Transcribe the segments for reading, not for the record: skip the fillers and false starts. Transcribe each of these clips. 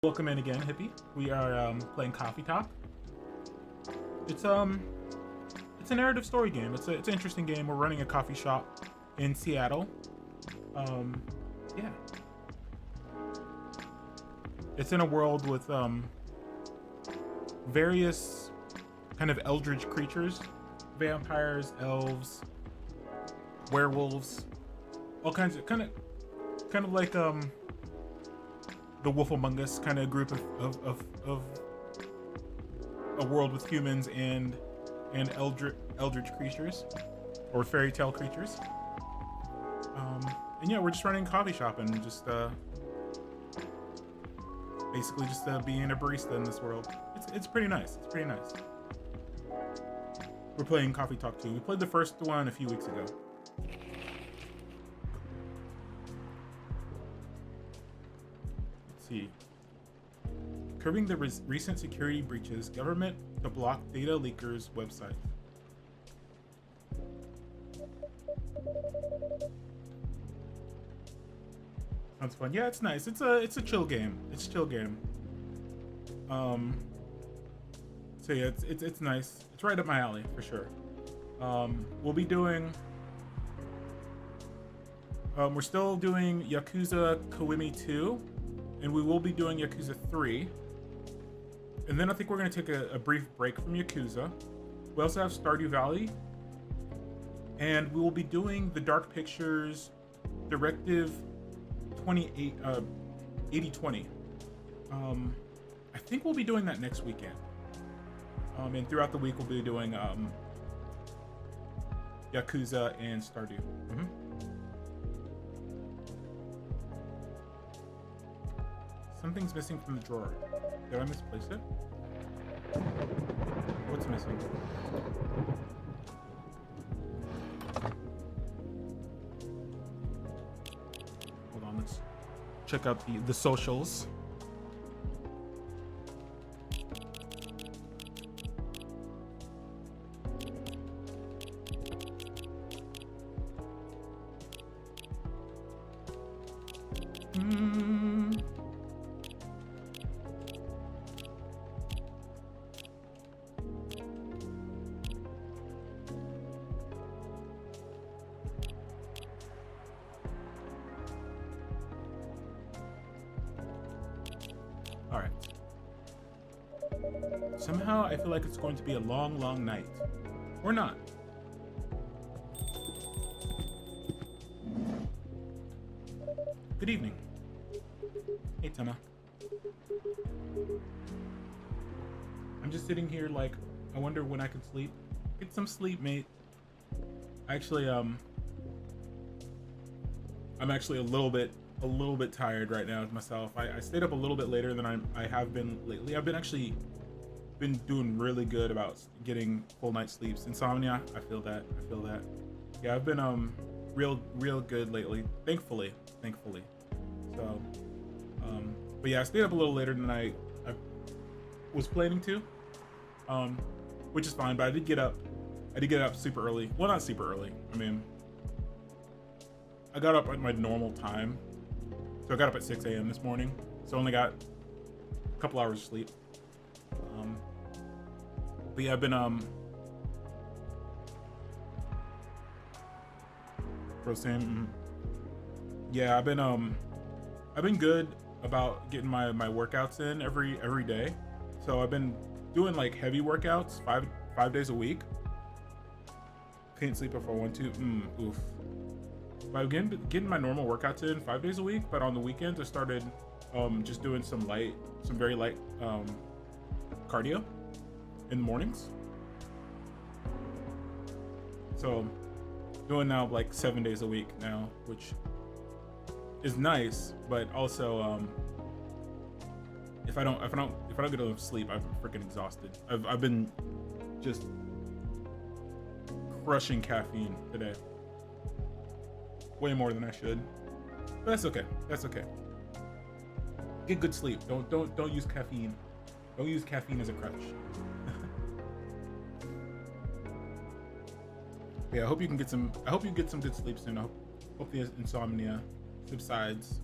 Welcome in again, Hippie. We are playing Coffee Talk. It's it's a narrative story game. It's an interesting game. We're running a coffee shop in Seattle. Um, yeah. It's in a world with various kind of eldritch creatures, vampires, elves, werewolves, all kinds of kind of like the Wolf Among Us kind of group of a world with humans and eldritch creatures or fairy tale creatures. And yeah, we're just running a coffee shop and just basically just being a barista in this world. It's pretty nice. It's pretty nice. We're playing Coffee Talk 2. We played the first one a few weeks ago. Let's see. Curbing the recent security breaches, government to block data leakers' website. Sounds fun. Yeah, it's nice. It's a chill game. It's a chill game. So yeah, it's nice. It's right up my alley for sure. We'll be doing. We're still doing Yakuza Kiwami 2, and we will be doing Yakuza 3. And then I think we're gonna take a brief break from Yakuza. We also have Stardew Valley, and we will be doing the Dark Pictures Directive 80/20. I think we'll be doing that next weekend. And throughout the week we'll be doing Yakuza and Stardew. Something's missing from the drawer. Did I misplace it? What's missing? Hold on, let's check out the socials. Alright. Somehow I feel like it's going to be a long, long night. Or not. Good evening. Hey, Tama. I'm just sitting here like, I wonder when I can sleep. Get some sleep, mate. Actually, I'm actually a little bit tired right now with myself. I stayed up a little bit later than I have been lately. I've been doing really good about getting full night sleeps. Insomnia, I feel that. Yeah, I've been real good lately. Thankfully. So but yeah, I stayed up a little later than I was planning to. Which is fine, but I did get up super early. Well, not super early. I mean, I got up at my normal time. So I got up at 6 a.m. this morning. So I only got a couple hours of sleep. But yeah, I've been yeah, I've been good about getting my workouts in every day. So I've been doing like heavy workouts 5 days a week. Can't sleep if I want to. Oof. But again, getting my normal workouts in 5 days a week, but on the weekends I started just doing some very light cardio in the mornings. So doing now like 7 days a week now, which is nice, but also if I don't get enough sleep, I'm freaking exhausted. I've been just crushing caffeine today. Way more than I should, but that's okay. Get good sleep. Don't use caffeine. Don't use caffeine as a crutch. Yeah, I hope you get some good sleep soon. I hope the insomnia subsides.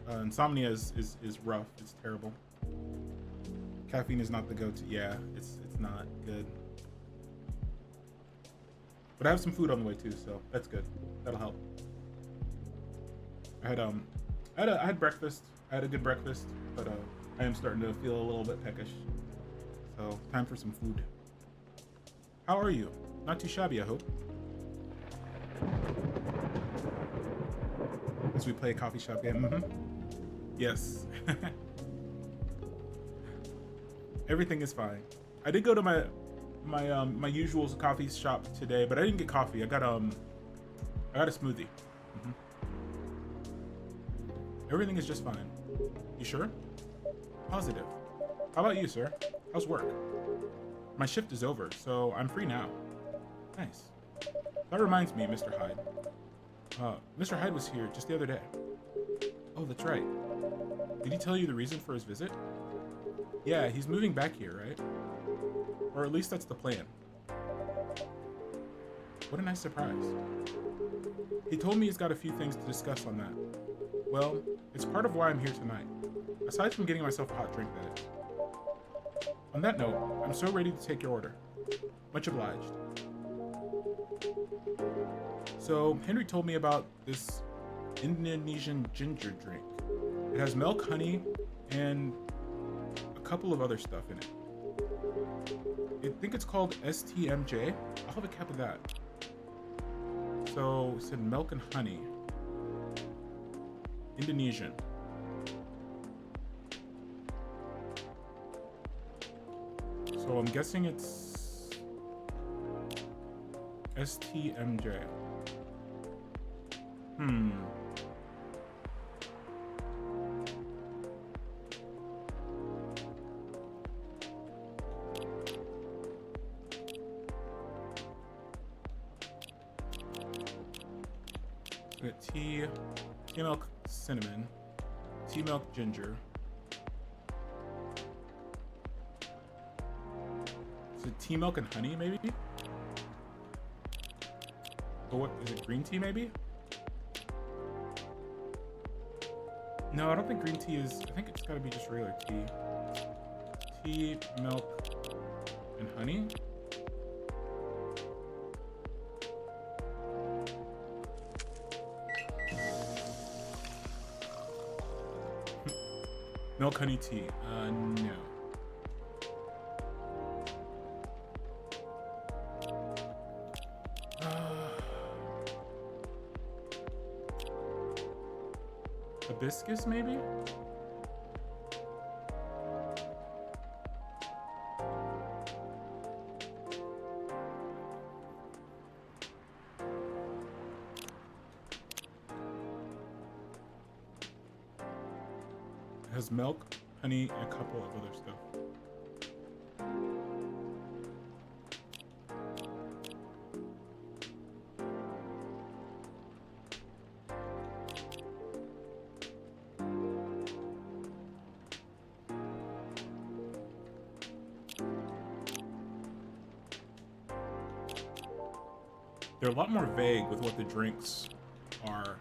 Insomnia is rough. It's terrible. Caffeine is not the go-to. Yeah, it's not good. But I have some food on the way too, so that's good. That'll help. I had breakfast. I had a good breakfast, but I am starting to feel a little bit peckish. So time for some food. How are you? Not too shabby, I hope. As we play a coffee shop game. Mm-hmm. Yes. Everything is fine. I did go to my usual coffee shop today, but I didn't get coffee. I got a smoothie. Mm-hmm. Everything is just fine. You sure? Positive. How about you, sir? How's work? My shift is over, so I'm free now. Nice. That reminds me, Mr. Hyde. Mr. Hyde was here just the other day. Oh, that's right. Did he tell you the reason for his visit? Yeah, he's moving back here, right? Or at least that's the plan. What a nice surprise. He told me he's got a few things to discuss on that. Well, it's part of why I'm here tonight. Aside from getting myself a hot drink, that is. On that note, I'm so ready to take your order. Much obliged. So, Henry told me about this Indonesian ginger drink. It has milk, honey, and a couple of other stuff in it. I think it's called STMJ. I'll have a cap of that. So, it said milk and honey. Indonesian. So I'm guessing it's STMJ. We got tea milk cinnamon, tea milk ginger. Is it tea milk and honey maybe? Or what is it, green tea maybe? No, I don't think green tea is, I think it's gotta be just regular tea. Tea, milk, and honey? Milk honey tea. No. Hibiscus maybe? It has milk, honey, and a couple of other stuff. They're a lot more vague with what the drinks are.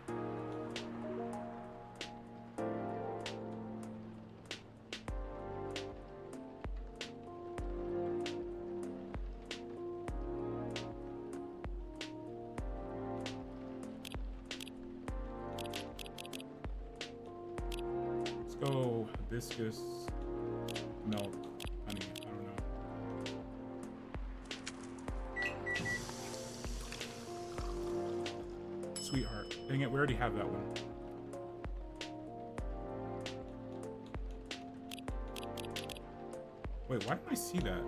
Let's go hibiscus, milk, honey. I don't know. Sweetheart. Dang it, we already have that one. Wait, why didn't I see that?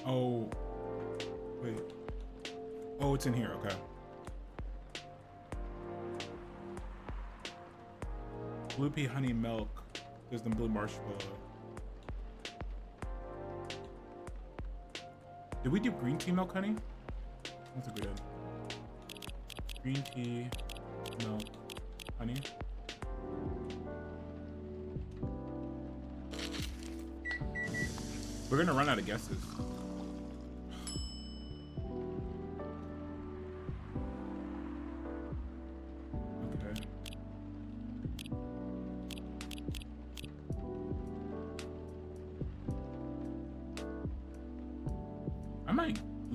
Oh. Wait. Oh, it's in here, okay. Blue pea honey milk. There's the blue marshmallow. Did we do green tea milk honey? I don't think we did. Green tea milk honey. We're gonna run out of guesses.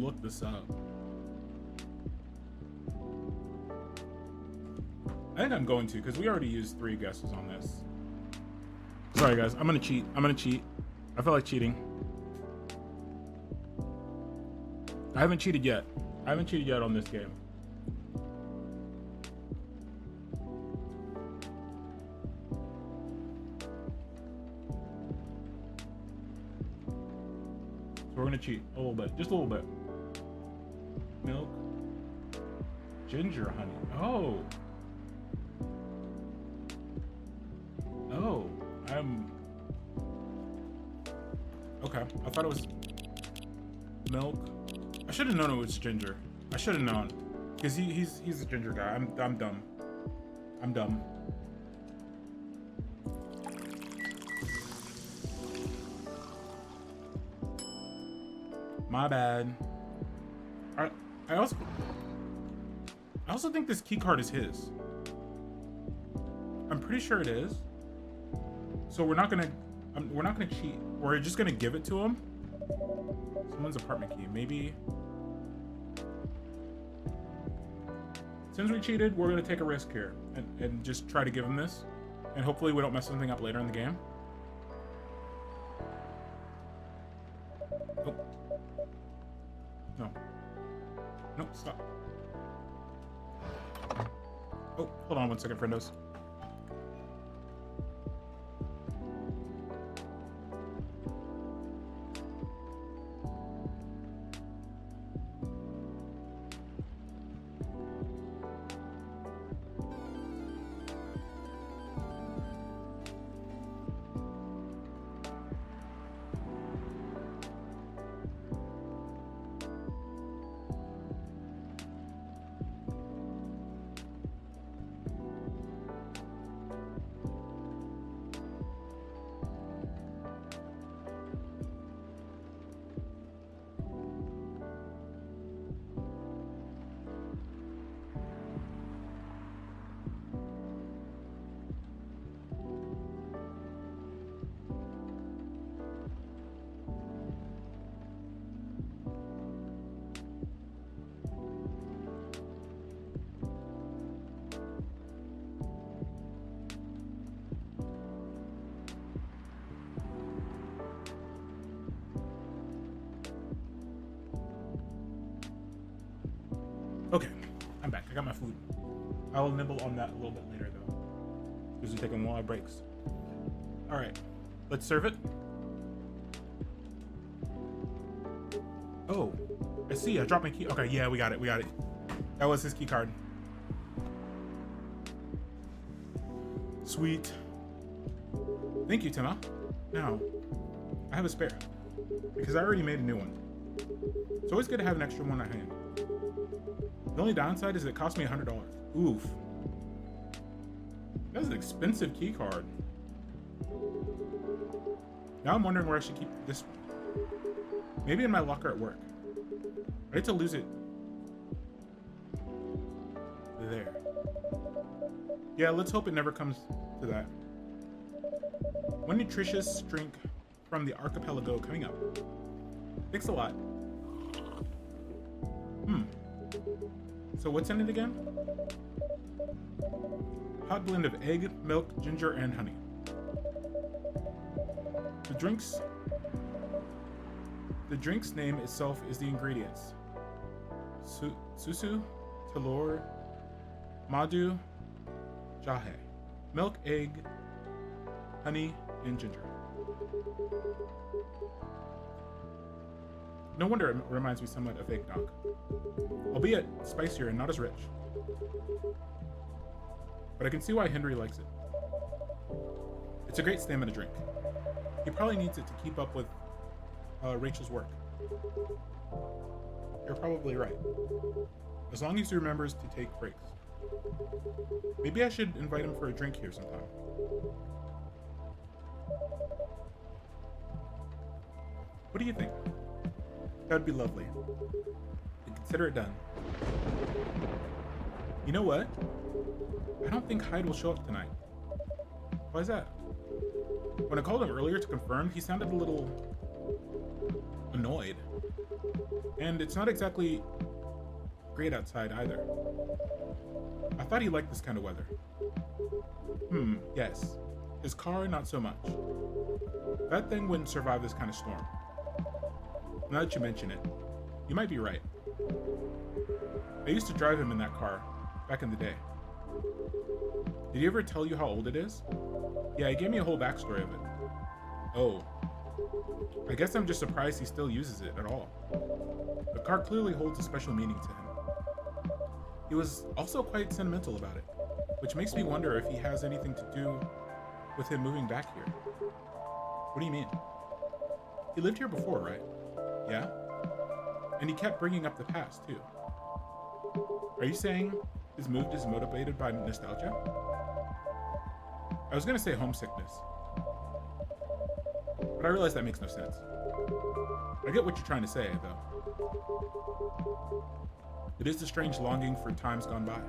look this up. I think I'm going to, because we already used 3 guesses on this. Sorry guys, I'm gonna cheat. I feel like cheating. I haven't cheated yet. On this game. So we're gonna cheat a little bit, just a little bit. Milk, ginger, honey. Oh. Okay. I thought it was milk. I should have known it was ginger. I should have known, because he's a ginger guy. I'm dumb. I'm dumb. My bad. I also think this key card is his. I'm pretty sure it is. So we're not gonna cheat. We're just gonna give it to him. Someone's apartment key, maybe. Since we cheated, we're gonna take a risk here and just try to give him this, and hopefully we don't mess something up later in the game. Oh. No, stop. Oh, hold on 1 second, friendos. Okay, I'm back. I got my food. I will nibble on that a little bit later, though, because we're taking long breaks. All right, let's serve it. Oh, I see. I dropped my key. Okay, yeah, we got it. That was his key card. Sweet. Thank you, Tima. Now, I have a spare, because I already made a new one. It's always good to have an extra one at hand. The only downside is it cost me $100. Oof. That's an expensive key card. Now I'm wondering where I should keep this one. Maybe in my locker at work. I hate to lose it. There. Yeah, let's hope it never comes to that. One nutritious drink from the archipelago coming up. Thanks a lot. So what's in it again? Hot blend of egg, milk, ginger, and honey. The drink's name itself is the ingredients. Susu, Talor, Madu, Jahe. Milk, egg, honey, and ginger. No wonder it reminds me somewhat of eggnog. Albeit spicier and not as rich. But I can see why Henry likes it. It's a great stamina drink. He probably needs it to keep up with Rachel's work. You're probably right. As long as he remembers to take breaks. Maybe I should invite him for a drink here sometime. What do you think? That would be lovely. And consider it done. You know what? I don't think Hyde will show up tonight. Why is that? When I called him earlier to confirm, he sounded a little annoyed. And it's not exactly great outside either. I thought he liked this kind of weather. Yes. His car, not so much. That thing wouldn't survive this kind of storm. Now that you mention it, you might be right. I used to drive him in that car, back in the day. Did he ever tell you how old it is? Yeah, he gave me a whole backstory of it. Oh. I guess I'm just surprised he still uses it at all. The car clearly holds a special meaning to him. He was also quite sentimental about it, which makes me wonder if he has anything to do with him moving back here. What do you mean? He lived here before, right? Yeah? And he kept bringing up the past, too. Are you saying his move is motivated by nostalgia? I was gonna say homesickness, but I realize that makes no sense. I get what you're trying to say, though. It is a strange longing for times gone by.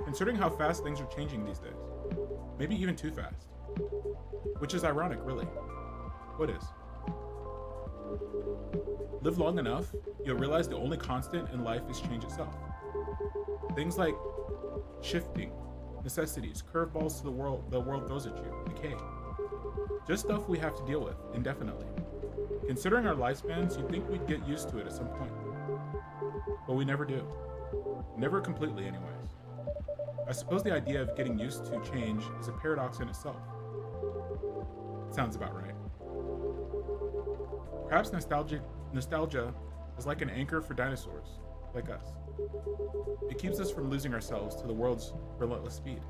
Considering how fast things are changing these days. Maybe even too fast. Which is ironic, really. What is? Live long enough, you'll realize the only constant in life is change itself. Things like shifting, necessities, curveballs to the world throws at you, decay. Just stuff we have to deal with indefinitely. Considering our lifespans, you'd think we'd get used to it at some point. But we never do. Never completely, anyways. I suppose the idea of getting used to change is a paradox in itself. Sounds about right. Perhaps nostalgia is like an anchor for dinosaurs, like us. It keeps us from losing ourselves to the world's relentless speed.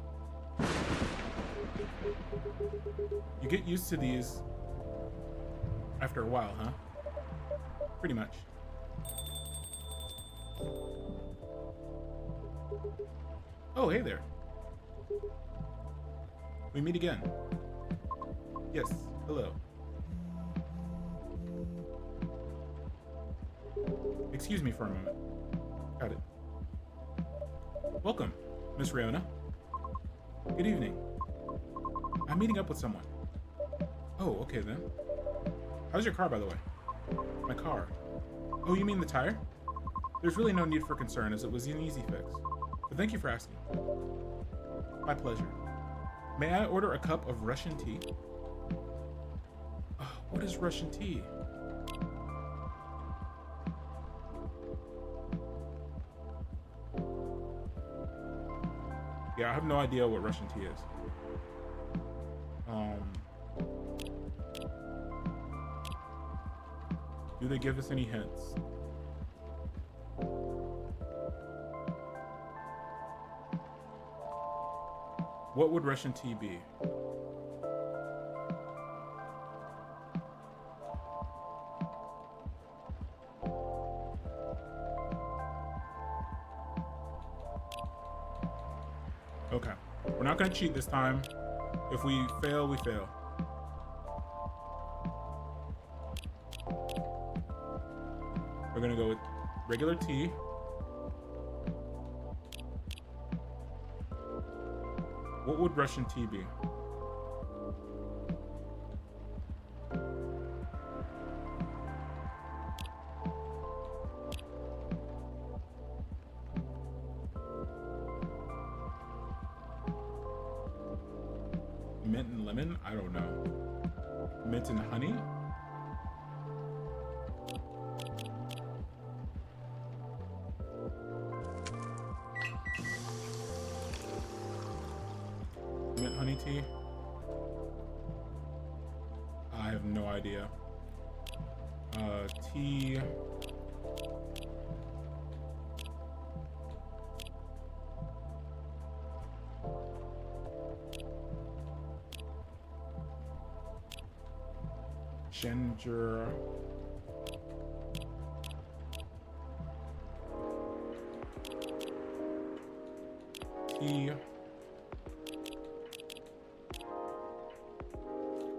You get used to these after a while, huh? Pretty much. Oh, hey there. We meet again. Yes, hello. Excuse me for a moment. Got it. Welcome, Miss Riona. Good evening. I'm meeting up with someone. Oh, okay then. How's your car, by the way? My car. Oh, you mean the tire? There's really no need for concern, as it was an easy fix. But thank you for asking. My pleasure. May I order a cup of Russian tea? What is Russian tea? Yeah, I have no idea what Russian tea is. Do they give us any hints? What would Russian tea be? Okay, we're not gonna cheat this time. If we fail, we fail. We're gonna go with regular tea. What would Russian tea be? Mint and lemon? I don't know. Mint and honey? Mint honey tea? I have no idea. Tea. Ginger. Tea.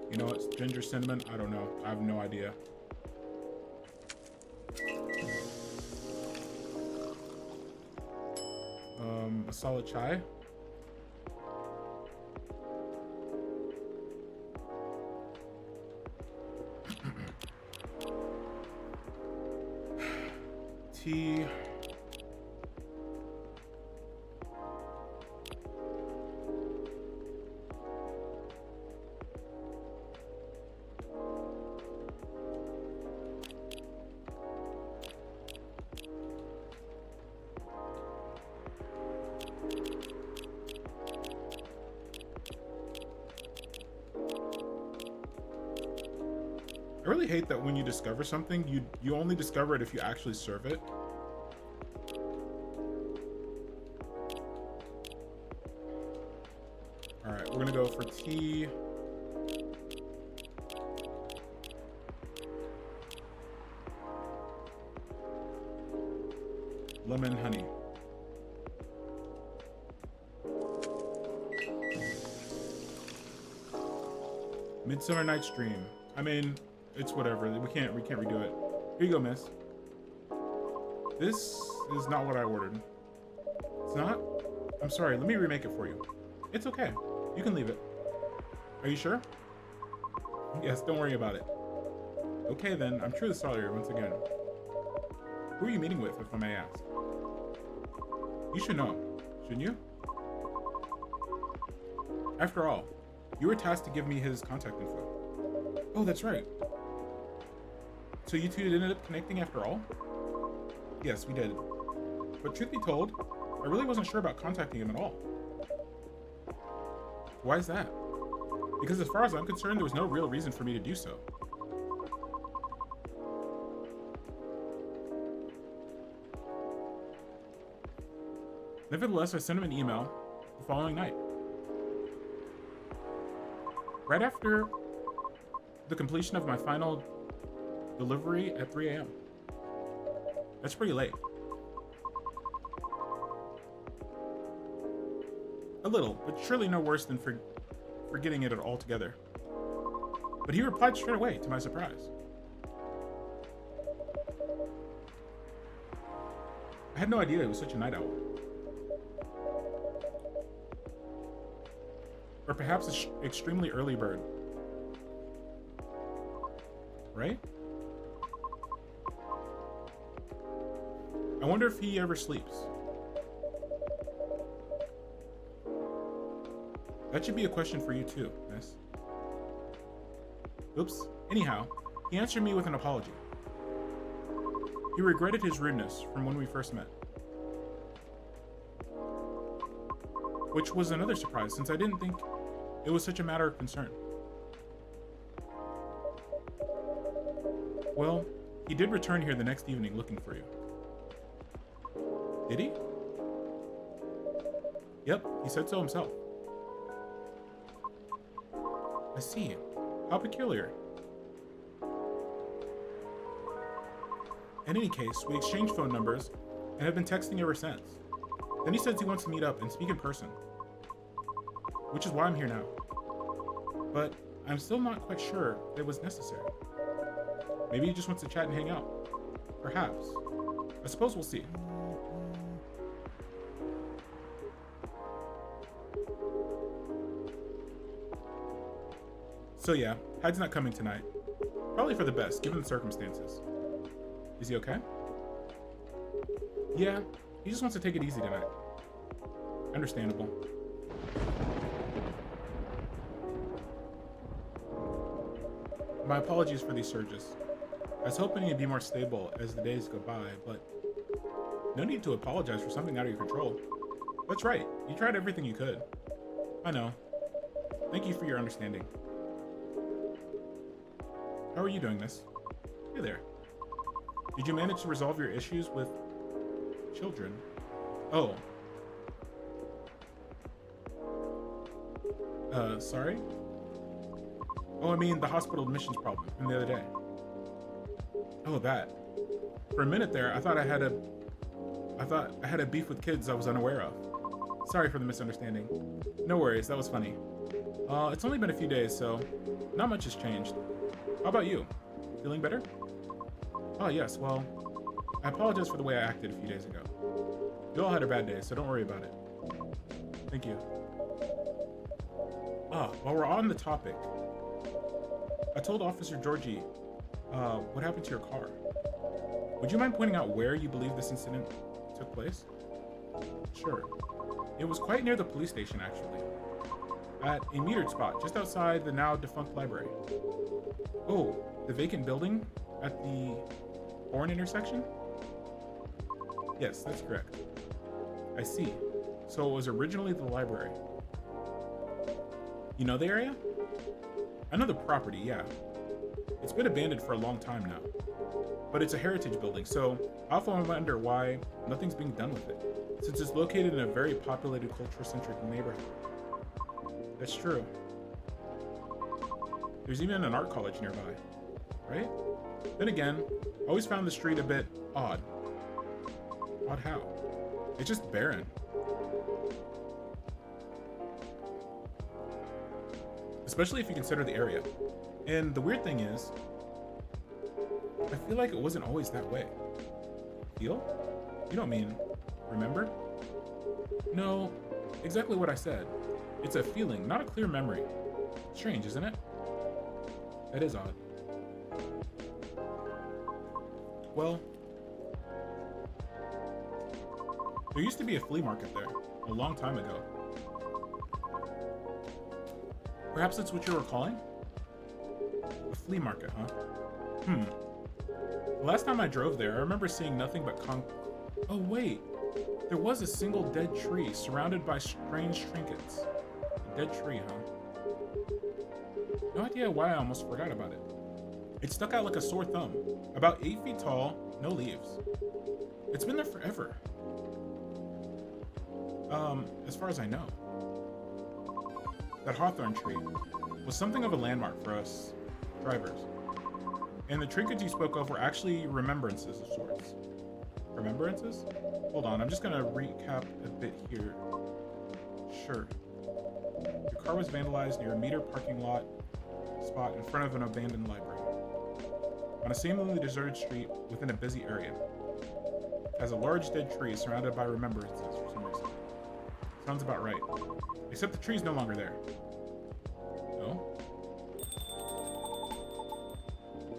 You know what? Ginger, cinnamon? I don't know. I have no idea. Masala chai? T. I really hate that when you discover something, you only discover it if you actually serve it. All right, we're gonna go for tea. Lemon honey. Midsummer Night's Dream. I mean, it's whatever. We can't redo it. Here you go, miss. This is not what I ordered. It's not? I'm sorry. Let me remake it for you. It's okay. You can leave it. Are you sure? Yes, don't worry about it. Okay then, I'm truly sorry once again. Who are you meeting with, if I may ask? You should know, shouldn't you? After all, you were tasked to give me his contact info. Oh, that's right. So you two ended up connecting after all? Yes, we did. But truth be told, I really wasn't sure about contacting him at all. Why is that? Because as far as I'm concerned, there was no real reason for me to do so. Nevertheless, I sent him an email the following night. Right after the completion of my final delivery at 3 a.m. That's pretty late. A little, but surely no worse than forgetting it altogether. But he replied straight away, to my surprise. I had no idea he was such a night owl. Or perhaps an extremely early bird. Right? I wonder if he ever sleeps. That should be a question for you too, miss. Oops. Anyhow, he answered me with an apology. He regretted his rudeness from when we first met. Which was another surprise, since I didn't think it was such a matter of concern. Well, he did return here the next evening looking for you. Did he? Yep, he said so himself. I see. How peculiar. In any case, we exchanged phone numbers and have been texting ever since. Then he says he wants to meet up and speak in person, which is why I'm here now. But I'm still not quite sure that it was necessary. Maybe he just wants to chat and hang out. Perhaps. I suppose we'll see. So yeah, Hyde's not coming tonight. Probably for the best, given the circumstances. Is he okay? Yeah, he just wants to take it easy tonight. Understandable. My apologies for these surges. I was hoping you'd be more stable as the days go by, but no need to apologize for something out of your control. That's right, you tried everything you could. I know. Thank you for your understanding. How are you doing, miss? Hey there. Did you manage to resolve your issues with children? Oh. Sorry? Oh, I mean the hospital admissions problem from the other day. Oh, that. For a minute there, I thought I had a beef with kids I was unaware of. Sorry for the misunderstanding. No worries, that was funny. It's only been a few days, so not much has changed. How about you? Feeling better? Oh, yes, well, I apologize for the way I acted a few days ago. You all had a bad day, so don't worry about it. Thank you. While we're on the topic, I told Officer Georgie, what happened to your car? Would you mind pointing out where you believe this incident took place? Sure. It was quite near the police station, actually. At a metered spot, just outside the now defunct library. Oh, the vacant building at the Bourne intersection? Yes, that's correct. I see. So it was originally the library. You know the area? I know the property, yeah. It's been abandoned for a long time now. But it's a heritage building, so I often wonder why nothing's being done with it, since it's located in a very populated, culture-centric neighborhood. That's true. There's even an art college nearby, right? Then again, I always found the street a bit odd. Odd how? It's just barren. Especially if you consider the area. And the weird thing is, I feel like it wasn't always that way. Feel? You don't mean, remember? No, exactly what I said. It's a feeling, not a clear memory. Strange, isn't it? That is odd. Well, there used to be a flea market there, a long time ago. Perhaps that's what you were calling? A flea market, huh? The last time I drove there, I remember seeing nothing but Oh wait, there was a single dead tree surrounded by strange trinkets. A dead tree, huh? No idea why I almost forgot about it. It stuck out like a sore thumb. About 8 feet tall, no leaves. It's been there forever. As far as I know. That hawthorn tree was something of a landmark for us drivers. And the trinkets you spoke of were actually remembrances of sorts. Remembrances? Hold on, I'm just gonna recap a bit here. Sure. Your car was vandalized near a meter parking lot spot in front of an abandoned library. On a seemingly deserted street within a busy area. Has a large dead tree surrounded by remembrances for some reason. Sounds about right. Except the tree's no longer there. No?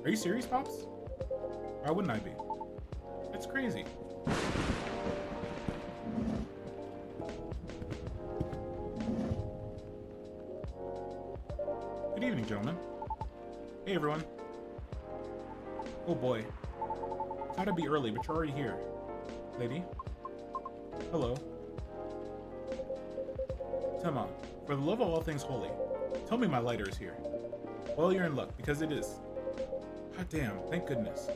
Are you serious, Pops? Why wouldn't I be? That's crazy. Good evening, gentlemen. Hey, everyone. Oh boy. Thought I'd be early, but you're already here. Lady? Hello. Tema, for the love of all things holy, tell me my lighter is here. Well, you're in luck, because it is. God damn, thank goodness.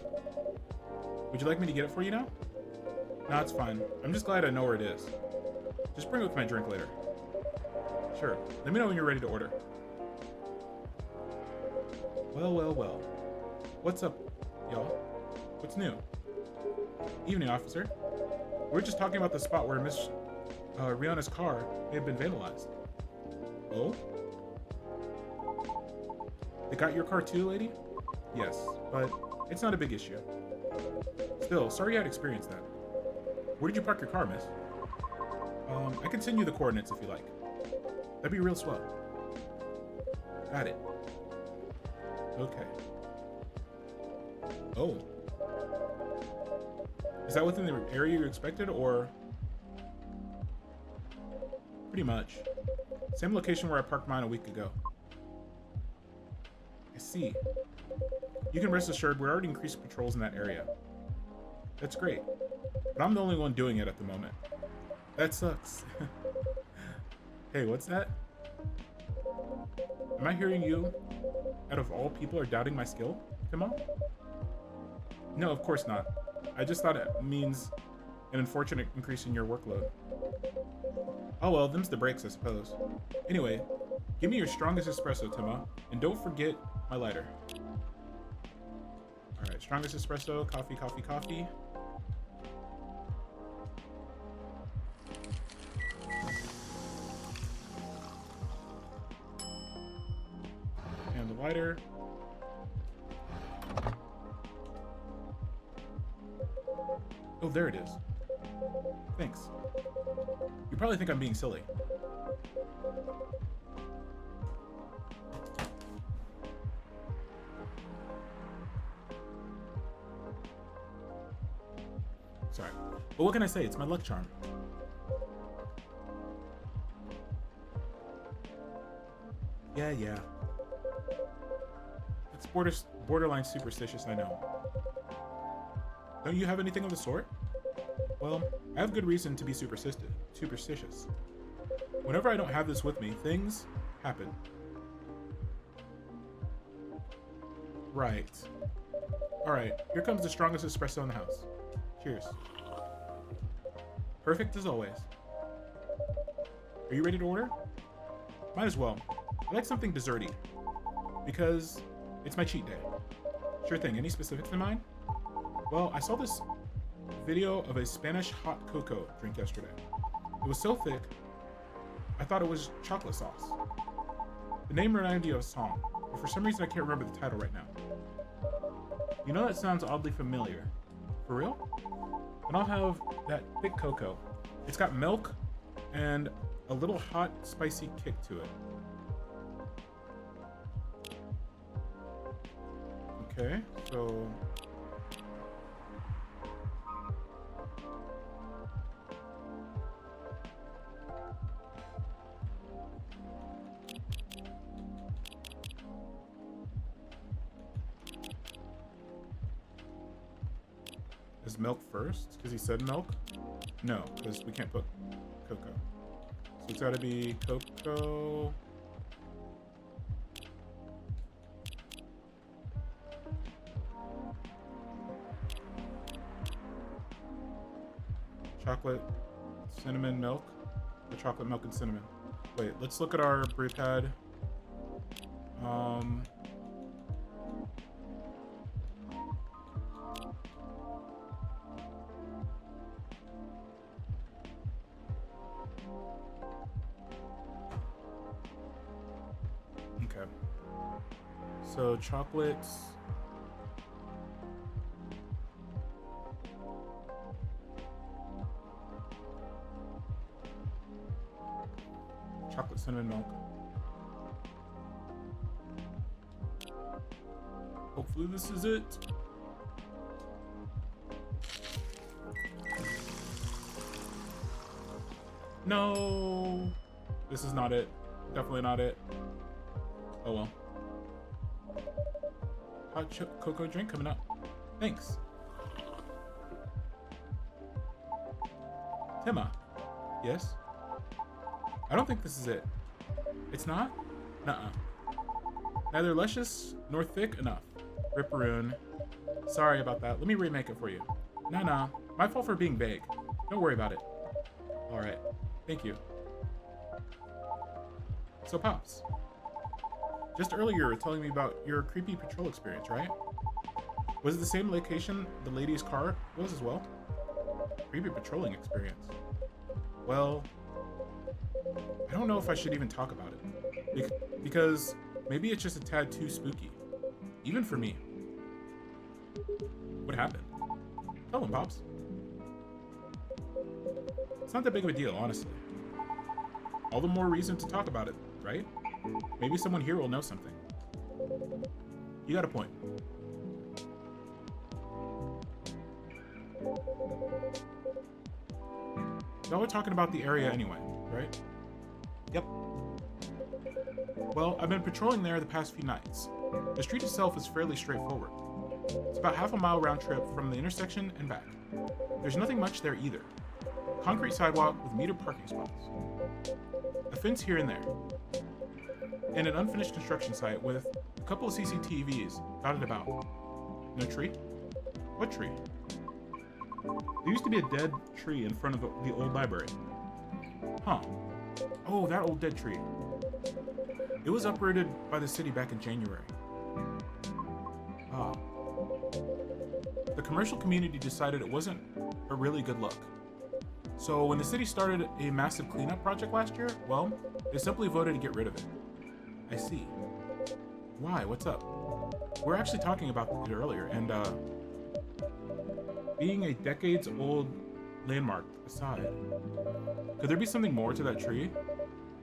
Would you like me to get it for you now? No, it's fine. I'm just glad I know where it is. Just bring it with my drink later. Sure. Let me know when you're ready to order. Well, well, well. What's up, y'all? What's new? Evening, officer. We're just talking about the spot where Miss Rihanna's car may have been vandalized. Oh? They got your car too, lady? Yes, but it's not a big issue. Still, sorry you had experienced that. Where did you park your car, miss? I can send you the coordinates if you like. That'd be real swell. Got it. Okay. Oh. Is that within the area you expected, or? Pretty much. Same location where I parked mine a week ago. I see. You can rest assured we're already increasing patrols in that area. That's great. But I'm the only one doing it at the moment. That sucks. Hey, what's that? Am I hearing you, out of all people, are doubting my skill, Timo? No, of course not. I just thought it means an unfortunate increase in your workload. Oh well, them's the breaks, I suppose. Anyway, give me your strongest espresso, Timo, and don't forget my lighter. Alright, strongest espresso, coffee, coffee, coffee. And the lighter. Oh, there it is. Thanks. You probably think I'm being silly. alright. But what can I say? It's my luck charm. Yeah. It's borderline superstitious, I know. Don't you have anything of the sort? Well, I have good reason to be superstitious. Whenever I don't have this with me, things happen. Right. Alright, here comes the strongest espresso in the house. Cheers. Perfect as always. Are you ready to order? Might as well. I like something desserty. Because it's my cheat day. Sure thing, any specifics in mind? Well, I saw this video of a Spanish hot cocoa drink yesterday. It was so thick, I thought it was chocolate sauce. The name reminded me of a song, but for some reason I can't remember the title right now. You know, that sounds oddly familiar. For real? And I'll have that thick cocoa. It's got milk and a little hot, spicy kick to it. Okay, so... Is milk first? Because he said milk? No, because we can't put cocoa. So it's gotta be cocoa. Chocolate, cinnamon milk. Or chocolate milk and cinnamon. Wait, let's look at our brew pad. Okay. So chocolates. Chocolate cinnamon milk. Hopefully this is it. No, this is not it. Definitely not it. Oh well. Hot cocoa drink coming up. Thanks. Timma. Yes? I don't think this is it. It's not? Nuh-uh. Neither luscious nor thick enough. Ripperoon. Sorry about that. Let me remake it for you. Nah. My fault for being vague. Don't worry about it. Alright. Thank you. So, Pops. Just earlier you were telling me about your creepy patrol experience, right? Was it the same location the lady's car was as well? Creepy patrolling experience. Well... I don't know if I should even talk about it. Because maybe it's just a tad too spooky. Even for me. What happened? Tell him, Pops. It's not that big of a deal, honestly. All the more reason to talk about it, right? Maybe someone here will know something. You got a point. Y'all were talking about the area anyway, right? Yep. Well, I've been patrolling there the past few nights. The street itself is fairly straightforward. It's about half a mile round trip from the intersection and back. There's nothing much there either. Concrete sidewalk with metered parking spots. A fence here and there. And an unfinished construction site with a couple of CCTVs dotted about. No tree? What tree? There used to be a dead tree in front of the old library. Huh. Oh, that old dead tree. It was uprooted by the city back in January. Ah. The commercial community decided it wasn't a really good look. So when the city started a massive cleanup project last year, well, they simply voted to get rid of it. I see. Why? What's up? We're actually talking about it earlier, and being a decades-old landmark aside, could there be something more to that tree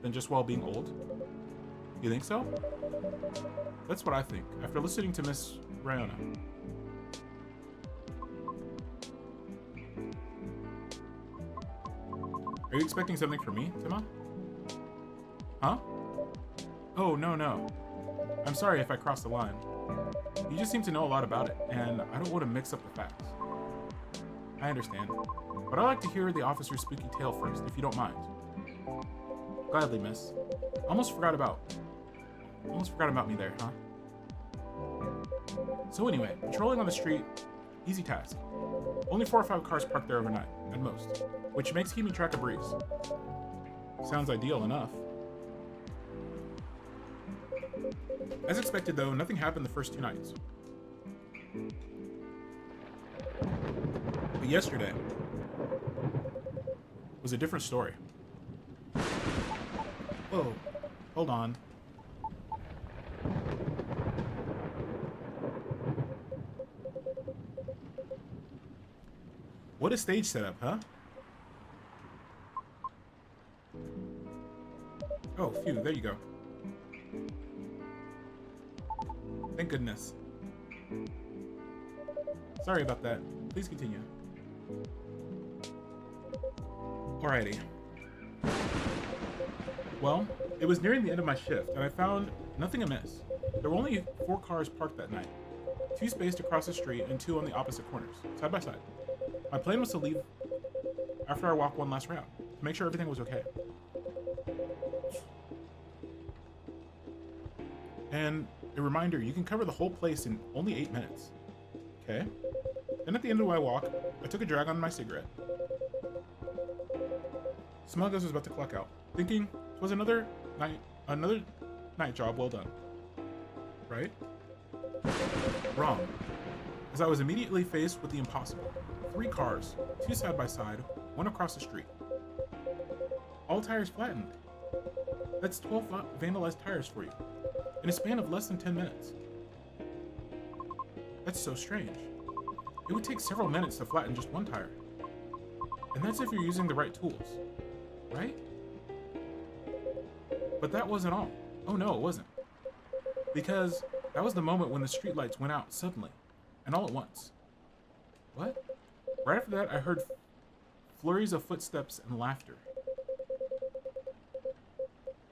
than just while being old? You think so? That's what I think, after listening to Miss Rayona. Are you expecting something from me, Tima? Huh? Oh, no. I'm sorry if I crossed the line. You just seem to know a lot about it, and I don't want to mix up the facts. I understand, but I'd like to hear the officer's spooky tale first, if you don't mind. Gladly, miss. Almost forgot about me there, huh? So anyway, patrolling on the street, easy task. Only 4 or 5 cars parked there overnight, at most, which makes keeping track a breeze. Sounds ideal enough. As expected though, nothing happened the first 2 nights. But yesterday was a different story. Whoa, hold on. What a stage setup, huh? Oh, phew, there you go. Thank goodness. Sorry about that. Please continue. Alrighty. Well, it was nearing the end of my shift, and I found nothing amiss. There were only 4 cars parked that night. 2 spaced across the street and 2 on the opposite corners, side by side. My plan was to leave after I walked one last round, to make sure everything was okay. And a reminder, you can cover the whole place in only 8 minutes. Okay? Then at the end of my walk, I took a drag on my cigarette. Smelled as I was about to clock out, thinking it was another night job well done. Right? Wrong. As I was immediately faced with the impossible. 3 cars, 2 side by side, 1 across the street. All tires flattened. That's 12 vandalized tires for you, in a span of less than 10 minutes. That's so strange. It would take several minutes to flatten just 1 tire. And that's if you're using the right tools, right? But that wasn't all. Oh no, it wasn't. Because that was the moment when the streetlights went out suddenly, and all at once. What? Right after that, I heard flurries of footsteps and laughter.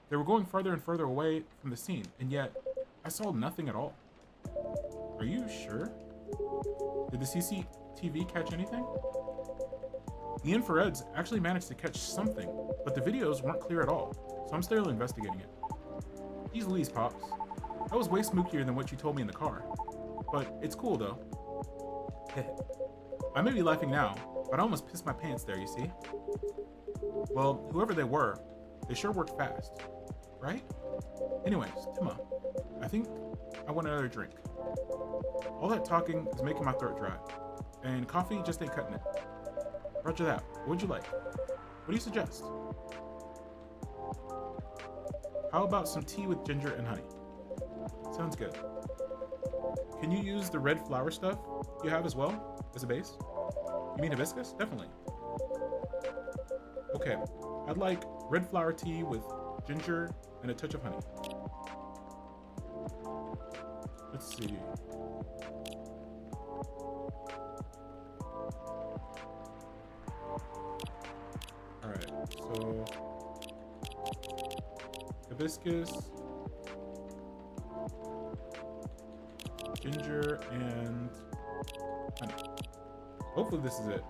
They were going farther and further away from the scene, and yet I saw nothing at all. Are you sure? Did the CCTV catch anything? The infrareds actually managed to catch something, but the videos weren't clear at all, so I'm still investigating it. Jeez Louise, Pops. That was way spookier than what you told me in the car. But it's cool, though. I may be laughing now, but I almost pissed my pants there, you see? Well, whoever they were, they sure worked fast. Right? Anyways, Tima, I think I want another drink. All that talking is making my throat dry, and coffee just ain't cutting it. Roger that. What would you like? What do you suggest? How about some tea with ginger and honey? Sounds good. Can you use the red flower stuff you have as well as a base? You mean hibiscus? Definitely. Okay, I'd like red flower tea with ginger and a touch of honey. Let's see. Alright, so hibiscus, ginger, and honey. Hopefully this is it.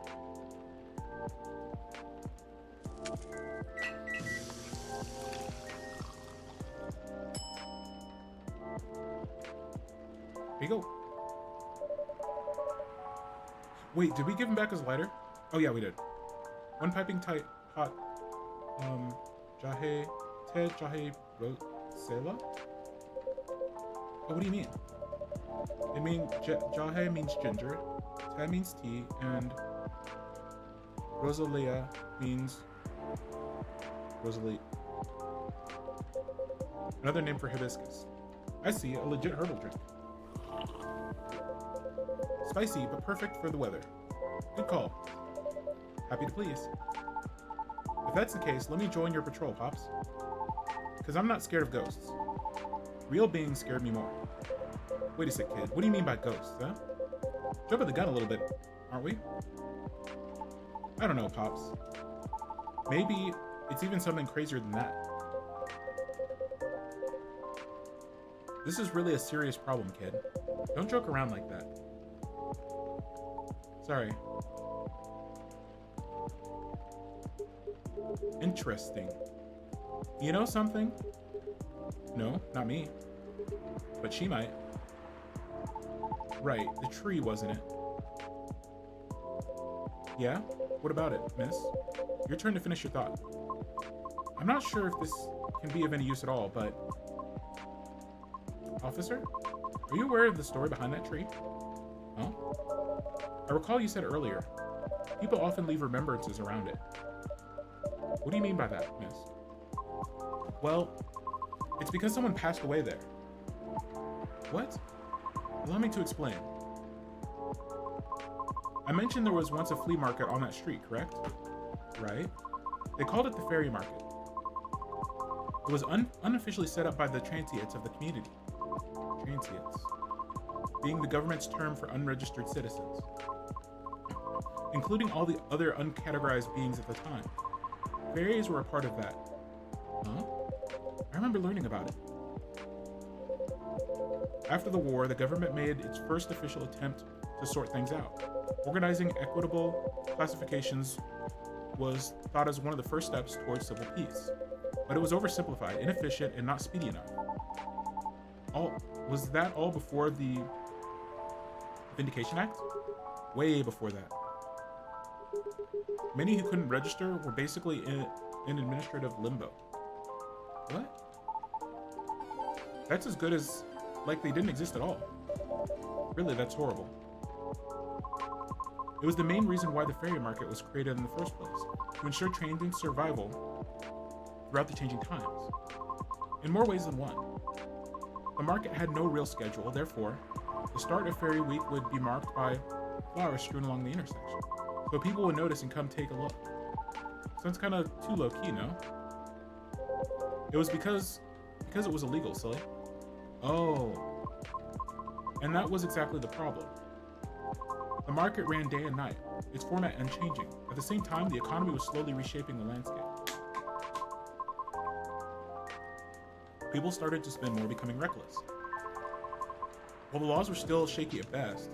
Here you go. Wait, did we give him back his lighter? Oh yeah, we did. 1 piping tight hot jahe rosella? Oh, what do you mean? It means jahe means ginger, te means tea, and rosalia means rosalie. Another name for hibiscus. I see, a legit herbal drink. Spicy, but perfect for the weather. Good call. Happy to please. If that's the case, let me join your patrol, Pops. Because I'm not scared of ghosts. Real beings scared me more. Wait a sec, kid. What do you mean by ghosts, huh? Jumping the gun a little bit, aren't we? I don't know, Pops. Maybe it's even something crazier than that. This is really a serious problem, kid. Don't joke around like that. Sorry. Interesting. You know something? No, not me. But she might. Right, the tree, wasn't it? Yeah? What about it, miss? Your turn to finish your thought. I'm not sure if this can be of any use at all, but... Officer? Are you aware of the story behind that tree? Huh? I recall you said earlier, people often leave remembrances around it. What do you mean by that, miss? Well, it's because someone passed away there. What? Allow me to explain. I mentioned there was once a flea market on that street, correct? Right. They called it the fairy market. It was unofficially set up by the transients of the community. Transients being the government's term for unregistered citizens, including all the other uncategorized beings at the time. Fairies were a part of that. Huh? I remember learning about it. After the war, the government made its first official attempt to sort things out. Organizing equitable classifications was thought as one of the first steps towards civil peace, but it was oversimplified, inefficient, and not speedy enough. Was that all before the Vindication Act? Way before that. Many who couldn't register were basically in administrative limbo. What? That's as good as, like, they didn't exist at all. Really, that's horrible. It was the main reason why the fairy market was created in the first place, to ensure trading survival throughout the changing times. In more ways than one. The market had no real schedule, therefore, the start of Fairy Week would be marked by flowers strewn along the intersection, so people would notice and come take a look. Sounds kind of too low-key, no? It was because it was illegal, silly. Oh. And that was exactly the problem. The market ran day and night, its format unchanging. At the same time, the economy was slowly reshaping the landscape. People started to spend more, becoming reckless. While the laws were still shaky at best,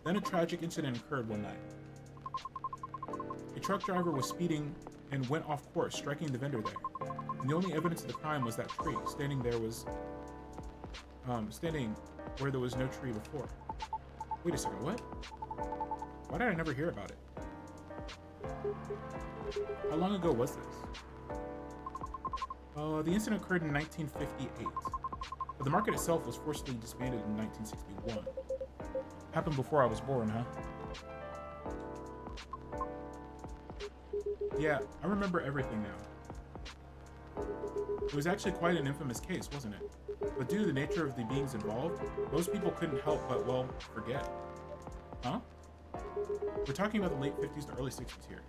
then a tragic incident occurred one night. A truck driver was speeding and went off course, striking the vendor there. And the only evidence of the crime was that tree standing where there was no tree before. Wait a second, what? Why did I never hear about it? How long ago was this? The incident occurred in 1958, but the market itself was forcibly disbanded in 1961. Happened before I was born, huh? Yeah, I remember everything now. It was actually quite an infamous case, wasn't it? But due to the nature of the beings involved, most people couldn't help but, well, forget. Huh? We're talking about the late 50s to early 60s here.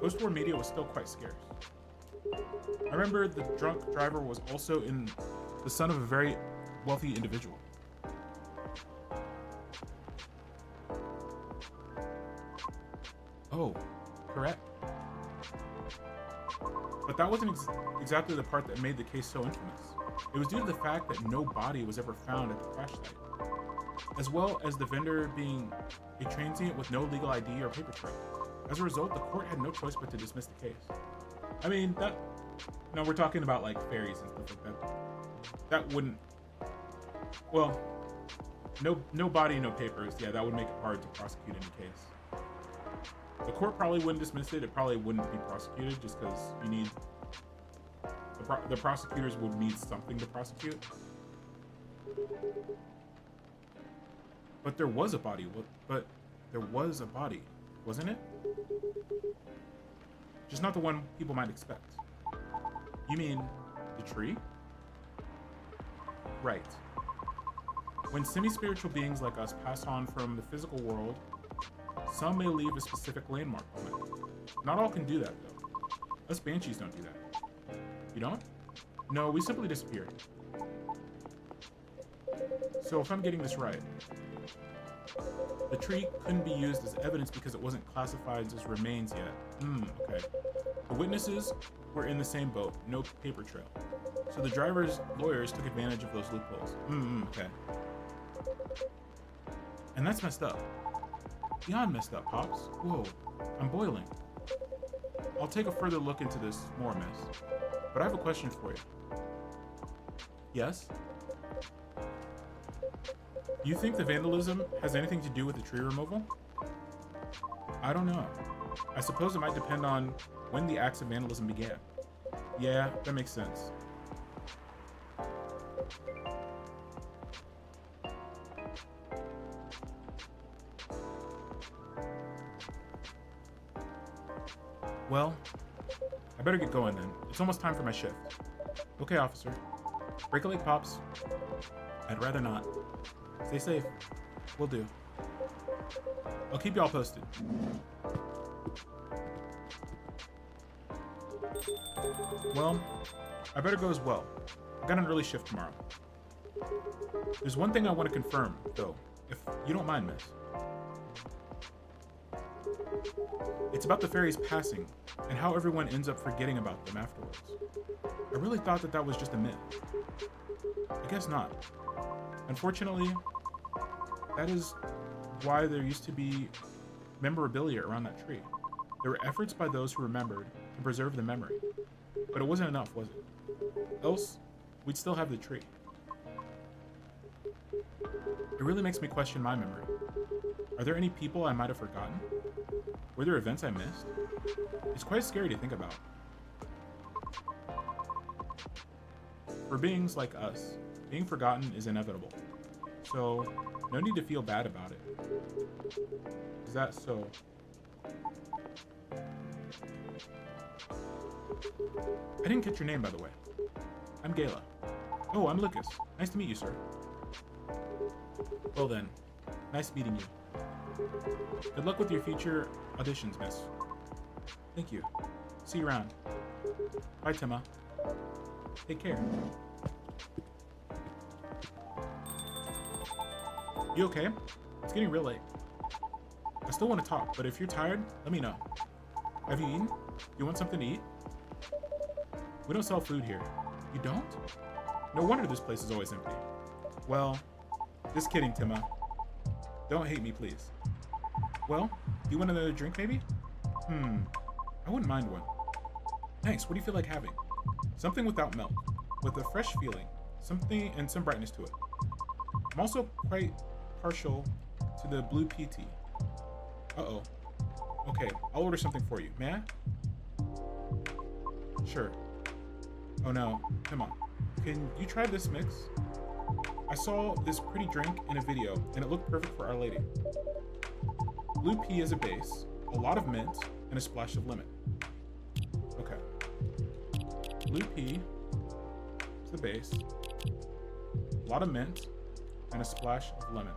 Post-war media was still quite scarce. I remember the drunk driver was also the son of a very wealthy individual. Oh, correct. But that wasn't exactly the part that made the case so infamous. It was due to the fact that no body was ever found at the crash site, as well as the vendor being a transient with no legal ID or paper trail. As a result, the court had no choice but to dismiss the case. I mean, we're talking about like fairies and stuff like that. That wouldn't, well, no body, no papers. Yeah, that would make it hard to prosecute any case. The court probably wouldn't dismiss it. It probably wouldn't be prosecuted just because you need, the prosecutors would need something to prosecute. But there was a body, wasn't it? Just not the one people might expect. You mean the tree? Right. When semi-spiritual beings like us pass on from the physical world, some may leave a specific landmark on it. Not all can do that, though. Us banshees don't do that. You don't? No, we simply disappear. So if I'm getting this right, The tree couldn't be used as evidence because it wasn't classified as remains yet. Okay. The witnesses were in the same boat, no paper trail. So the driver's lawyers took advantage of those loopholes. Okay. And that's messed up. Beyond messed up, Pops. Whoa, I'm boiling. I'll take a further look into this more mess. But I have a question for you. Yes? You think the vandalism has anything to do with the tree removal? I don't know. I suppose it might depend on when the acts of vandalism began. Yeah, that makes sense. Well, I better get going then. It's almost time for my shift. Okay, officer. Break a leg, Pops. I'd rather not. Stay safe. Will do. I'll keep y'all posted. Well, I better go as well. I got an early shift tomorrow. There's one thing I want to confirm, though, if you don't mind, miss. It's about the fairies passing, and how everyone ends up forgetting about them afterwards. I really thought that was just a myth. I guess not. Unfortunately, that is why there used to be memorabilia around that tree. There were efforts by those who remembered to preserve the memory. But it wasn't enough, was it? Else, we'd still have the tree. It really makes me question my memory. Are there any people I might have forgotten? Were there events I missed? It's quite scary to think about. For beings like us, being forgotten is inevitable. So, no need to feel bad about it. Is that so? I didn't catch your name, by the way. I'm Gala. Oh, I'm Lucas. Nice to meet you, sir. Well then, nice meeting you. Good luck with your future auditions, miss. Thank you. See you around. Bye, Timma. Take care. You okay? It's getting real late. I still want to talk, but if you're tired, let me know. Have you eaten? You want something to eat? We don't sell food here. You don't? No wonder this place is always empty. Well, just kidding, Timma. Don't hate me, please. Well, do you want another drink, maybe? I wouldn't mind one. Thanks, what do you feel like having? Something without milk, with a fresh feeling, something and some brightness to it. I'm also quite partial to the blue pea tea. Uh-oh. Okay, I'll order something for you. May I? Sure. Oh no, come on. Can you try this mix? I saw this pretty drink in a video, and it looked perfect for Our Lady. Blue pea as a base, a lot of mint, and a splash of lemon. Okay. Blue pea is the base, a lot of mint, and a splash of lemon.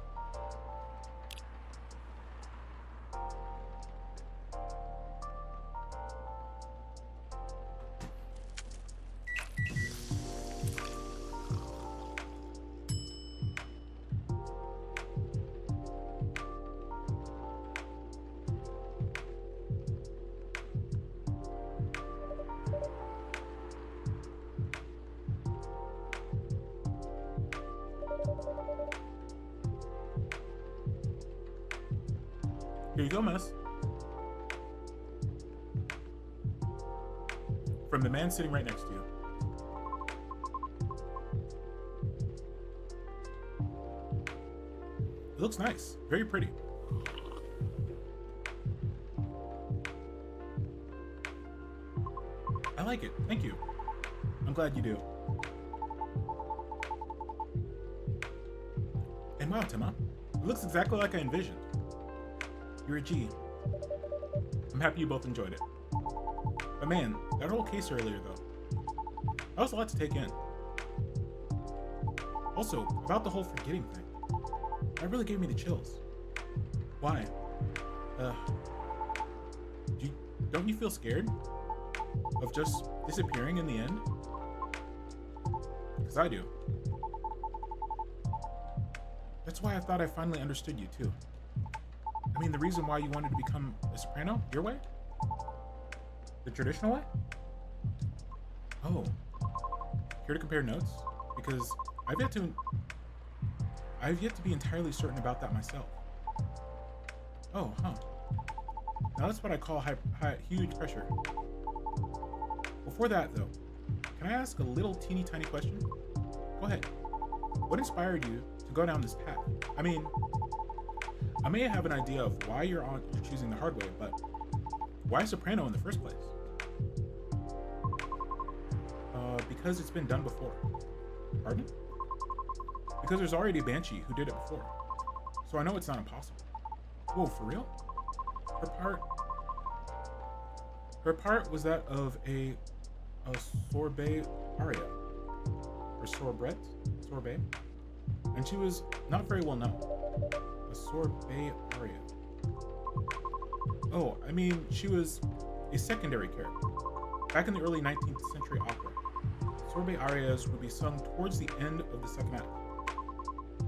Here you go, miss. From the man sitting right next to you. It looks nice. Very pretty. I like it. Thank you. I'm glad you do. And wow, Timma. It looks exactly like I envisioned. You're a G. I'm happy you both enjoyed it. But man, that whole case earlier though. That was a lot to take in. Also, about the whole forgetting thing. That really gave me the chills. Why? Don't you feel scared? Of just disappearing in the end? Because I do. That's why I thought I finally understood you, too. I mean, the reason why you wanted to become a soprano, your way? The traditional way? Oh. Here to compare notes? Because I've yet to be entirely certain about that myself. Oh, huh. Now that's what I call huge pressure. Before that, though, can I ask a little teeny tiny question? Go ahead. What inspired you to go down this path? I mean, I may have an idea of why you're choosing the hard way, but why soprano in the first place? Because it's been done before. Pardon? Because there's already a banshee who did it before. So I know it's not impossible. Whoa, for real? Her part was that of a sorbet aria. Or sorbet? And she was not very well known. A sorbet aria. Oh, I mean, she was a secondary character. Back in the early 19th century opera, sorbet arias would be sung towards the end of the second act,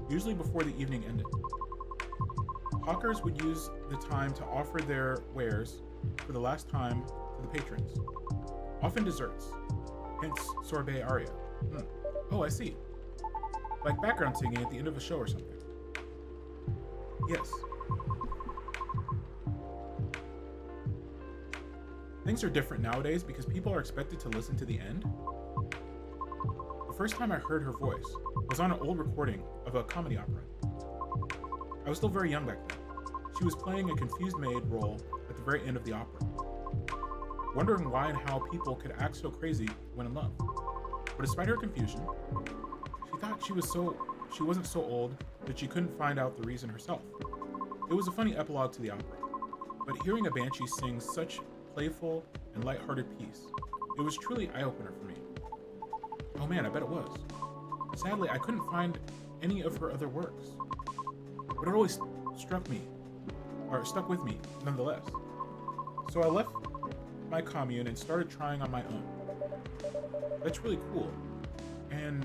usually before the evening ended. Hawkers would use the time to offer their wares for the last time to the patrons, often desserts, hence sorbet aria. Oh, I see. Like background singing at the end of a show or something. Yes. Things are different nowadays because people are expected to listen to the end. The first time I heard her voice was on an old recording of a comedy opera. I was still very young back then. She was playing a confused maid role at the very end of the opera, wondering why and how people could act so crazy when in love. But despite her confusion, she thought she wasn't so old that she couldn't find out the reason herself. It was a funny epilogue to the opera, but hearing a banshee sing such playful and lighthearted piece, it was truly eye-opener for me. Oh man, I bet it was. Sadly, I couldn't find any of her other works, but it always stuck with me nonetheless. So I left my commune and started trying on my own. That's really cool, and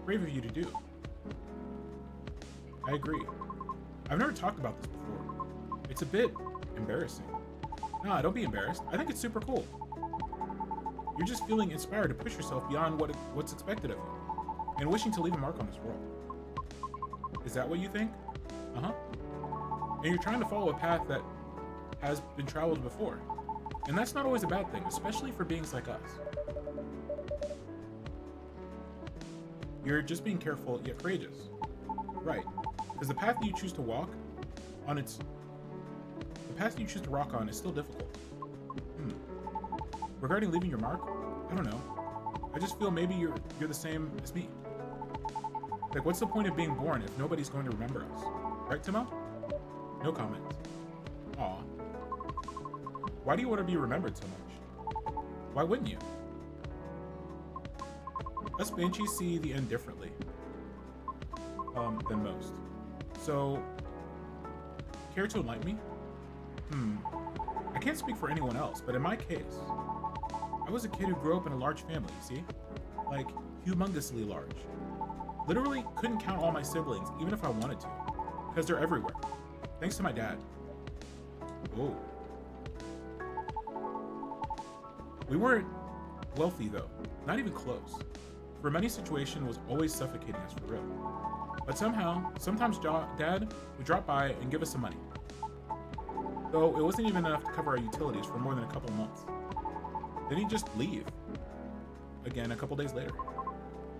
brave of you to do. I agree. I've never talked about this before. It's a bit embarrassing. Nah, don't be embarrassed. I think it's super cool. You're just feeling inspired to push yourself beyond what's expected of you, and wishing to leave a mark on this world. Is that what you think? Uh-huh. And you're trying to follow a path that has been traveled before. And that's not always a bad thing, especially for beings like us. You're just being careful yet courageous. Right. Because the path you choose to walk on is still difficult. Regarding leaving your mark, I don't know. I just feel maybe you're the same as me. Like, what's the point of being born if nobody's going to remember us? Right, Timo? No comment. Aw. Why do you want to be remembered so much? Why wouldn't you? Us banshees see the end differently than most. So, care to enlighten me? I can't speak for anyone else, but in my case, I was a kid who grew up in a large family, see? Like, humongously large. Literally couldn't count all my siblings, even if I wanted to, because they're everywhere. Thanks to my dad. Oh. We weren't wealthy, though. Not even close. For money situation was always suffocating us for real. But somehow, sometimes Dad would drop by and give us some money. Though it wasn't even enough to cover our utilities for more than a couple of months. Then he'd just leave. Again, a couple days later.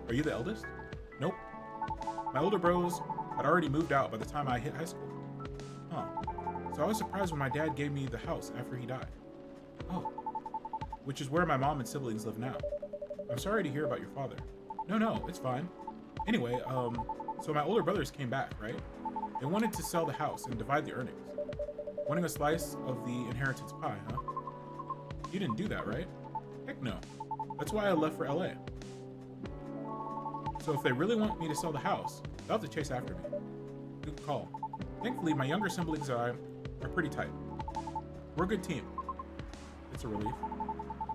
Are you the eldest? Nope. My older bros had already moved out by the time I hit high school. Huh. So I was surprised when my dad gave me the house after he died. Oh. Which is where my mom and siblings live now. I'm sorry to hear about your father. No, it's fine. Anyway, so my older brothers came back, right? They wanted to sell the house and divide the earnings. Wanting a slice of the inheritance pie, huh? You didn't do that, right? Heck no. That's why I left for LA. So if they really want me to sell the house, they'll have to chase after me. Good call. Thankfully, my younger siblings and I are pretty tight. We're a good team. It's a relief.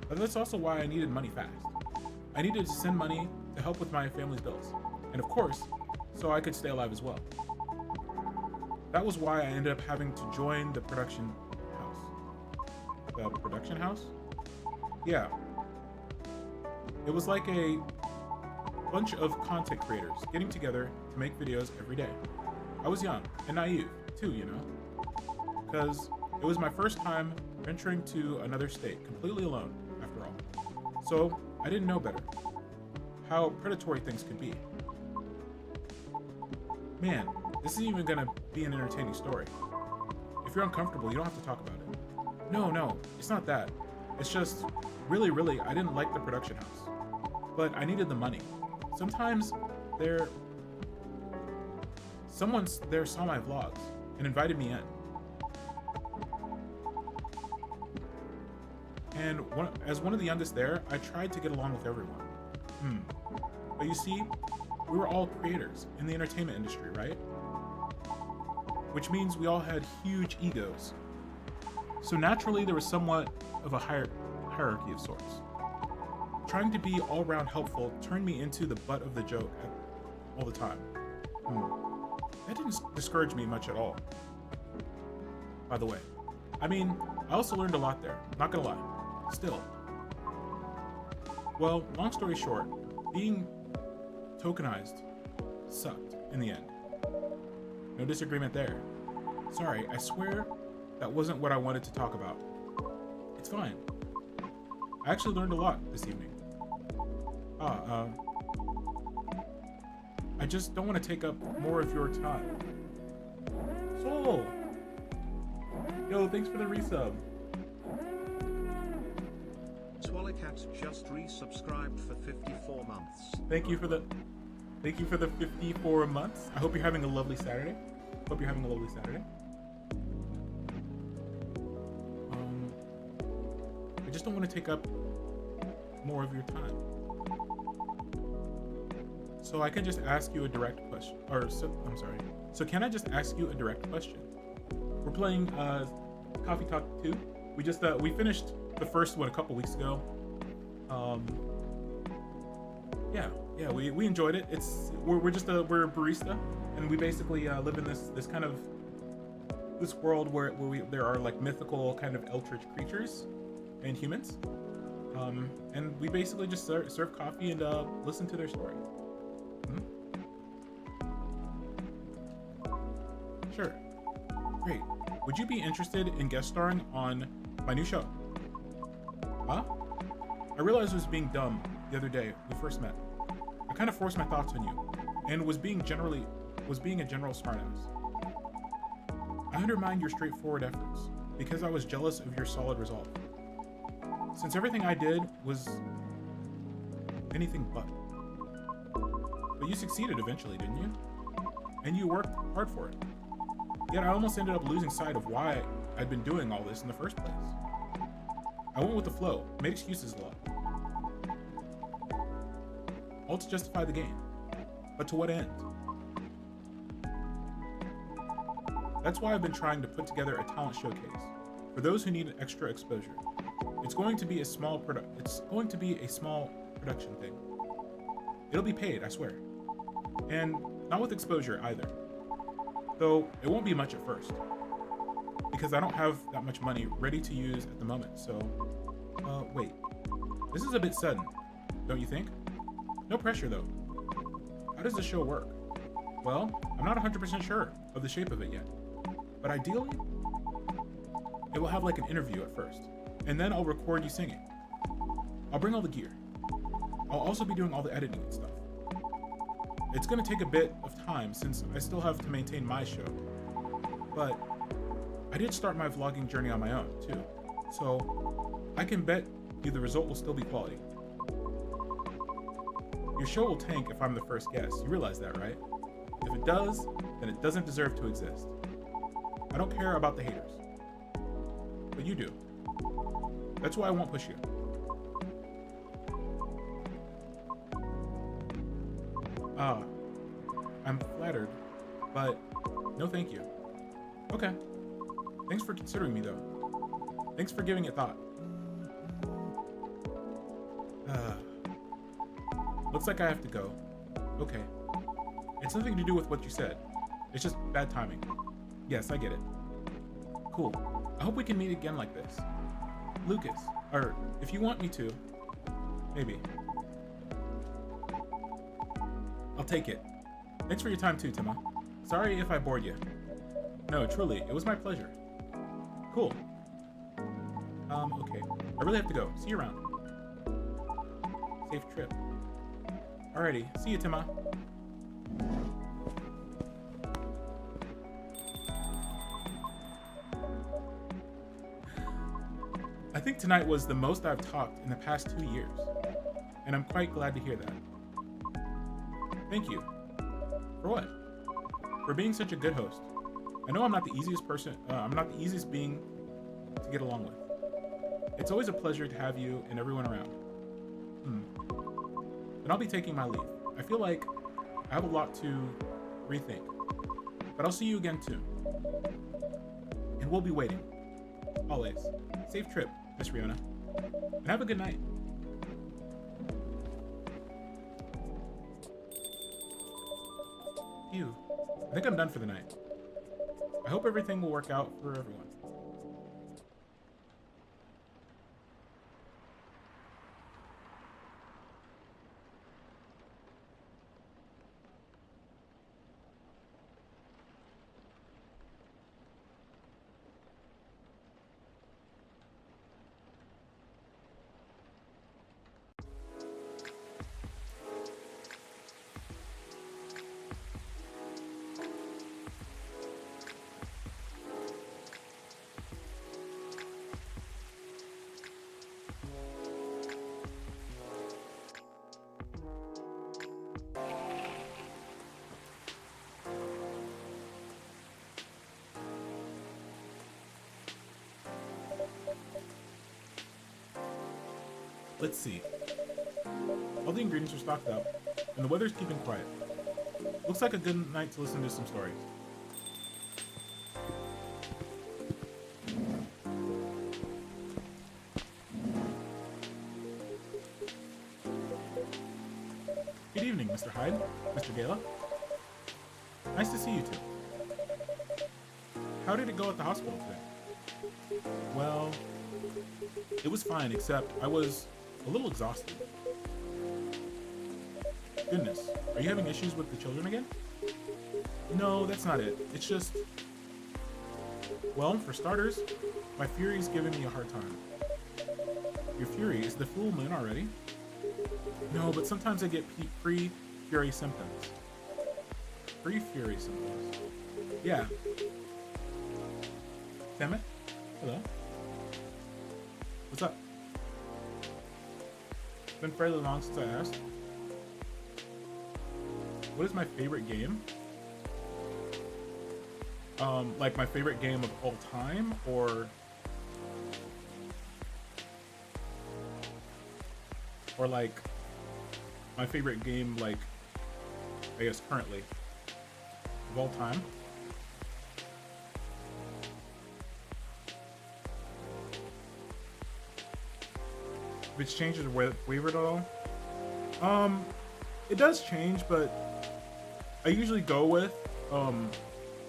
But that's also why I needed money fast. I needed to send money to help with my family's bills. And of course, so I could stay alive as well. That was why I ended up having to join the production house. The production house? Yeah. It was like a bunch of content creators getting together to make videos every day. I was young and naive too, you know, because it was my first time venturing to another state completely alone, after all. So I didn't know better how predatory things could be. Man, this isn't even gonna be an entertaining story. If you're uncomfortable, you don't have to talk about it. No, it's not that. It's just, really, I didn't like the production house. But I needed the money. Sometimes someone there saw my vlogs and invited me in. And as one of the youngest there, I tried to get along with everyone. But you see, we were all creators in the entertainment industry, right? Which means we all had huge egos. So naturally, there was somewhat of a hierarchy of sorts. Trying to be all-round helpful turned me into the butt of the joke all the time. That didn't discourage me much at all, by the way. I mean, I also learned a lot there, not gonna lie. Still. Well, long story short, being tokenized sucked in the end. No disagreement there. Sorry, I swear that wasn't what I wanted to talk about. It's fine. I actually learned a lot this evening. I just don't want to take up more of your time. Soul! Yo, thanks for the resub. Swallycat just resubscribed for 54 months. Thank you for the 54 months. I hope you're having a lovely Saturday. I just don't want to take up more of your time. So I can just ask you a direct question, So can I just ask you a direct question? We're playing Coffee Talk 2. We finished the first one a couple weeks ago. Yeah, we enjoyed it. We're a barista, and we basically live in this kind of this world where there are like mythical kind of eldritch creatures and humans, and we basically just serve coffee and listen to their story. Sure. Great. Would you be interested in guest starring on my new show? Huh? I realized I was being dumb the other day we first met. I kind of forced my thoughts on you, and was being a general smartass. I undermined your straightforward efforts because I was jealous of your solid resolve. Since everything I did was anything but. But you succeeded eventually, didn't you? And you worked hard for it. Yet I almost ended up losing sight of why I'd been doing all this in the first place. I went with the flow, made excuses a lot. All to justify the gain. But to what end? That's why I've been trying to put together a talent showcase for those who need extra exposure. It's going to be a small production thing. It'll be paid, I swear. And not with exposure either. Though it won't be much at first. Because I don't have that much money ready to use at the moment, so... wait. This is a bit sudden, don't you think? No pressure though. How does the show work? Well, I'm not 100% sure of the shape of it yet. But ideally, it will have like an interview at first. And then I'll record you singing. I'll bring all the gear. I'll also be doing all the editing and stuff. It's gonna take a bit of time since I still have to maintain my show. But I did start my vlogging journey on my own too. So I can bet you the result will still be quality. Your show will tank if I'm the first guest. You realize that, right? If it does, then it doesn't deserve to exist. I don't care about the haters. But you do. That's why I won't push you. I'm flattered, but no thank you. Okay. Thanks for considering me though. Thanks for giving it thought. Looks like I have to go. Okay. It's nothing to do with what you said. It's just bad timing. Yes, I get it. Cool. I hope we can meet again like this. Lucas, or if you want me to, maybe. I'll take it. Thanks for your time too, Tima. Sorry if I bored you. No, truly, it was my pleasure. Cool. Okay. I really have to go. See you around. Safe trip. Alrighty, see you, Tima. I think tonight was the most I've talked in the past 2 years, and I'm quite glad to hear that. Thank you. For what? For being such a good host. I know I'm not the easiest person, I'm not the easiest being to get along with. It's always a pleasure to have you and everyone around. Then I'll be taking my leave. I feel like I have a lot to rethink, but I'll see you again soon. And we'll be waiting. Always. Safe trip, Miss Riona. And have a good night. Phew. I think I'm done for the night. I hope everything will work out for everyone. Let's see. All the ingredients are stocked up, and the weather's keeping quiet. Looks like a good night to listen to some stories. Good evening, Mr. Hyde, Mr. Gala. Nice to see you two. How did it go at the hospital today? Well, it was fine, except I was a little exhausted. Goodness, are you having issues with the children again? No, that's not it. It's just... Well, for starters, my Fury's giving me a hard time. Your Fury? Is the full moon already? No, but sometimes I get pre-Fury symptoms. Pre-Fury symptoms? Yeah. Damn it. Hello? What's up? It's been fairly long since I asked. What is my favorite game? Like my favorite game of all time, or like my favorite game, like I guess currently of all time. If it's changed or wavered at all, it does change, but I usually go with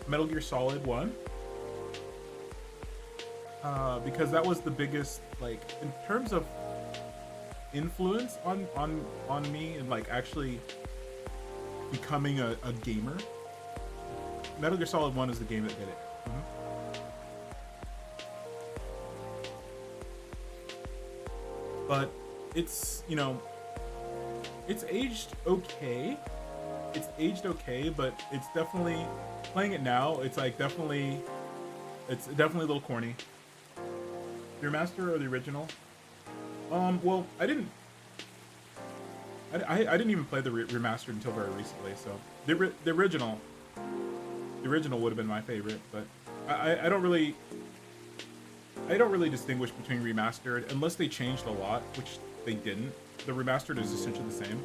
Metal Gear Solid 1 because that was the biggest, like, in terms of influence on me and like actually becoming a gamer. Metal Gear Solid 1 is the game that did it. But it's, you know, it's aged okay. It's aged okay, but it's definitely, playing it now, it's like definitely a little corny. The remaster or the original? Well, I didn't even play the remastered until very recently, so the original would have been my favorite, but I don't really distinguish between remastered unless they changed a lot, which they didn't. The remastered is essentially the same.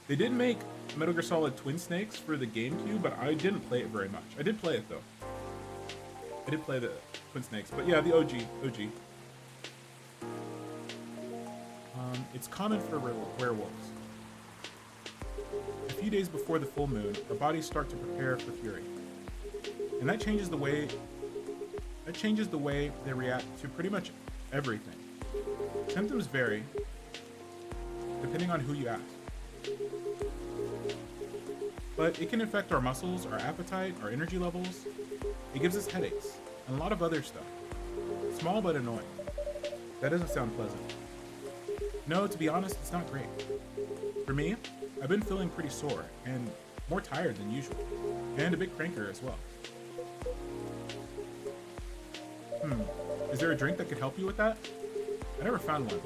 They did make Metal Gear Solid Twin Snakes for the GameCube, but I didn't play it very much. I did play it though. I did play the Twin Snakes, but yeah, the OG. It's common for werewolves. A few days before the full moon, our bodies start to prepare for fury. And that changes the way they react to pretty much everything. Symptoms vary depending on who you ask. But it can affect our muscles, our appetite, our energy levels. It gives us headaches and a lot of other stuff. Small but annoying. That doesn't sound pleasant. No, to be honest, it's not great. For me, I've been feeling pretty sore and more tired than usual, and a bit crankier as well. Is there a drink that could help you with that? I never found one,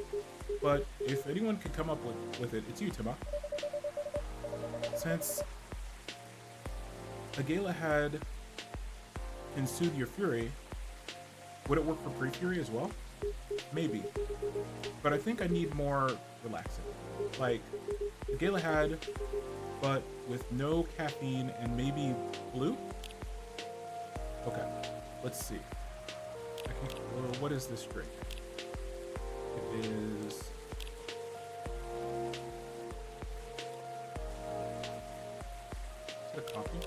but if anyone could come up with it, it's you, Tima. Since a Galahad can soothe your fury, would it work for pre-fury as well? Maybe. But I think I need more relaxing. Like a Galahad, but with no caffeine and maybe blue? Okay, let's see. What is this drink? It is... Is it a coffee?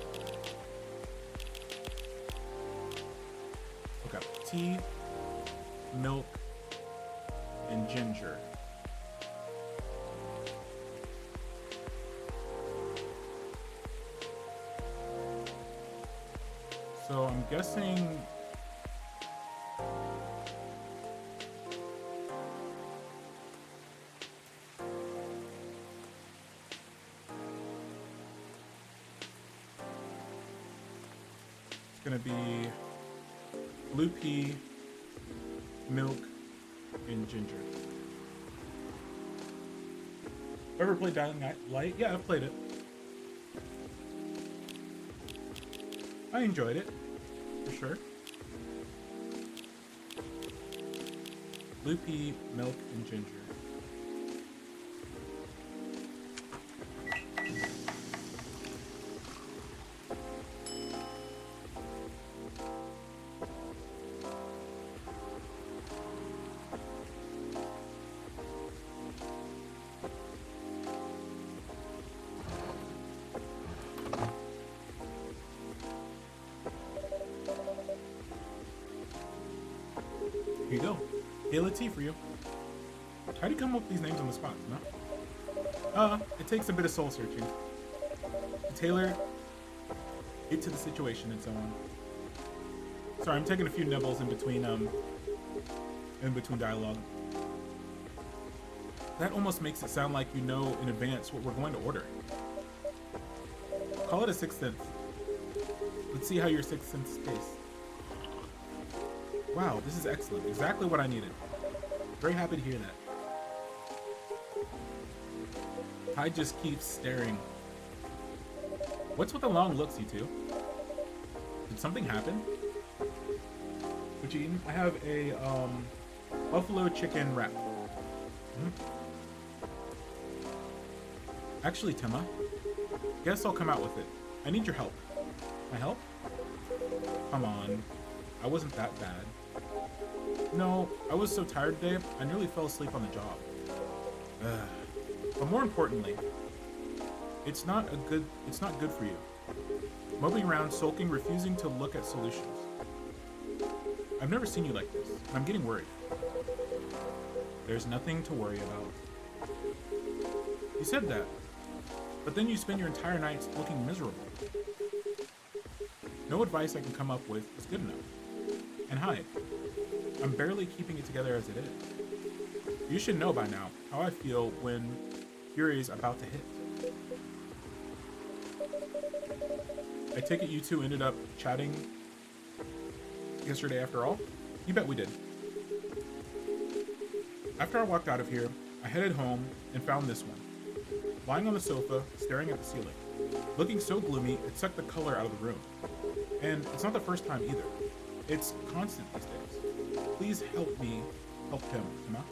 Okay, tea, milk, and ginger. So I'm guessing it's gonna be blue pea, milk, and ginger. Ever played Dying Light? Yeah, I've played it. I enjoyed it, for sure. Blue pea, milk, and ginger. Here you go. Gala tea for you. How do you come up with these names on the spot, no? It takes a bit of soul searching to tailor it to the situation and so on. Sorry, I'm taking a few nibbles in between dialogue. That almost makes it sound like you know in advance what we're going to order. Call it a sixth sense. Let's see how your sixth sense tastes. Wow, this is excellent. Exactly what I needed. Very happy to hear that. Hyde just keeps staring. What's with the long looks, you two? Did something happen? What you eating? I have a buffalo chicken wrap. Actually, Tima, guess I'll come out with it. I need your help. My help? Come on. I wasn't that bad. No, I was so tired today, I nearly fell asleep on the job. But more importantly, it's not good for you. Moping around, sulking, refusing to look at solutions. I've never seen you like this, and I'm getting worried. There's nothing to worry about. You said that, but then you spend your entire nights looking miserable. No advice I can come up with is good enough. And Hyde, I'm barely keeping it together as it is. You should know by now how I feel when Fury's about to hit. I take it you two ended up chatting yesterday after all? You bet we did. After I walked out of here, I headed home and found this one. Lying on the sofa, staring at the ceiling. Looking so gloomy, it sucked the color out of the room. And it's not the first time either. It's constant these days. Please help me help him, Emma.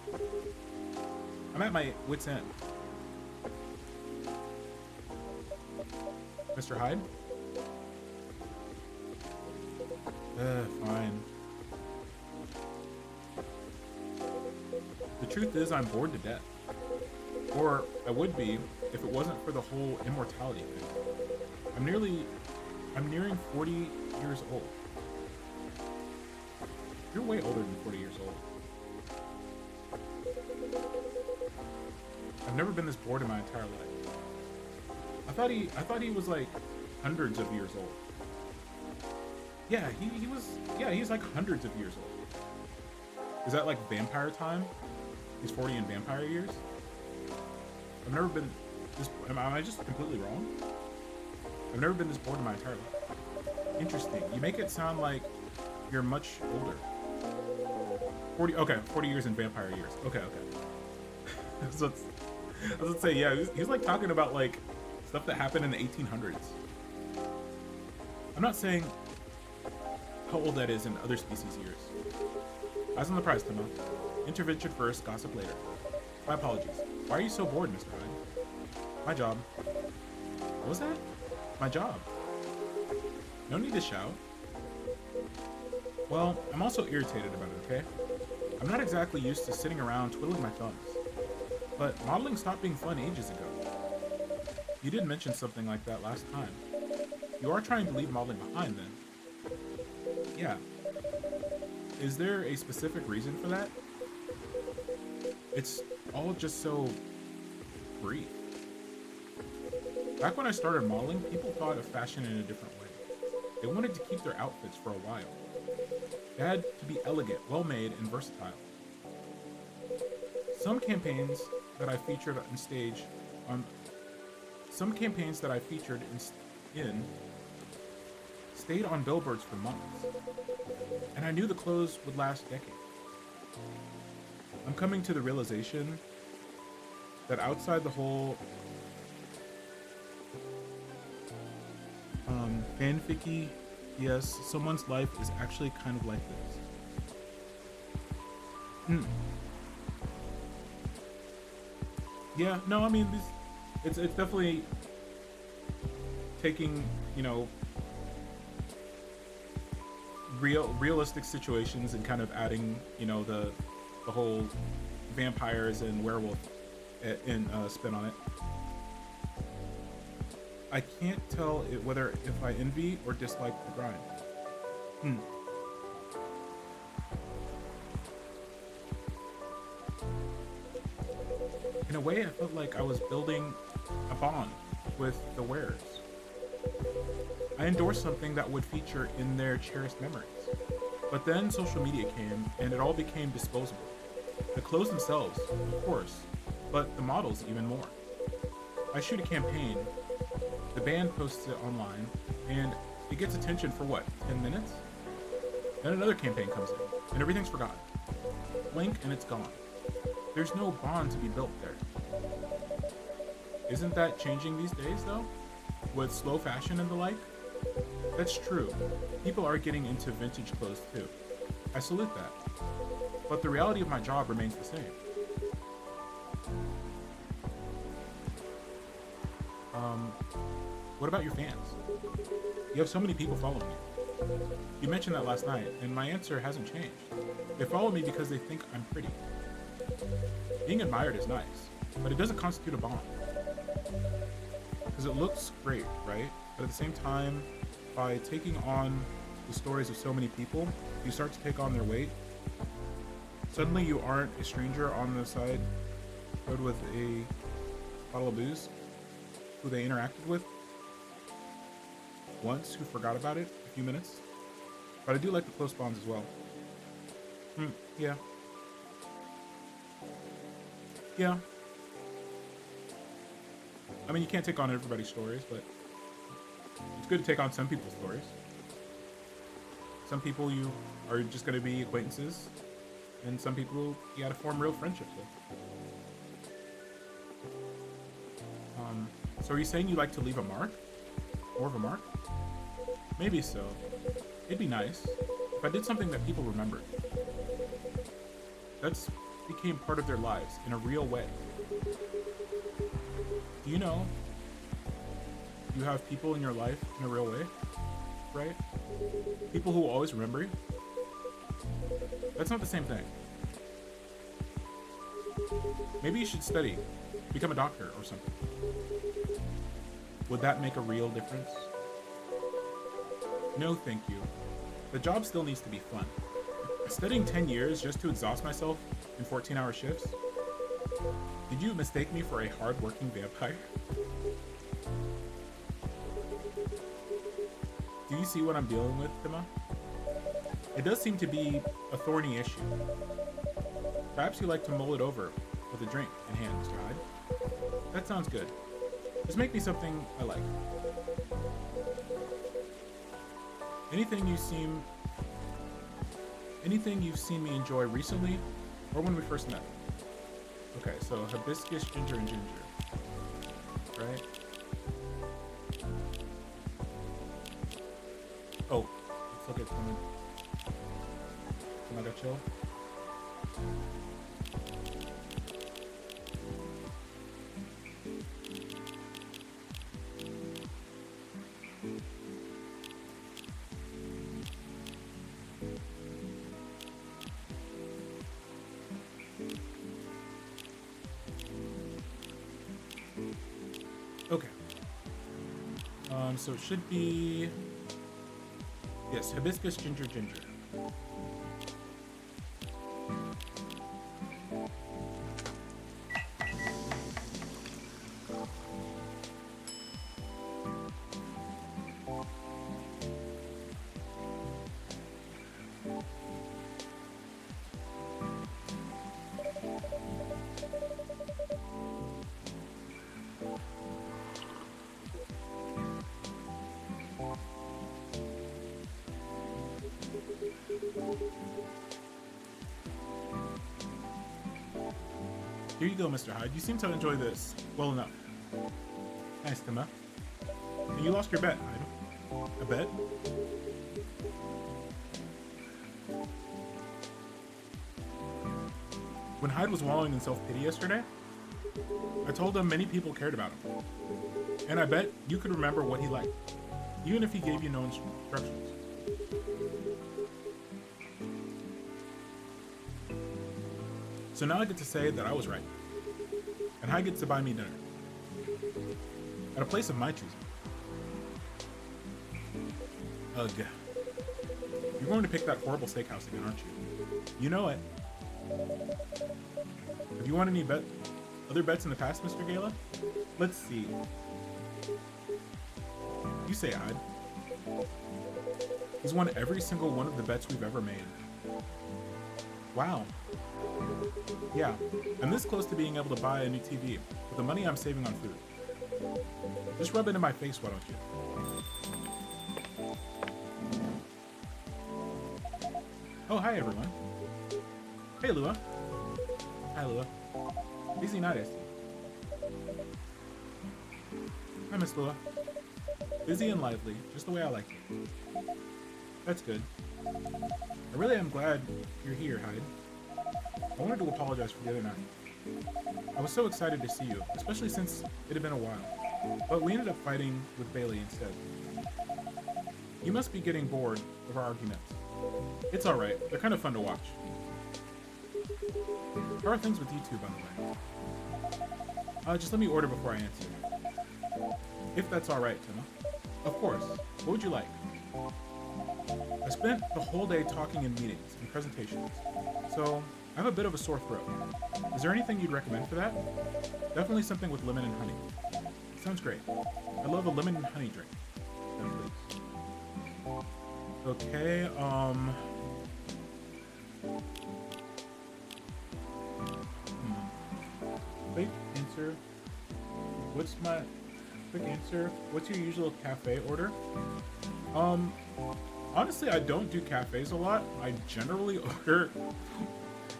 I'm at my wit's end. Mr. Hyde? Fine. The truth is I'm bored to death. Or I would be if it wasn't for the whole immortality thing. I'm I'm nearing 40 years old. You're way older than 40 years old. I've never been this bored in my entire life. I thought he was like hundreds of years old. Yeah, he's like hundreds of years old. Is that like vampire time? He's 40 in vampire years? I've never been this, am I just completely wrong? I've never been this bored in my entire life. Interesting. You make it sound like you're much older. 40, okay, 40 years in vampire years. Okay. So I was gonna say, yeah, he's like talking about like stuff that happened in the 1800s. I'm not saying how old that is in other species' years. Eyes on the prize, Timma. Intervention first, gossip later. My apologies. Why are you so bored, Mr. Hyde? My job. What was that? My job. No need to shout. Well, I'm also irritated about it, okay? I'm not exactly used to sitting around twiddling my thumbs. But modeling stopped being fun ages ago. You did mention something like that last time. You are trying to leave modeling behind then? Yeah. Is there a specific reason for that? It's all just so brief. Back when I started modeling, people thought of fashion in a different way. They wanted to keep their outfits for a while. They had to be elegant, well-made, and versatile. Some campaigns that I featured on stage in stayed on billboards for months, and I knew the clothes would last decades. I'm coming to the realization that outside the whole fanficky, yes, someone's life is actually kind of like this. Yeah, no, I mean, it's definitely taking, you know, realistic situations and kind of adding, you know, the whole vampires and werewolf in spin on it. I can't tell whether if I envy or dislike the grind. In a way, I felt like I was building a bond with the wearers. I endorsed something that would feature in their cherished memories. But then social media came, and it all became disposable. The clothes themselves, of course, but the models even more. I shoot a campaign, the band posts it online, and it gets attention for what, 10 minutes? Then another campaign comes in, and everything's forgotten. Blink and it's gone. There's no bond to be built there. Isn't that changing these days, though? With slow fashion and the like? That's true. People are getting into vintage clothes, too. I salute that. But the reality of my job remains the same. What about your fans? You have so many people following you. You mentioned that last night, and my answer hasn't changed. They follow me because they think I'm pretty. Being admired is nice, but it doesn't constitute a bond. Because it looks great, right? But at the same time, by taking on the stories of so many people, you start to take on their weight. Suddenly you aren't a stranger on the side road with a bottle of booze who they interacted with once, who forgot about it a few minutes. But I do like the close bonds as well. Yeah. Yeah. I mean, you can't take on everybody's stories, but it's good to take on some people's stories. Some people you are just going to be acquaintances, and some people you got to form real friendships with. So are you saying you like to leave a mark? More of a mark? Maybe so. It'd be nice if I did something that people remembered. That's became part of their lives in a real way. Do you know you have people in your life in a real way, right? People who will always remember you. That's not the same thing. Maybe you should study, become a doctor or something. Would that make a real difference? No, thank you. The job still needs to be fun. Studying 10 years just to exhaust myself in 14-hour shifts? Did you mistake me for a hard-working vampire? Do you see what I'm dealing with, Tima? It does seem to be a thorny issue. Perhaps you'd like to mull it over with a drink in hand, Mr. Hyde. That sounds good. Just make me something I like. Anything you've seen me enjoy recently, or when we first met? Okay, so hibiscus, ginger, and ginger. Right? Oh, let's look at someone. Can I go chill? Okay. So it should be, yes, hibiscus, ginger, ginger. Here you go, Mr. Hyde. You seem to enjoy this well enough. Nice, Tima. And you lost your bet, Hyde. A bet? When Hyde was wallowing in self-pity yesterday, I told him many people cared about him. And I bet you could remember what he liked, even if he gave you no instructions. So now I get to say that I was right. And Hyde gets to buy me dinner. At a place of my choosing. Ugh. You're going to pick that horrible steakhouse again, aren't you? You know it. Have you won any other bets in the past, Mr. Gala? Let's see. You say Hyde. He's won every single one of the bets we've ever made. Wow. Yeah, I'm this close to being able to buy a new TV with the money I'm saving on food. Just rub it in my face, why don't you? Oh, hi everyone. Hey, Lua. Hi, Lua. Busy night, I see. Hi, Miss Lua. Busy and lively, just the way I like it. That's good. I really am glad you're here, Hyde. I wanted to apologize for the other night. I was so excited to see you, especially since it had been a while. But we ended up fighting with Bailey instead. You must be getting bored of our arguments. It's alright, they're kind of fun to watch. How are things with you two, by the way? Just let me order before I answer. If that's alright, Tima. Of course. What would you like? I spent the whole day talking in meetings and presentations, so I have a bit of a sore throat. Is there anything you'd recommend for that? Definitely something with lemon and honey. Sounds great. I love a lemon and honey drink. Then please. Okay, Quick answer. Quick answer. What's your usual cafe order? Honestly, I don't do cafes a lot. I generally order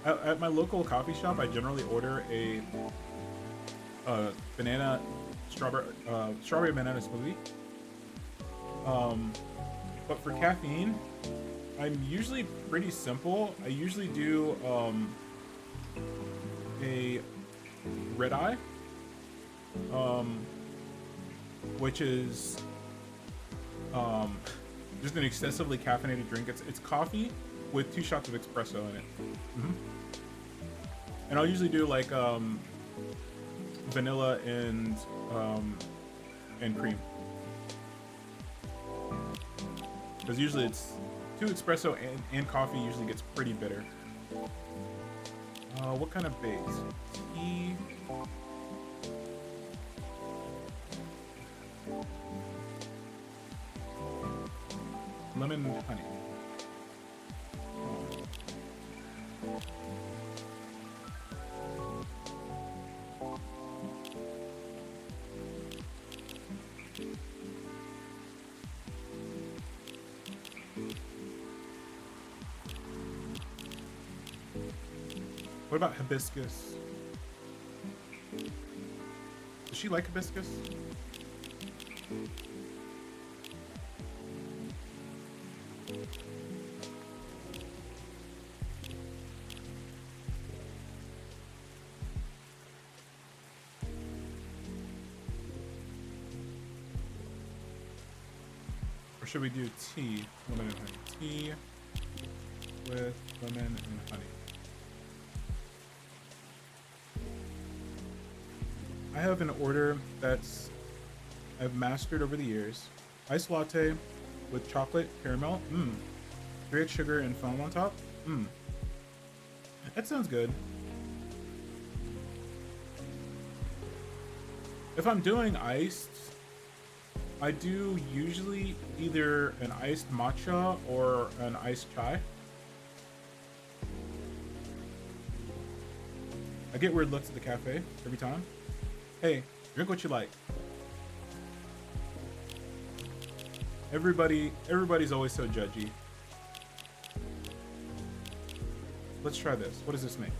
at my local coffee shop. I generally order a strawberry banana smoothie. But for caffeine, I'm usually pretty simple. I usually do a red eye, which is just an excessively caffeinated drink. It's coffee with 2 shots of espresso in it. And I'll usually do like vanilla and cream. because usually it's 2 espresso and coffee usually gets pretty bitter. What kind of base? Tea. Lemon and honey. What about hibiscus? Does she like hibiscus? Or should we do tea, lemon and honey? Tea with lemon and honey. I have an order that's I've mastered over the years. Iced latte with chocolate, caramel, grate sugar and foam on top. That sounds good. If I'm doing iced, I do usually either an iced matcha or an iced chai. I get weird looks at the cafe every time. Hey, drink what you like. Everybody's always so judgy. Let's try this. What does this make?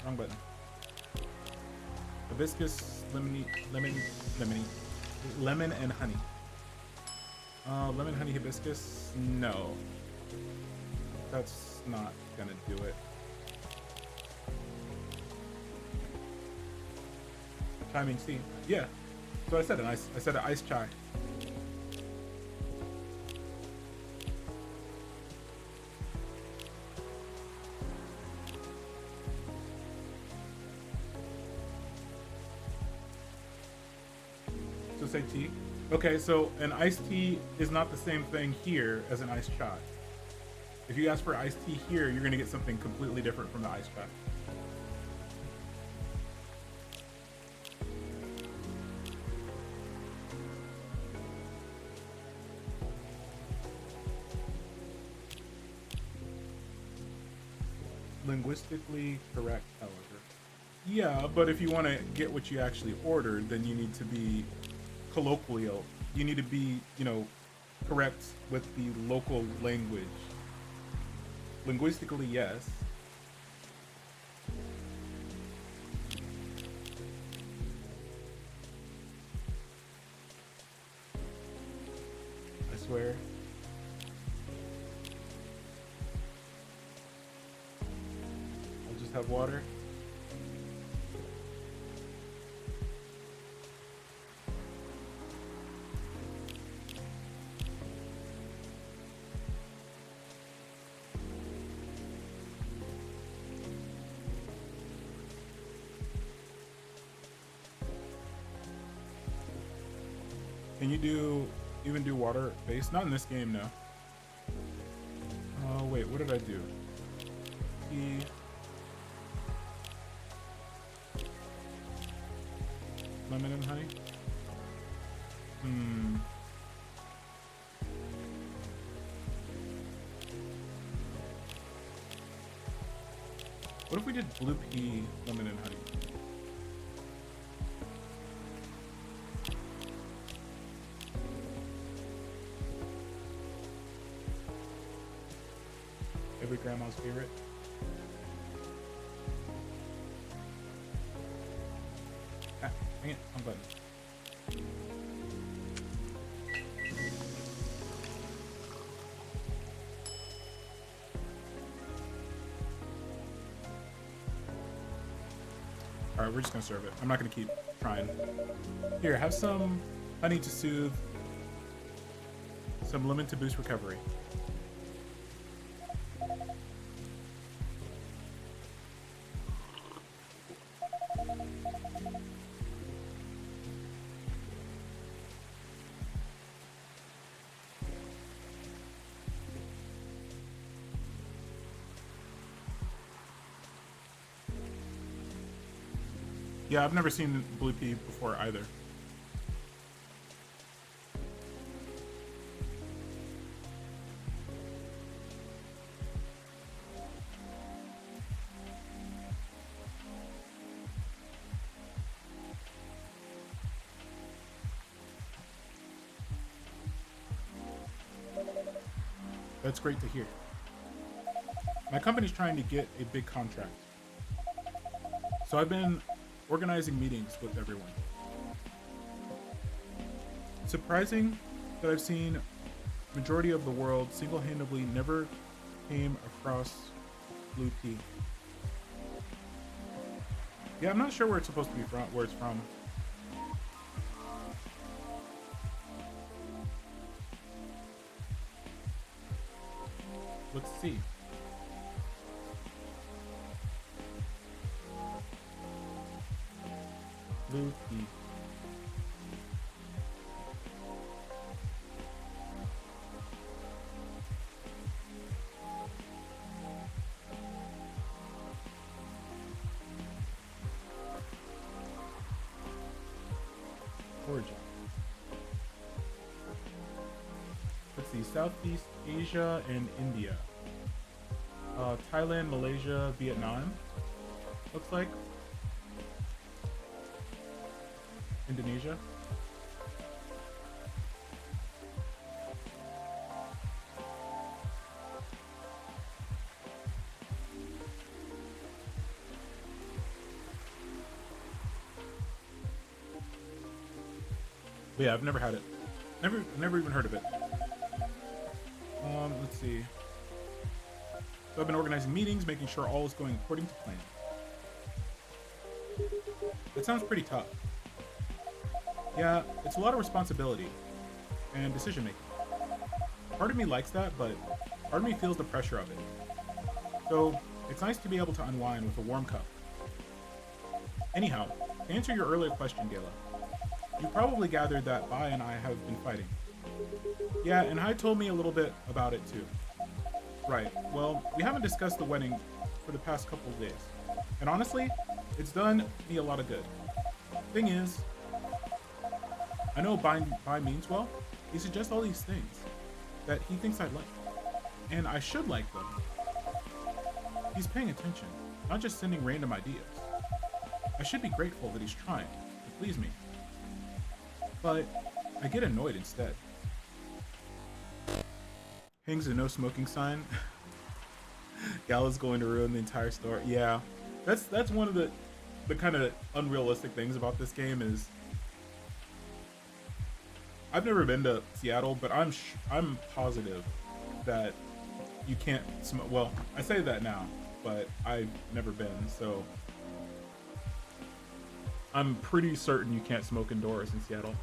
Wrong button. Hibiscus, lemon and honey. Lemon, honey, hibiscus? No. That's not gonna do it. Chai means tea. Yeah. So I said an iced chai. So say tea. Okay, so an iced tea is not the same thing here as an iced chai. If you ask for iced tea here, you're gonna get something completely different from the iced chai. Linguistically correct, however. Yeah, but if you want to get what you actually ordered, then you need to be colloquial. You need to be, correct with the local language. Linguistically, yes. I swear. Have water. Can you even do water based? Not in this game, no. Oh wait, what did I do? Tea. Lemon and honey? What if we did blue pea, lemon and honey? Every grandma's favorite. Dang it, wrong button. Alright, we're just gonna serve it. I'm not gonna keep trying. Here, have some honey to soothe, some lemon to boost recovery. Yeah, I've never seen blue pea before either. That's great to hear. My company's trying to get a big contract. So I've been organizing meetings with everyone. It's surprising that I've seen majority of the world single-handedly never came across blue pea. Yeah, I'm not sure where it's supposed to be from, where it's from. Let's see. Blue pea. Origin. Let's see, Southeast Asia and India. Thailand, Malaysia, Vietnam. Looks like. Indonesia. But yeah, I've never had it. Never even heard of it. Let's see. So I've been organizing meetings, making sure all is going according to plan. That sounds pretty tough. Yeah, it's a lot of responsibility and decision making. Part of me likes that, but part of me feels the pressure of it. So it's nice to be able to unwind with a warm cup. Anyhow, to answer your earlier question, Gayla, you probably gathered that Bai and I have been fighting. Yeah, and Hai told me a little bit about it too. Right, well, we haven't discussed the wedding for the past couple of days. And honestly, it's done me a lot of good. Thing is, I know Bai means well. He suggests all these things that he thinks I'd like. And I should like them. He's paying attention, not just sending random ideas. I should be grateful that he's trying to please me. But I get annoyed instead. Hangs a no smoking sign. Gala's going to ruin the entire store. Yeah, that's one of the kind of unrealistic things about this game is I've never been to Seattle, but I'm positive that you can't smoke. Well, I say that now, but I've never been, so I'm pretty certain you can't smoke indoors in Seattle.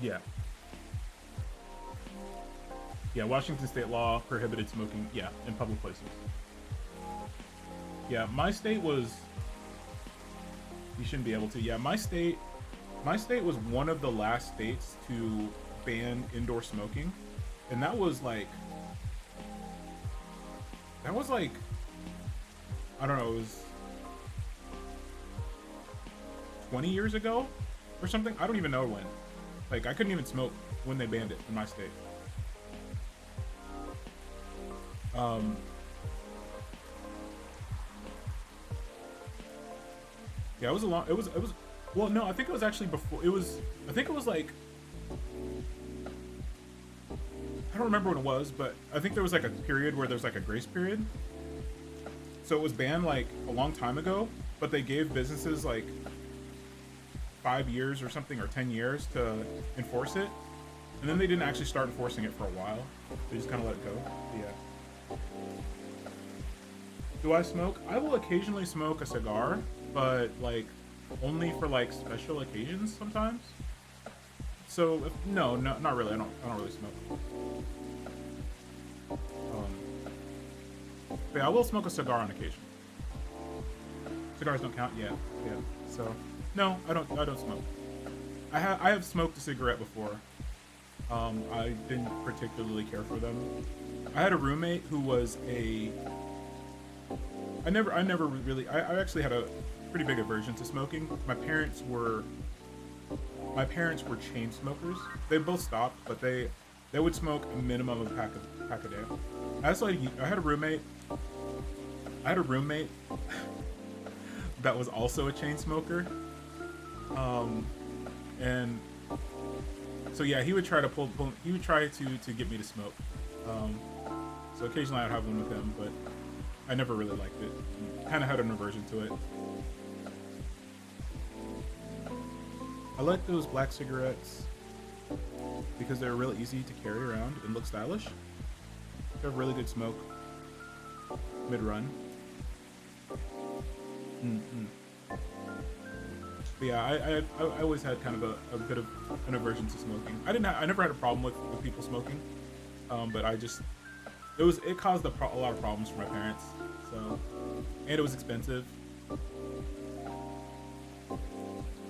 Yeah. Yeah, Washington state law prohibited smoking, yeah, in public places. Yeah, my state was... You shouldn't be able to. Yeah, my state was one of the last states to ban indoor smoking. And that was like... I don't know, it was 20 years ago or something? I don't even know when. Like, I couldn't even smoke when they banned it in my state. Yeah, it was a long, it was, well, no, I think it was actually before, I think it was like, I don't remember when it was, but I think there was like a period where there's like a grace period. So it was banned like a long time ago, but they gave businesses like 5 years or something, or 10 years to enforce it. And then they didn't actually start enforcing it for a while. They just kind of let it go. Yeah. Do I smoke? I will occasionally smoke a cigar, but like only for like special occasions sometimes. So no, not really. I don't really smoke. But yeah, I will smoke a cigar on occasion. Cigars don't count. Yeah. So no, I don't smoke. I have smoked a cigarette before. I didn't particularly care for them. I had a roommate who was a. I never really. I actually had a pretty big aversion to smoking. My parents were chain smokers. They both stopped, but they would smoke a minimum of a pack a day. I had a roommate. I had a roommate that was also a chain smoker. And so yeah, he would try to he would try to get me to smoke. So occasionally I'd have one with him, but I never really liked it. Kind of had an aversion to it. I like those black cigarettes because they're real easy to carry around and look stylish. They have really good smoke mid-run. But yeah, I always had kind of a bit of an aversion to smoking. I never had a problem with people smoking, but it caused a lot of problems for my parents. So, and it was expensive.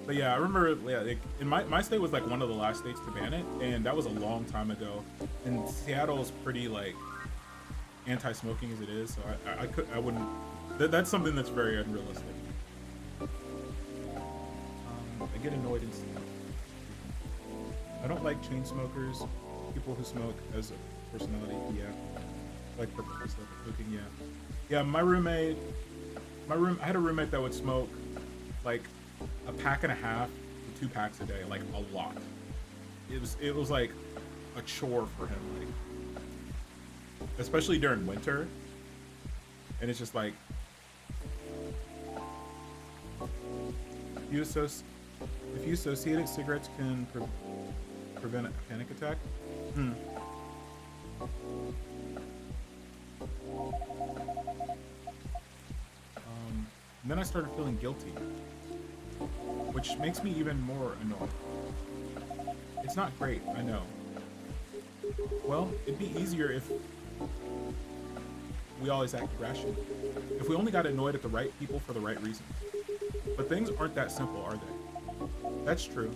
But yeah, I remember, like, in my state was like one of the last states to ban it, and that was a long time ago. And Seattle is pretty like anti-smoking as it is, so I wouldn't. That's something that's very unrealistic. I get annoyed instantly. I don't like chain smokers, people who smoke as a personality. Yeah, like purposely smoking. Yeah. I had a roommate that would smoke like a pack and a half to 2 packs a day, like a lot. It was like a chore for him, like especially during winter. And it's just like if you associate it, cigarettes can prevent a panic attack. And then I started feeling guilty, which makes me even more annoyed. It's not great, I know. Well, it'd be easier if we always acted rationally. If we only got annoyed at the right people for the right reasons. But things aren't that simple, are they? That's true.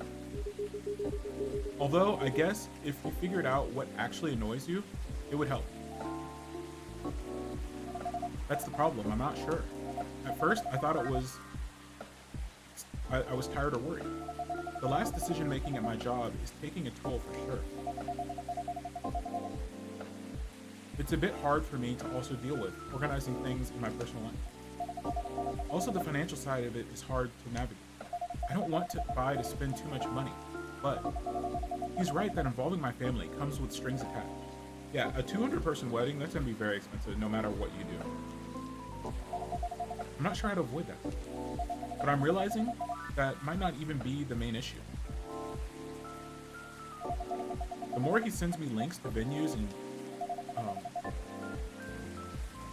Although, I guess, if you figured out what actually annoys you, it would help. That's the problem, I'm not sure. At first, I thought it was... I was tired or worried. The last decision making at my job is taking a toll for sure. It's a bit hard for me to also deal with, organizing things in my personal life. Also, the financial side of it is hard to navigate. I don't want to buy to spend too much money, but he's right that involving my family comes with strings attached. Yeah, a 200-person wedding, that's going to be very expensive no matter what you do. I'm not sure how to avoid that, but I'm realizing that might not even be the main issue. The more he sends me links to venues and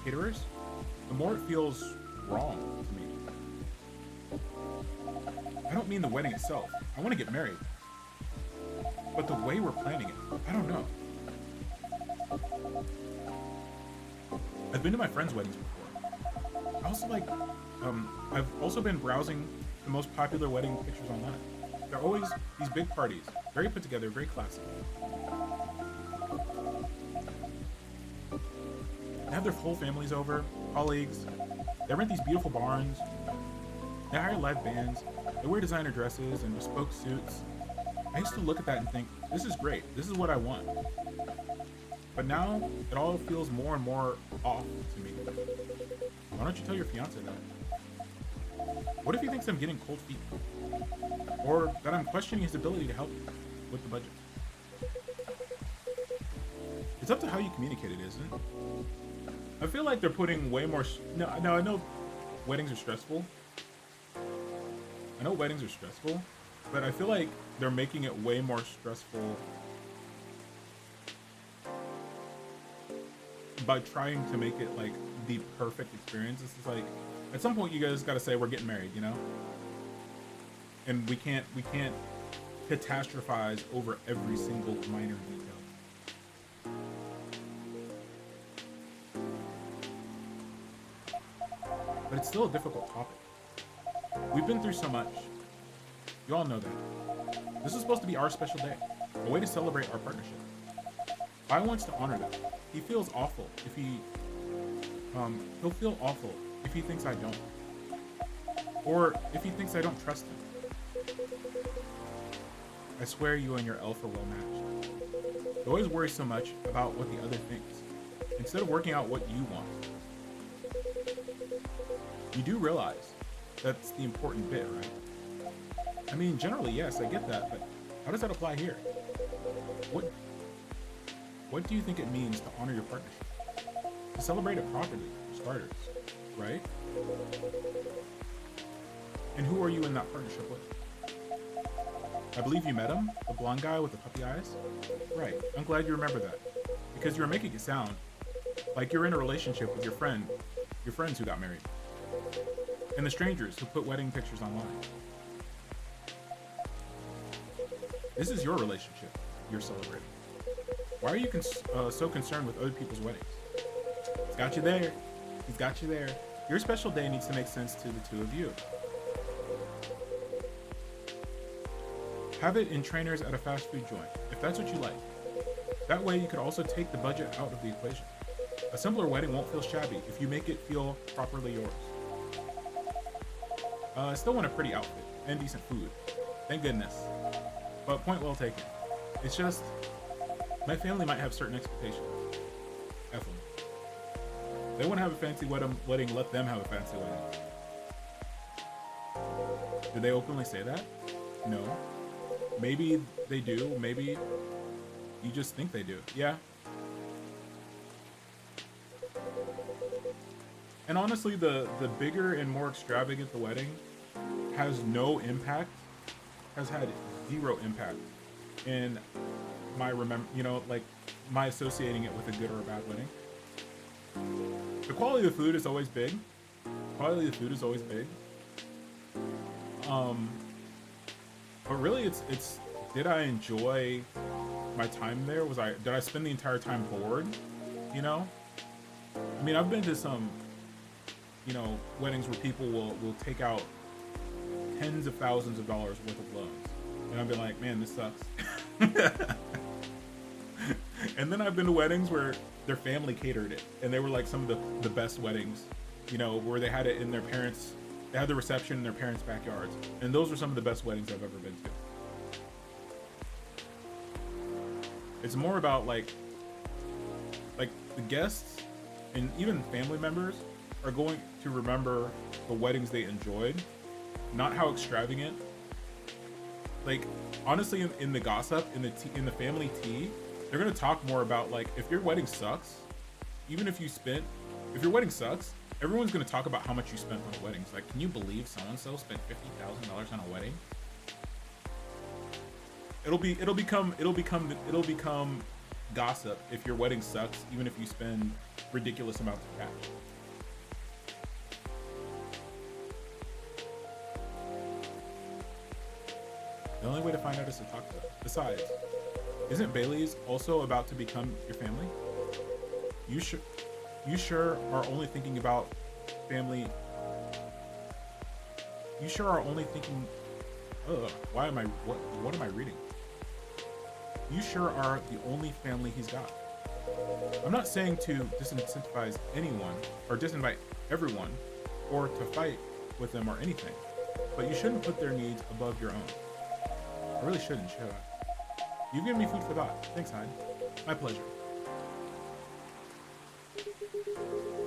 caterers, the more it feels wrong to me. I don't mean the wedding itself. I want to get married. But the way we're planning it, I don't know. I've been to my friends' weddings before. I also like, I've also been browsing the most popular wedding pictures online. They're always these big parties, very put together, very classy. They have their whole families over, colleagues. They rent these beautiful barns. They hire live bands. They wear designer dresses and bespoke suits. I used to look at that and think, this is great. This is what I want. But now, it all feels more and more off to me. Why don't you tell your fiance that? What if he thinks I'm getting cold feet? Or that I'm questioning his ability to help with the budget? It's up to how you communicate it, isn't it? I feel like they're putting way more... No, I know weddings are stressful. But I feel like they're making it way more stressful by trying to make it like the perfect experience. It's just like, at some point you guys gotta say we're getting married, you know? And we can't catastrophize over every single minor detail. But it's still a difficult topic. We've been through so much. You all know that. This is supposed to be our special day. a way to celebrate our partnership. I wants to honor that. He feels awful if he'll feel awful if he thinks I don't. Or if he thinks I don't trust him. I swear you and your elf are well matched. You always worry so much about what the other thinks, instead of working out what you want. You do realize that's the important bit, right? I mean, generally, yes, I get that, but how does that apply here? What do you think it means to honor your partnership? To celebrate it properly, for starters, right? And who are you in that partnership with? I believe you met him, the blonde guy with the puppy eyes? Right, I'm glad you remember that. Because you're making it sound like you're in a relationship with your friends who got married. And the strangers who put wedding pictures online. This is your relationship you're celebrating. Why are you so concerned with other people's weddings? He's got you there. He's got you there. Your special day needs to make sense to the two of you. Have it in trainers at a fast food joint, if that's what you like. That way you could also take the budget out of the equation. A simpler wedding won't feel shabby if you make it feel properly yours. I still want a pretty outfit and decent food. Thank goodness. But point well taken. It's just, my family might have certain expectations. F them. They want to have a fancy wedding, let them have a fancy wedding. Do they openly say that? No. Maybe they do, maybe you just think they do. Yeah. And honestly, the bigger and more extravagant the wedding has had zero impact in my my associating it with a good or a bad wedding. The quality of the food is always big. But really it's did I enjoy my time there? Did I spend the entire time bored? You know? I mean, I've been to some, weddings where people will take out tens of thousands of dollars worth of loans. And I've been like, man, this sucks. And then I've been to weddings where their family catered it. And they were like some of the best weddings, where they had it in they had the reception in their parents' backyards. And those were some of the best weddings I've ever been to. It's more about like the guests and even family members are going to remember the weddings they enjoyed, not how extravagant. Like, honestly, in the gossip, in the family tea, they're gonna talk more about, like, if your wedding sucks, if your wedding sucks, everyone's gonna talk about how much you spent on the weddings. Like, can you believe so-and-so spent $50,000 on a wedding? It'll become gossip if your wedding sucks, even if you spend ridiculous amounts of cash. The only way to find out is to talk to them. Besides, isn't Bailey's also about to become your family? You sure are only thinking about family. You sure are only thinking. What am I reading? You sure are the only family he's got. I'm not saying to disincentivize anyone or disinvite everyone or to fight with them or anything, but you shouldn't put their needs above your own. I really shouldn't, should I? You've given me food for thought. Thanks, Hyde. My pleasure.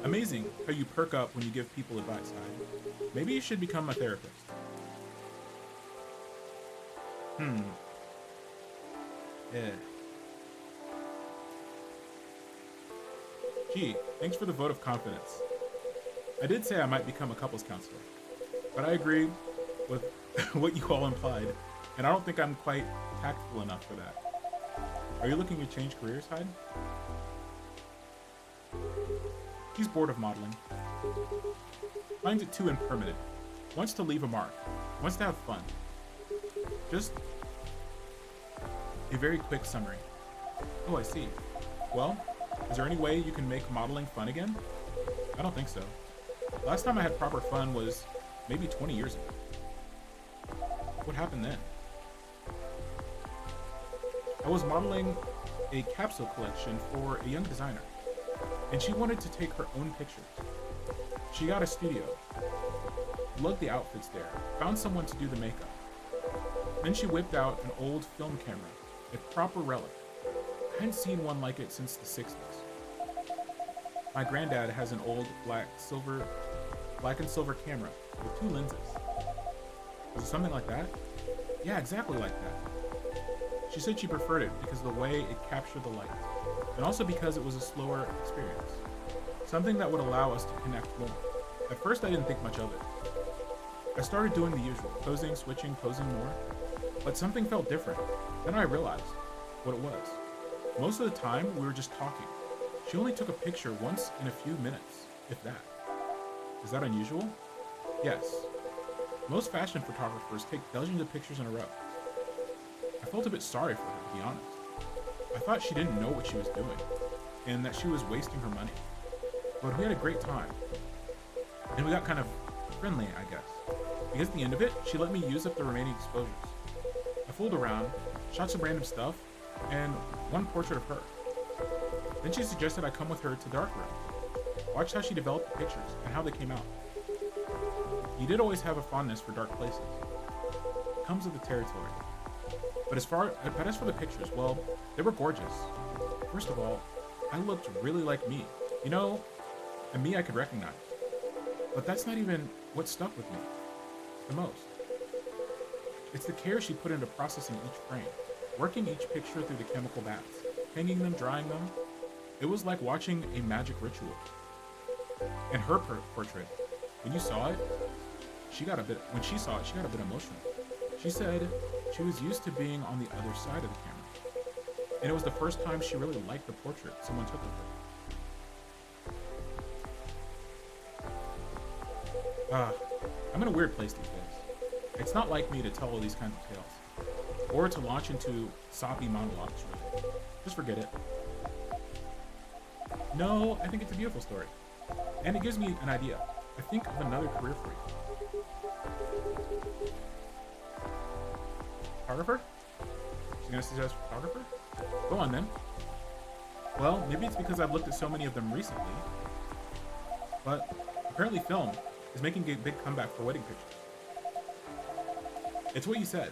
Amazing how you perk up when you give people advice, Hyde. Maybe you should become a therapist. Yeah. Gee, thanks for the vote of confidence. I did say I might become a couples counselor, but I agree with what you all implied, and I don't think I'm quite tactful enough for that. Are you looking to change careers, Hyde? He's bored of modeling. Finds it too impermanent. Wants to leave a mark. Wants to have fun. Just a very quick summary. Oh, I see. Well, is there any way you can make modeling fun again? I don't think so. Last time I had proper fun was maybe 20 years ago. What happened then? I was modeling a capsule collection for a young designer, and she wanted to take her own pictures. She got a studio, lugged the outfits there, found someone to do the makeup. Then she whipped out an old film camera, a proper relic. I hadn't seen one like it since the 60s. My granddad has an old black and silver camera with 2 lenses. Was it something like that? Yeah, exactly like that. She said she preferred it because of the way it captured the light, and also because it was a slower experience. Something that would allow us to connect more. At first I didn't think much of it. I started doing the usual, posing, switching, posing more, but something felt different. Then I realized what it was. Most of the time we were just talking. She only took a picture once in a few minutes, if that. Is that unusual? Yes. Most fashion photographers take dozens of pictures in a row. I felt a bit sorry for her, to be honest. I thought she didn't know what she was doing, and that she was wasting her money. But we had a great time. And we got kind of friendly, I guess. Because at the end of it, she let me use up the remaining exposures. I fooled around, shot some random stuff, and one portrait of her. Then she suggested I come with her to darkroom. Watch how she developed the pictures and how they came out. You did always have a fondness for dark places. It comes with the territory. But as for the pictures, well, they were gorgeous. First of all, I looked really like me. You know, a me I could recognize. But that's not even what stuck with me the most. It's the care she put into processing each frame, working each picture through the chemical baths, hanging them, drying them. It was like watching a magic ritual. And her portrait, when you saw it, she got a bit emotional. She said she was used to being on the other side of the camera. And it was the first time she really liked the portrait someone took of her. I'm in a weird place these days. It's not like me to tell all these kinds of tales. Or to launch into soppy monologues, really. Just forget it. No, I think it's a beautiful story. And it gives me an idea. I think of another career for you. Photographer? She's gonna suggest photographer? Go on then. Well, maybe it's because I've looked at so many of them recently. But apparently film is making a big comeback for wedding pictures. It's what you said.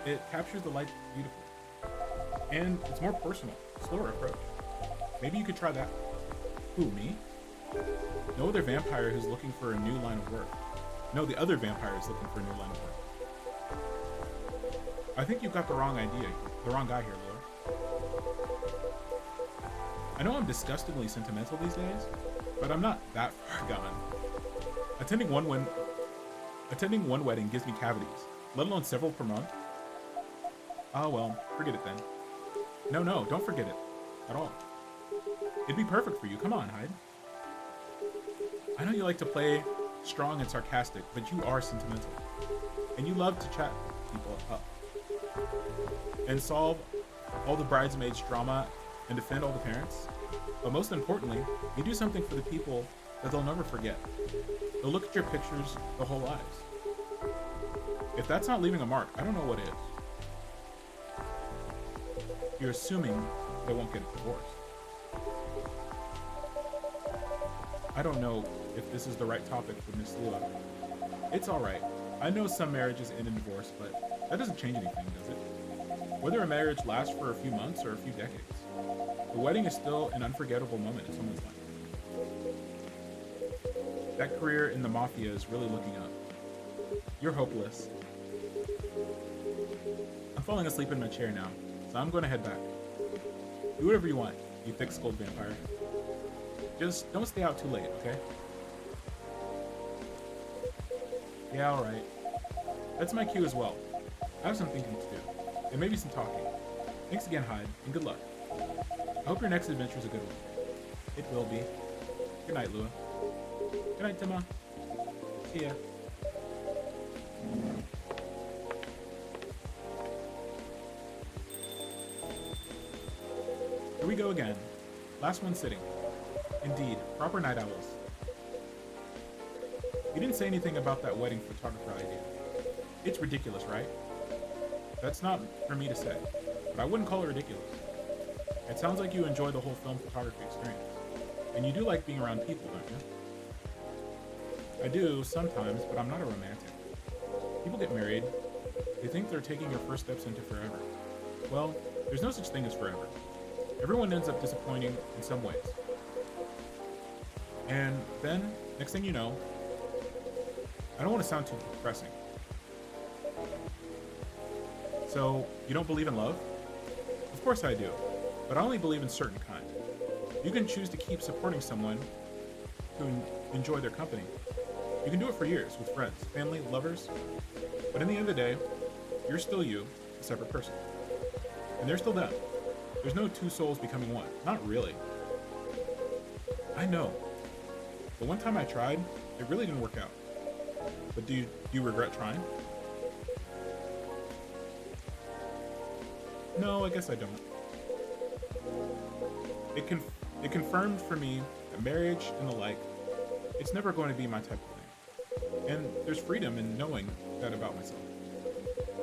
It captures the light beautifully. And it's more personal, slower approach. Maybe you could try that. Who, me? No other vampire who's looking for a new line of work. No, the other vampire is looking for a new line of work. I think you've got the wrong idea, the wrong guy here, Lord. I know I'm disgustingly sentimental these days, but I'm not that far gone. Attending one wedding gives me cavities, let alone several per month. Oh well, forget it then. No, don't forget it. At all. It'd be perfect for you. Come on, Hyde. I know you like to play strong and sarcastic, but you are sentimental. And you love to chat people up. And solve all the bridesmaids' drama and defend all the parents. But most importantly, you do something for the people that they'll never forget. They'll look at your pictures their whole lives. If that's not leaving a mark, I don't know what is. You're assuming they won't get divorced. I don't know if this is the right topic for Miss Lua. It's alright. I know some marriages end in divorce, but that doesn't change anything, does it? Whether a marriage lasts for a few months or a few decades, the wedding is still an unforgettable moment in someone's life. That career in the mafia is really looking up. You're hopeless. I'm falling asleep in my chair now, so I'm going to head back. Do whatever you want, you thick-skulled vampire. Just don't stay out too late, okay? Yeah, alright. That's my cue as well. I have some thinking to do, and maybe some talking. Thanks again, Hyde, and good luck. I hope your next adventure is a good one. It will be. Good night, Lua. Good night, Tima. See ya. Here we go again. Last one sitting. Indeed, proper night owls. You didn't say anything about that wedding photographer idea. It's ridiculous, right? That's not for me to say. but I wouldn't call it ridiculous. It sounds like you enjoy the whole film photography experience. And you do like being around people, don't you? I do, sometimes, but I'm not a romantic. People get married, they think they're taking their first steps into forever. Well, there's no such thing as forever. Everyone ends up disappointing in some ways. And then, next thing you know, I don't want to sound too depressing. So, you don't believe in love? Of course I do, but I only believe in certain kind. You can choose to keep supporting someone to enjoy their company. You can do it for years with friends, family, lovers, but in the end of the day, you're still you, a separate person. And they're still them. There's no two souls becoming one. Not really. I know. But one time I tried, it really didn't work out. But do you regret trying? No, I guess I don't. It confirmed for me that marriage and the like, it's never going to be my type of thing. And there's freedom in knowing that about myself.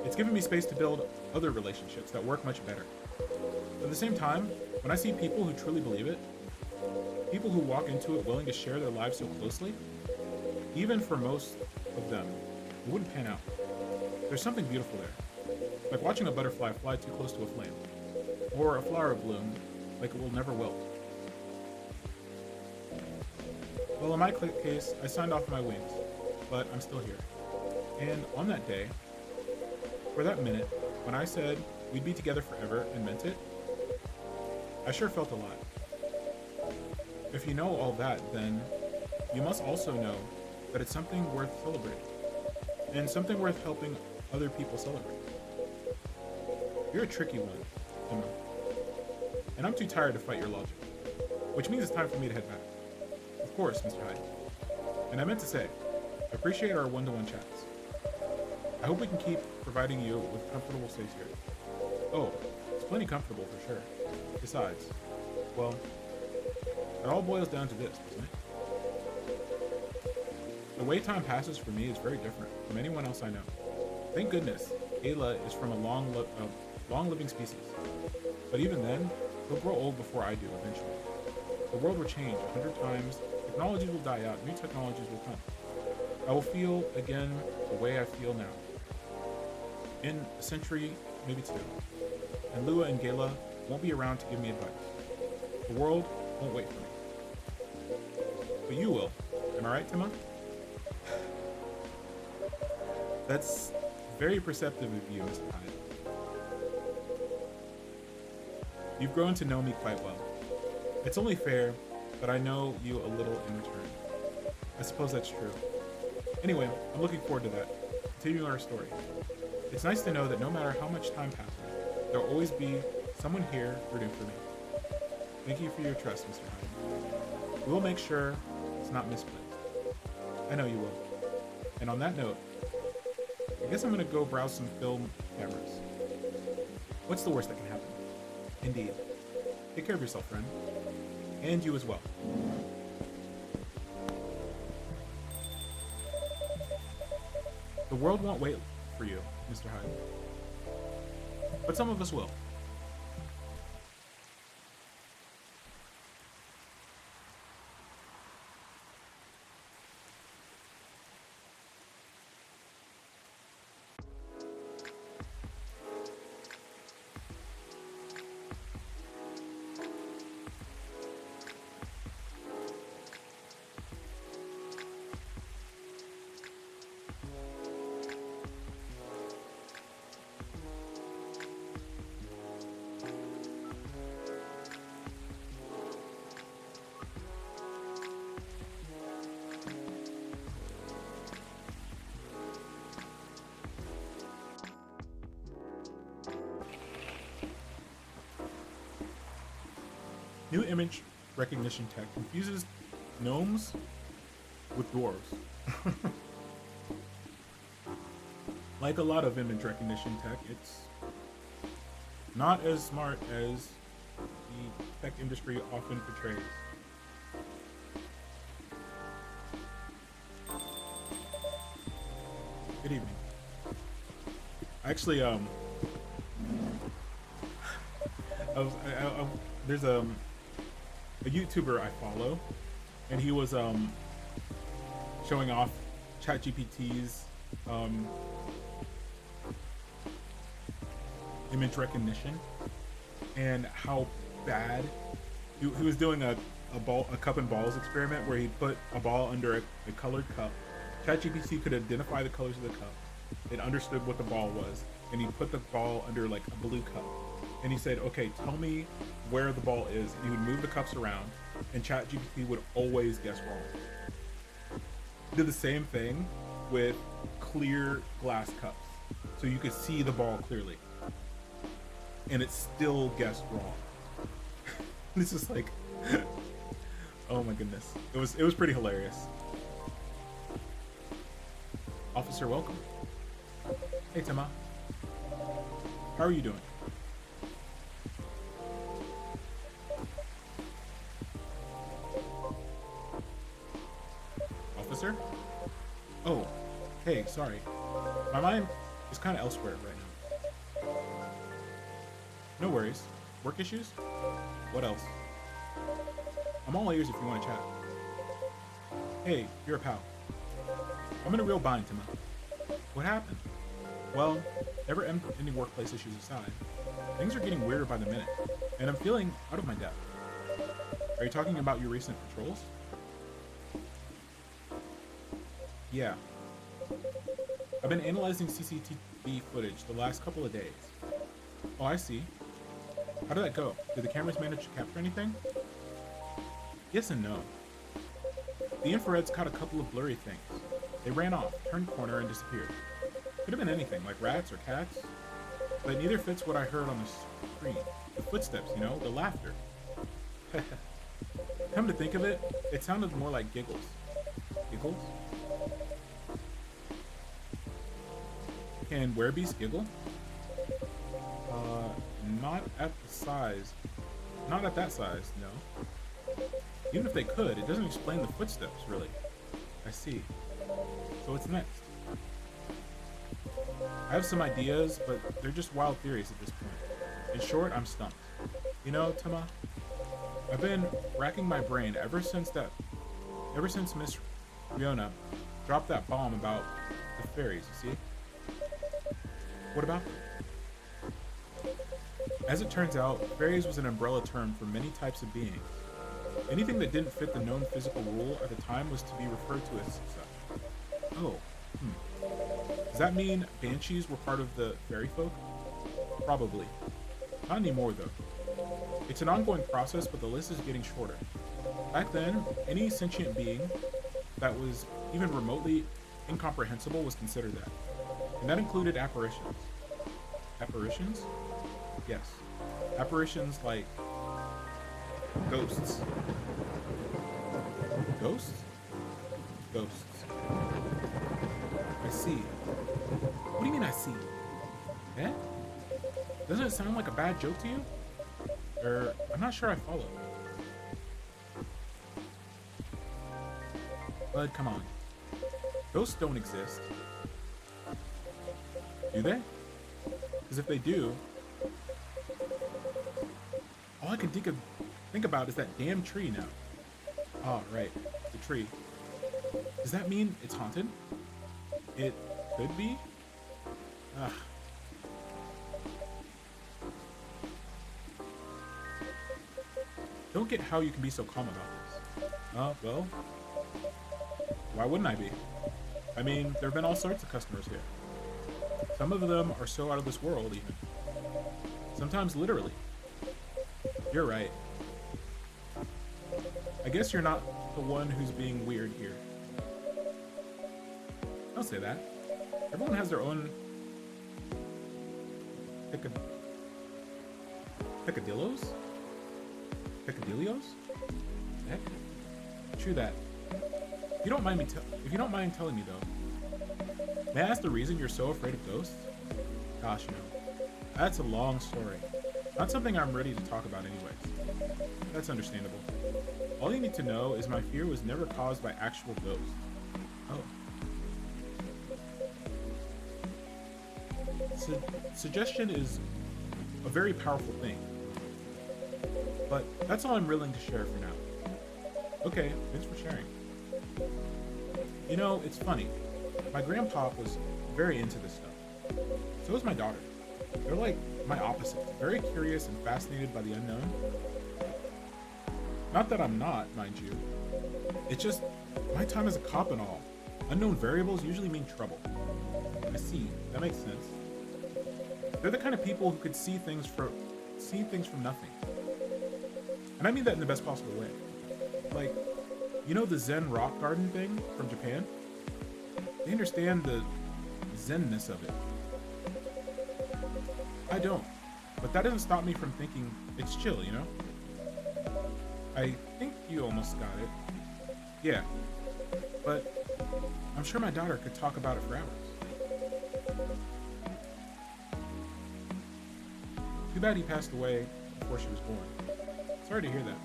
It's given me space to build other relationships that work much better. But at the same time, when I see people who truly believe it, people who walk into it willing to share their lives so closely, even for most of them, it wouldn't pan out. There's something beautiful there. Like watching a butterfly fly too close to a flame. Or a flower bloom like it will never wilt. Well, in my case, I signed off my wings, but I'm still here. And on that day, for that minute, when I said we'd be together forever and meant it, I sure felt a lot. If you know all that, then you must also know that it's something worth celebrating, and something worth helping other people celebrate. You're a tricky one, Emma, and I'm too tired to fight your logic, which means it's time for me to head back. Of course, Mr. Hyde. And I meant to say, I appreciate our one-to-one chats. I hope we can keep providing you with comfortable space here. Oh, it's plenty comfortable for sure. Besides, well, it all boils down to this, doesn't it? The way time passes for me is very different from anyone else I know. Thank goodness, Ayla is from a long-living species. But even then, he'll grow old before I do eventually. The world will change 100 times, technologies will die out, new technologies will come. I will feel again the way I feel now. In a century, maybe two. And Lua and Gala won't be around to give me advice. The world won't wait for me. But you will. Am I right, Tima? That's very perceptive of you, Mr. Hyde. You've grown to know me quite well. It's only fair that I know you a little in return. I suppose that's true. Anyway, I'm looking forward to that. Continuing our story. It's nice to know that no matter how much time passes, there'll always be someone here rooting for me. Thank you for your trust, Mr. Hyde. We'll make sure it's not misplaced. I know you will. And on that note, I guess I'm gonna go browse some film cameras. What's the worst that can happen? Indeed. Take care of yourself, friend. And you as well. The world won't wait for you, Mr. Hyde. But some of us will. New image recognition tech confuses gnomes with dwarves. Like a lot of image recognition tech, it's not as smart as the tech industry often portrays. Good evening. Actually, There's a YouTuber I follow, and he was showing off ChatGPT's image recognition and how bad he was doing a cup and balls experiment where he put a ball under a colored cup. ChatGPT could identify the colors of the cup. It understood what the ball was, and he put the ball under like a blue cup. And he said, "Okay, tell me where the ball is." And he would move the cups around, and ChatGPT would always guess wrong. He did the same thing with clear glass cups, so you could see the ball clearly, and it still guessed wrong. This is like, oh my goodness, it was pretty hilarious. Officer, welcome. Hey, Tima. How are you doing? Officer? Oh, hey, sorry. My mind is kind of elsewhere right now. No worries. Work issues? What else? I'm all ears if you want to chat. Hey, you're a pal. I'm in a real bind, Tima. What happened? Well, never-ending workplace issues aside, things are getting weirder by the minute, and I'm feeling out of my depth. Are you talking about your recent patrols? Yeah. I've been analyzing CCTV footage the last couple of days. Oh, I see. How did that go? Did the cameras manage to capture anything? Yes and no. The infrareds caught a couple of blurry things. They ran off, turned corner, and disappeared. Could have been anything, like rats or cats, but neither fits what I heard on the screen. The footsteps, you know, the laughter. Come to think of it, it sounded more like giggles. Giggles? Can werebeasts giggle? Not at the size. Not at that size, no. Even if they could, it doesn't explain the footsteps, really. I see. So what's next? I have some ideas, but they're just wild theories at this point. In short, I'm stumped. You know, Tima, I've been racking my brain ever since Miss Riona dropped that bomb about the fairies, you see? What about them? As it turns out, fairies was an umbrella term for many types of beings. Anything that didn't fit the known physical rule at the time was to be referred to as such. Oh, Does that mean banshees were part of the fairy folk? Probably. Not anymore, though. It's an ongoing process, but the list is getting shorter. Back then, any sentient being that was even remotely incomprehensible was considered that. And that included apparitions. Apparitions? Yes. Apparitions like ghosts. Ghosts? Ghosts. I see. What do you mean I see? Eh? Doesn't it sound like a bad joke to you? Or, I'm not sure I follow. Bud, come on. Ghosts don't exist. Do they? Because if they do, all I can think about is that damn tree now. Oh, right. The tree. Does that mean it's haunted? It could be? Ugh. Don't get how you can be so calm about this. Well, why wouldn't I be? I mean, there have been all sorts of customers here. Some of them are so out of this world, even. Sometimes literally. You're right. I guess you're not the one who's being weird here. Don't say that. Everyone has their own Picadillos? Picadillos? Heck? True that. If you don't mind telling me though, may I ask the reason you're so afraid of ghosts? Gosh, no. That's a long story. Not something I'm ready to talk about anyways. That's understandable. All you need to know is my fear was never caused by actual ghosts. Oh. Suggestion is a very powerful thing. But that's all I'm willing to share for now. Okay, thanks for sharing. You know, it's funny. My grandpa was very into this stuff. So is my daughter. They're like my opposites, very curious and fascinated by the unknown. Not that I'm not, mind you. It's just my time as a cop and all. Unknown variables usually mean trouble. I see. That makes sense. They're the kind of people who could see things from nothing. And I mean that in the best possible way. Like, you know the Zen rock garden thing from Japan? They understand the Zenness of it. I don't. But that doesn't stop me from thinking it's chill, you know? I think you almost got it. Yeah. But I'm sure my daughter could talk about it for hours. Too bad he passed away before she was born. Sorry to hear that.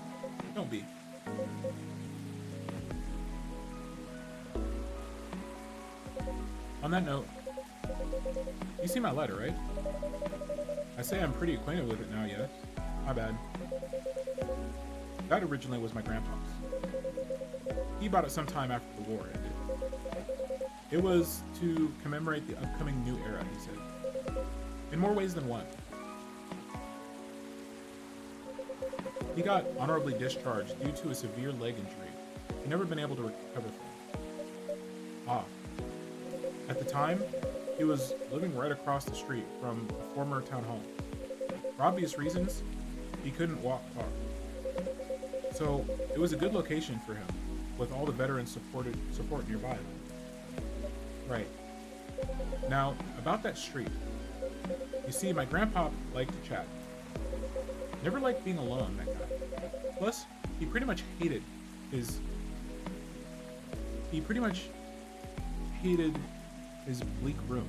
Don't be. On that note, you see my letter, right? I say I'm pretty acquainted with it now, yes? My bad. That originally was my grandpa's. He bought it sometime after the war ended. It was to commemorate the upcoming new era, he said. In more ways than one. He got honorably discharged due to a severe leg injury he'd never been able to recover from. Ah. At the time, he was living right across the street from a former town hall. For obvious reasons, he couldn't walk far. So it was a good location for him, with all the veterans support nearby. Right. Now, about that street. You see, my grandpa liked to chat. Never liked being alone, that guy. Plus, he pretty much hated his bleak room.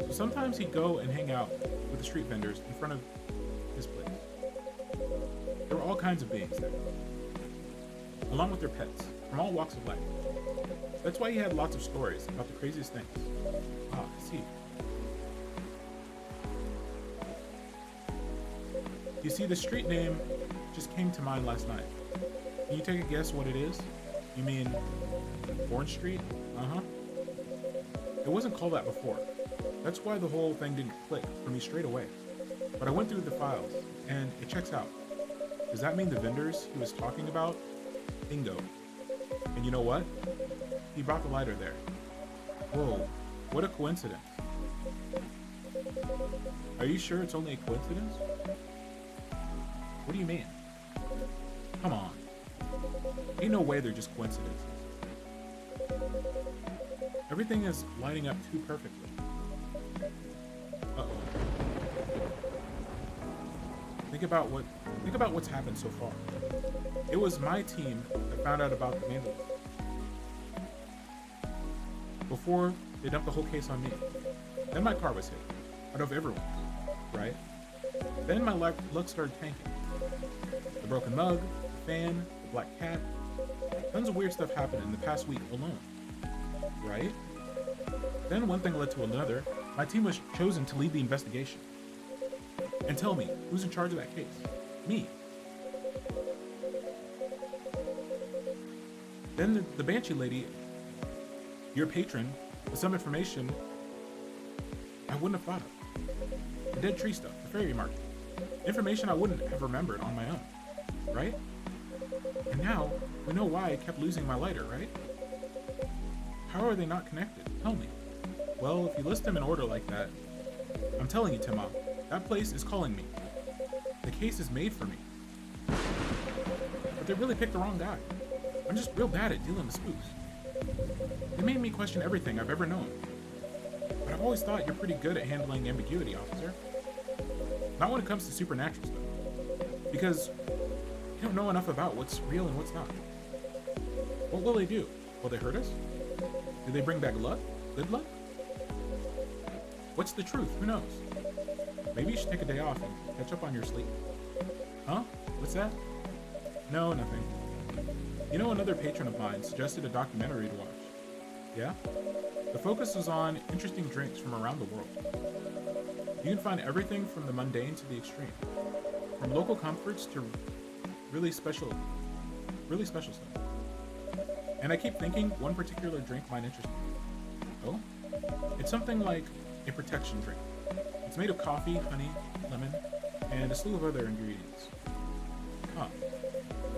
So sometimes he'd go and hang out with the street vendors in front of his place. There were all kinds of beings there, along with their pets, from all walks of life. That's why he had lots of stories about the craziest things. Ah, I see. You see, the street name just came to mind last night. Can you take a guess what it is? You mean Orange Street? Uh-huh. It wasn't called that before. That's why the whole thing didn't click for me straight away. But I went through the files, and it checks out. Does that mean the vendors he was talking about? Bingo. And you know what? He brought the lighter there. Whoa, what a coincidence. Are you sure it's only a coincidence? What do you mean? Come on. Ain't no way they're just coincidences. Everything is lining up too perfectly. Uh-oh. Think about what's happened so far. It was my team that found out about the vandalism. Before they dumped the whole case on me. Then my car was hit. Out of everyone's, right? Then my luck started tanking. The broken mug, the fan, the black cat. Tons of weird stuff happened in the past week alone. Right? Then one thing led to another. My team was chosen to lead the investigation. And tell me, who's in charge of that case? Me. Then the Banshee lady, your patron, with some information I wouldn't have thought of. The dead tree stuff, the fairy market. Information I wouldn't have remembered on my own. Right? And now, we know why I kept losing my lighter, right? How are they not connected? Tell me. Well, if you list them in order like that, I'm telling you, Timma, that place is calling me. The case is made for me. But they really picked the wrong guy. I'm just real bad at dealing with spooks. They made me question everything I've ever known. But I've always thought you're pretty good at handling ambiguity, officer. Not when it comes to supernatural stuff. Because you don't know enough about what's real and what's not. What will they do? Will they hurt us? Do they bring back luck? Good luck? What's the truth? Who knows? Maybe you should take a day off and catch up on your sleep. Huh? What's that? No, nothing. You know, another patron of mine suggested a documentary to watch. Yeah? The focus is on interesting drinks from around the world. You can find everything from the mundane to the extreme. From local comforts to really special stuff. And I keep thinking one particular drink might interest me. Oh, it's something like a protection drink. It's made of coffee, honey, lemon, and a slew of other ingredients. Huh.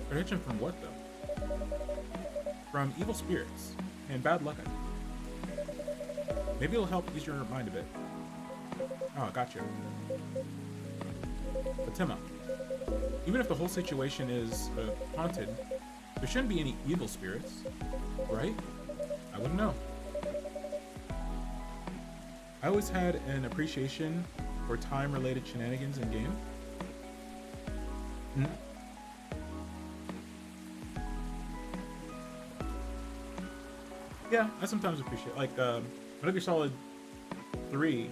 Protection from what, though? From evil spirits and bad luck, I think. Maybe it'll help ease your mind a bit. Oh, gotcha. But Timma, even if the whole situation is haunted, there shouldn't be any evil spirits, right? I wouldn't know. I always had an appreciation for time-related shenanigans in game. Yeah, I sometimes appreciate, like, Metal Gear Solid 3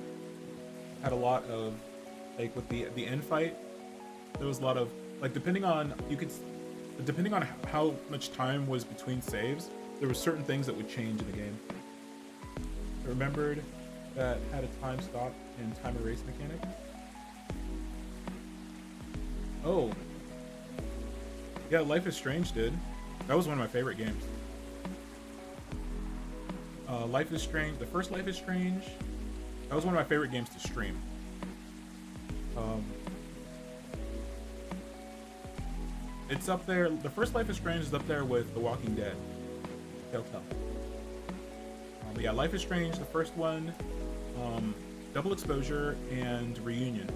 had a lot of, like, with the end fight, there was a lot of, like, depending on how much time was between saves, there were certain things that would change in the game. I remembered that had a time stop and time erase mechanic. Oh. Yeah, Life is Strange did. That was one of my favorite games. Life is Strange, the first Life is Strange, that was one of my favorite games to stream. It's up there, the first Life is Strange is up there with The Walking Dead. Telltale. But yeah, Life is Strange, the first one, Double Exposure, and Reunion.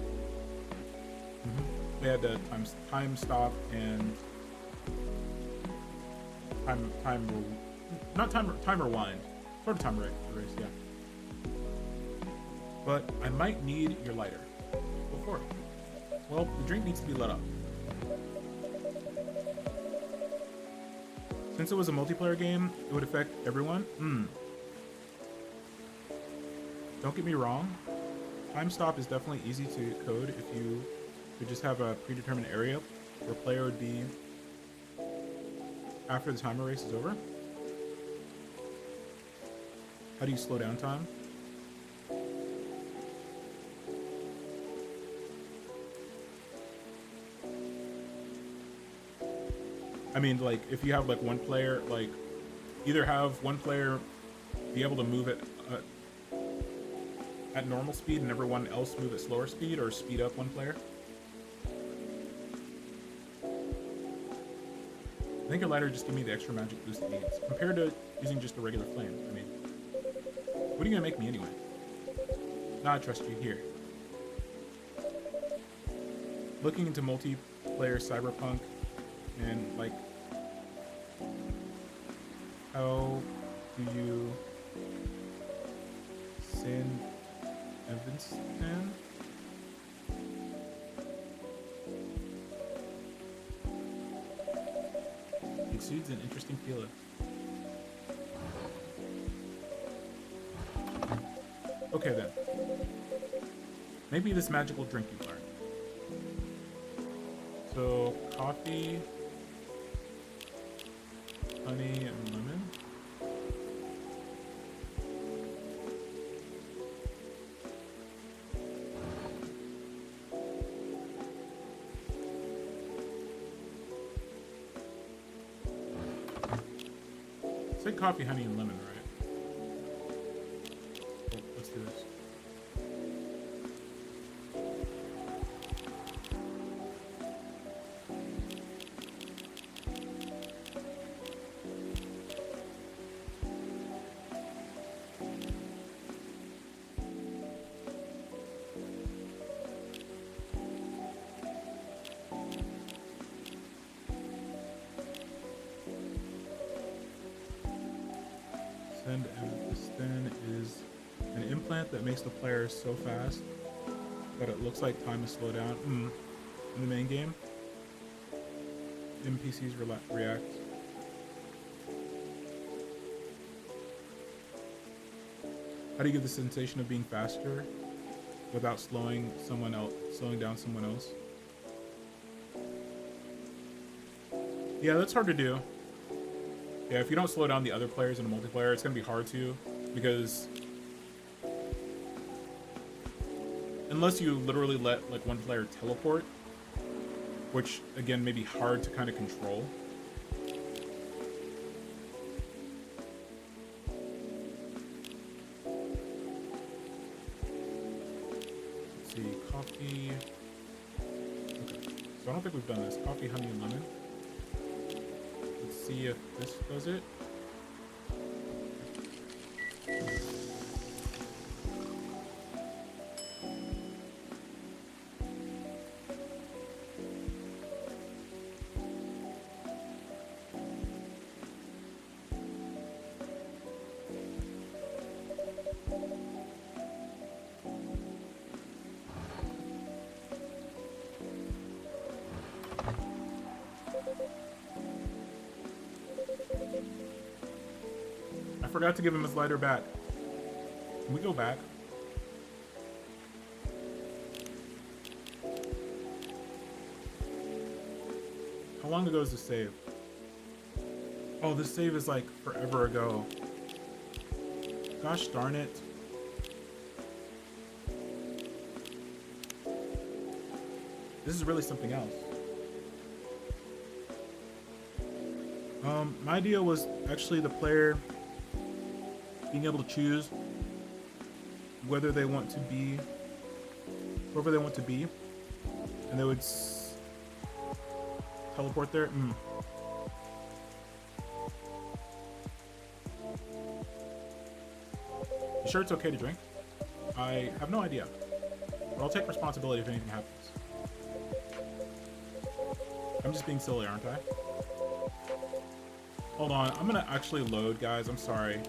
They had the time stop and time rewind. Sort of time erase, yeah. But I might need your lighter. What for? Well, the drink needs to be lit up. Since it was a multiplayer game, it would affect everyone. Don't get me wrong. Time stop is definitely easy to code if you could just have a predetermined area where a player would be after the timer race is over. How do you slow down time? I mean, like, if you have, like, one player, like, either have one player be able to move at normal speed and everyone else move at slower speed, or speed up one player. I think a lighter just give me the extra magic boost it needs, compared to using just a regular flame. I mean, what are you gonna make me anyway? Nah, I trust you. Here. Looking into multiplayer cyberpunk and, like, how do you send Evanston? Exudes an interesting feeling. Okay then. Maybe this magical drink you learned. So, coffee, honey, and lemon. Say coffee, honey, and lemon, right? Oh, let's do this. Send is an implant that makes the player so fast that it looks like time is slowed down. In the main game, NPCs react. How do you get the sensation of being faster without slowing down someone else? Yeah, that's hard to do. Yeah, if you don't slow down the other players in a multiplayer, it's gonna be hard to, because unless you literally let, like, one player teleport, which again may be hard to kind of control. Let's see, coffee. Okay, so I don't think we've done this. Coffee, honey, and lemon. Let's see if this does it. I forgot to give him his lighter back. Can we go back? How long ago is the save? Oh, this save is like forever ago. Gosh darn it. This is really something else. My idea was actually the player being able to choose whether they want to be whoever they want to be, and they would teleport there. You sure it's okay to drink? I have no idea, but I'll take responsibility if anything happens. I'm just being silly, aren't I? Hold on, I'm gonna actually load, guys. I'm sorry.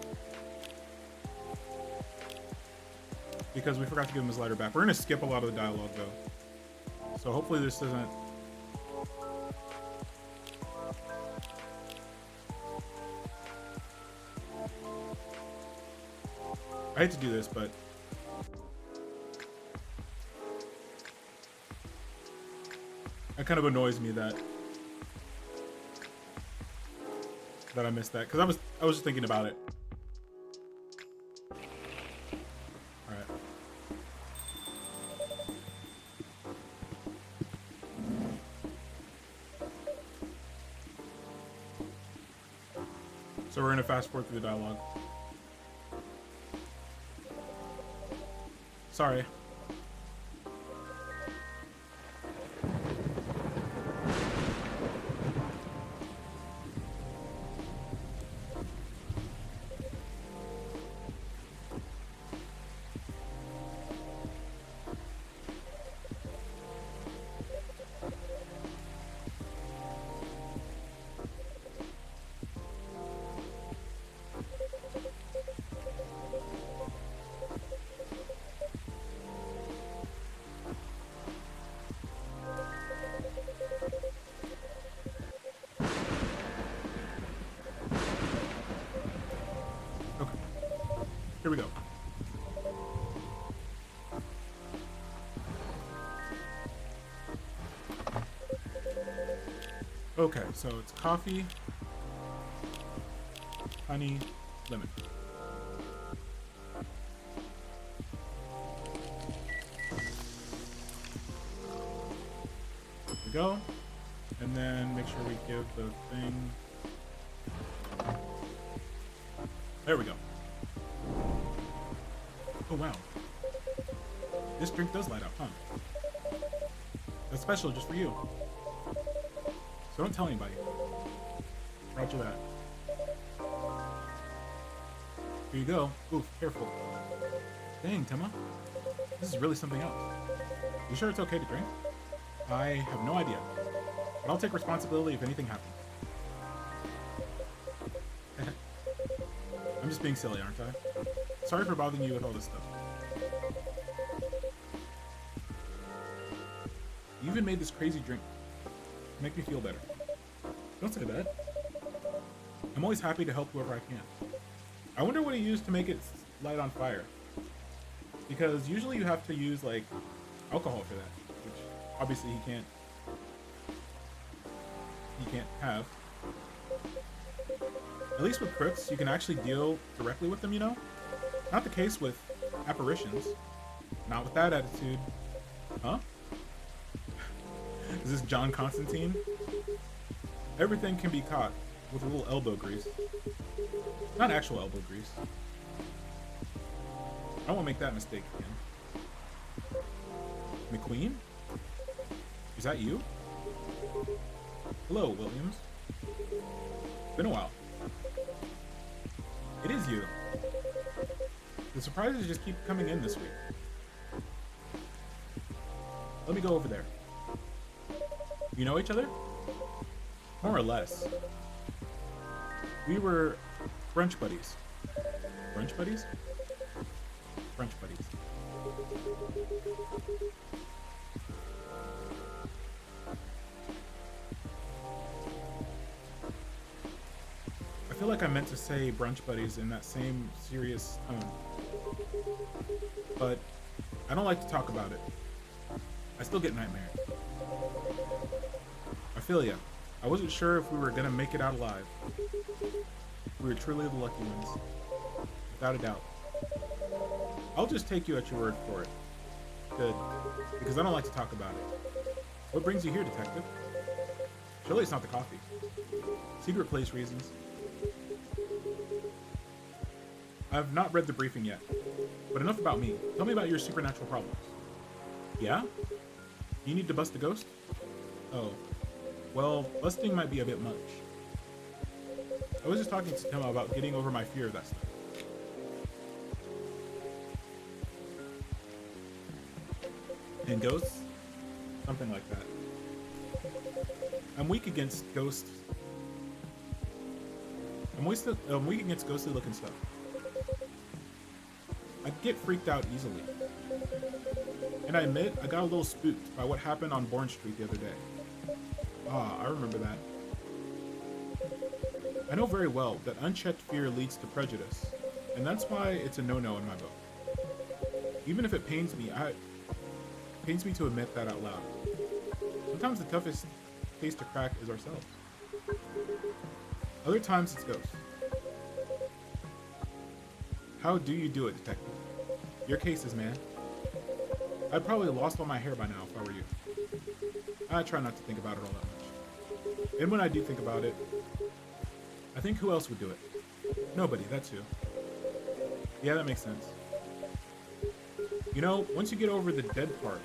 Because we forgot to give him his lighter back. We're gonna skip a lot of the dialogue, though. So hopefully this doesn't... I hate to do this, but... it kind of annoys me that I missed that, because I was just thinking about it. All right. So we're gonna fast forward through the dialogue. Sorry. Here we go. Okay, so it's coffee, honey, lemon. There we go. And then make sure we give the thing... There we go. Oh, wow. This drink does light up, huh? That's special just for you. So don't tell anybody. Roger that. Here you go. Oof, careful. Dang, Timma. This is really something else. You sure it's okay to drink? I have no idea. But I'll take responsibility if anything happens. I'm just being silly, aren't I? Sorry for bothering you with all this stuff. You even made this crazy drink to make me feel better. Don't say that. I'm always happy to help whoever I can. I wonder what he used to make it light on fire. Because usually you have to use, like, alcohol for that. Which, obviously, he can't have. At least with crits, you can actually deal directly with them, you know? Not the case with apparitions. Not with that attitude. Huh? Is this John Constantine? Everything can be caught with a little elbow grease. Not actual elbow grease. I won't make that mistake again. McQueen? Is that you? Hello, Williams. Been a while. It is you. The surprises just keep coming in this week. Let me go over there. You know each other? More or less. We were brunch buddies. Brunch buddies? Brunch buddies. I feel like I meant to say brunch buddies in that same serious tone. But I don't like to talk about it. I still get nightmares. I feel ya. I wasn't sure if we were gonna make it out alive. We were truly the lucky ones. Without a doubt. I'll just take you at your word for it. Good. Because I don't like to talk about it. What brings you here, detective? Surely it's not the coffee. Secret place reasons. I've not read the briefing yet. But enough about me. Tell me about your supernatural problems. Yeah? You need to bust a ghost? Oh. Well, busting might be a bit much. I was just talking to Tim about getting over my fear of that stuff. And ghosts? Something like that. I'm weak against ghosts. I'm weak against ghostly looking stuff. I get freaked out easily. And I admit, I got a little spooked by what happened on Bourne Street the other day. Ah, I remember that. I know very well that unchecked fear leads to prejudice, and that's why it's a no-no in my book. Even if it pains me to admit that out loud. Sometimes the toughest case to crack is ourselves. Other times it's ghosts. How do you do it, detective? Your cases, man. I'd probably lost all my hair by now if I were you. I try not to think about it all that much. And when I do think about it, I think who else would do it? Nobody, that's who. Yeah, that makes sense. You know, once you get over the dead part,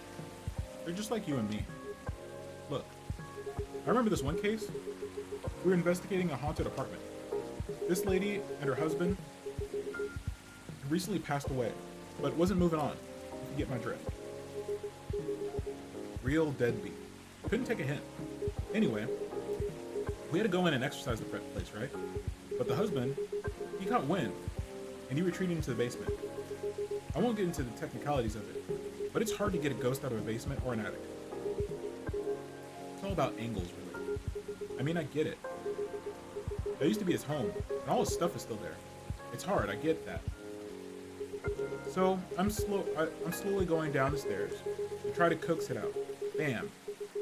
they're just like you and me. Look, I remember this one case. We were investigating a haunted apartment. This lady and her husband had recently passed away, but wasn't moving on, if you get my drift. Real deadbeat. Couldn't take a hint. Anyway, we had to go in and exercise the place, right? But the husband, he caught wind, and he retreated into the basement. I won't get into the technicalities of it, but it's hard to get a ghost out of a basement or an attic. It's all about angles, really. I mean, I get it. That used to be his home, and all his stuff is still there. It's hard, I get that. So, I'm slowly going down the stairs to try to coax it out. Bam.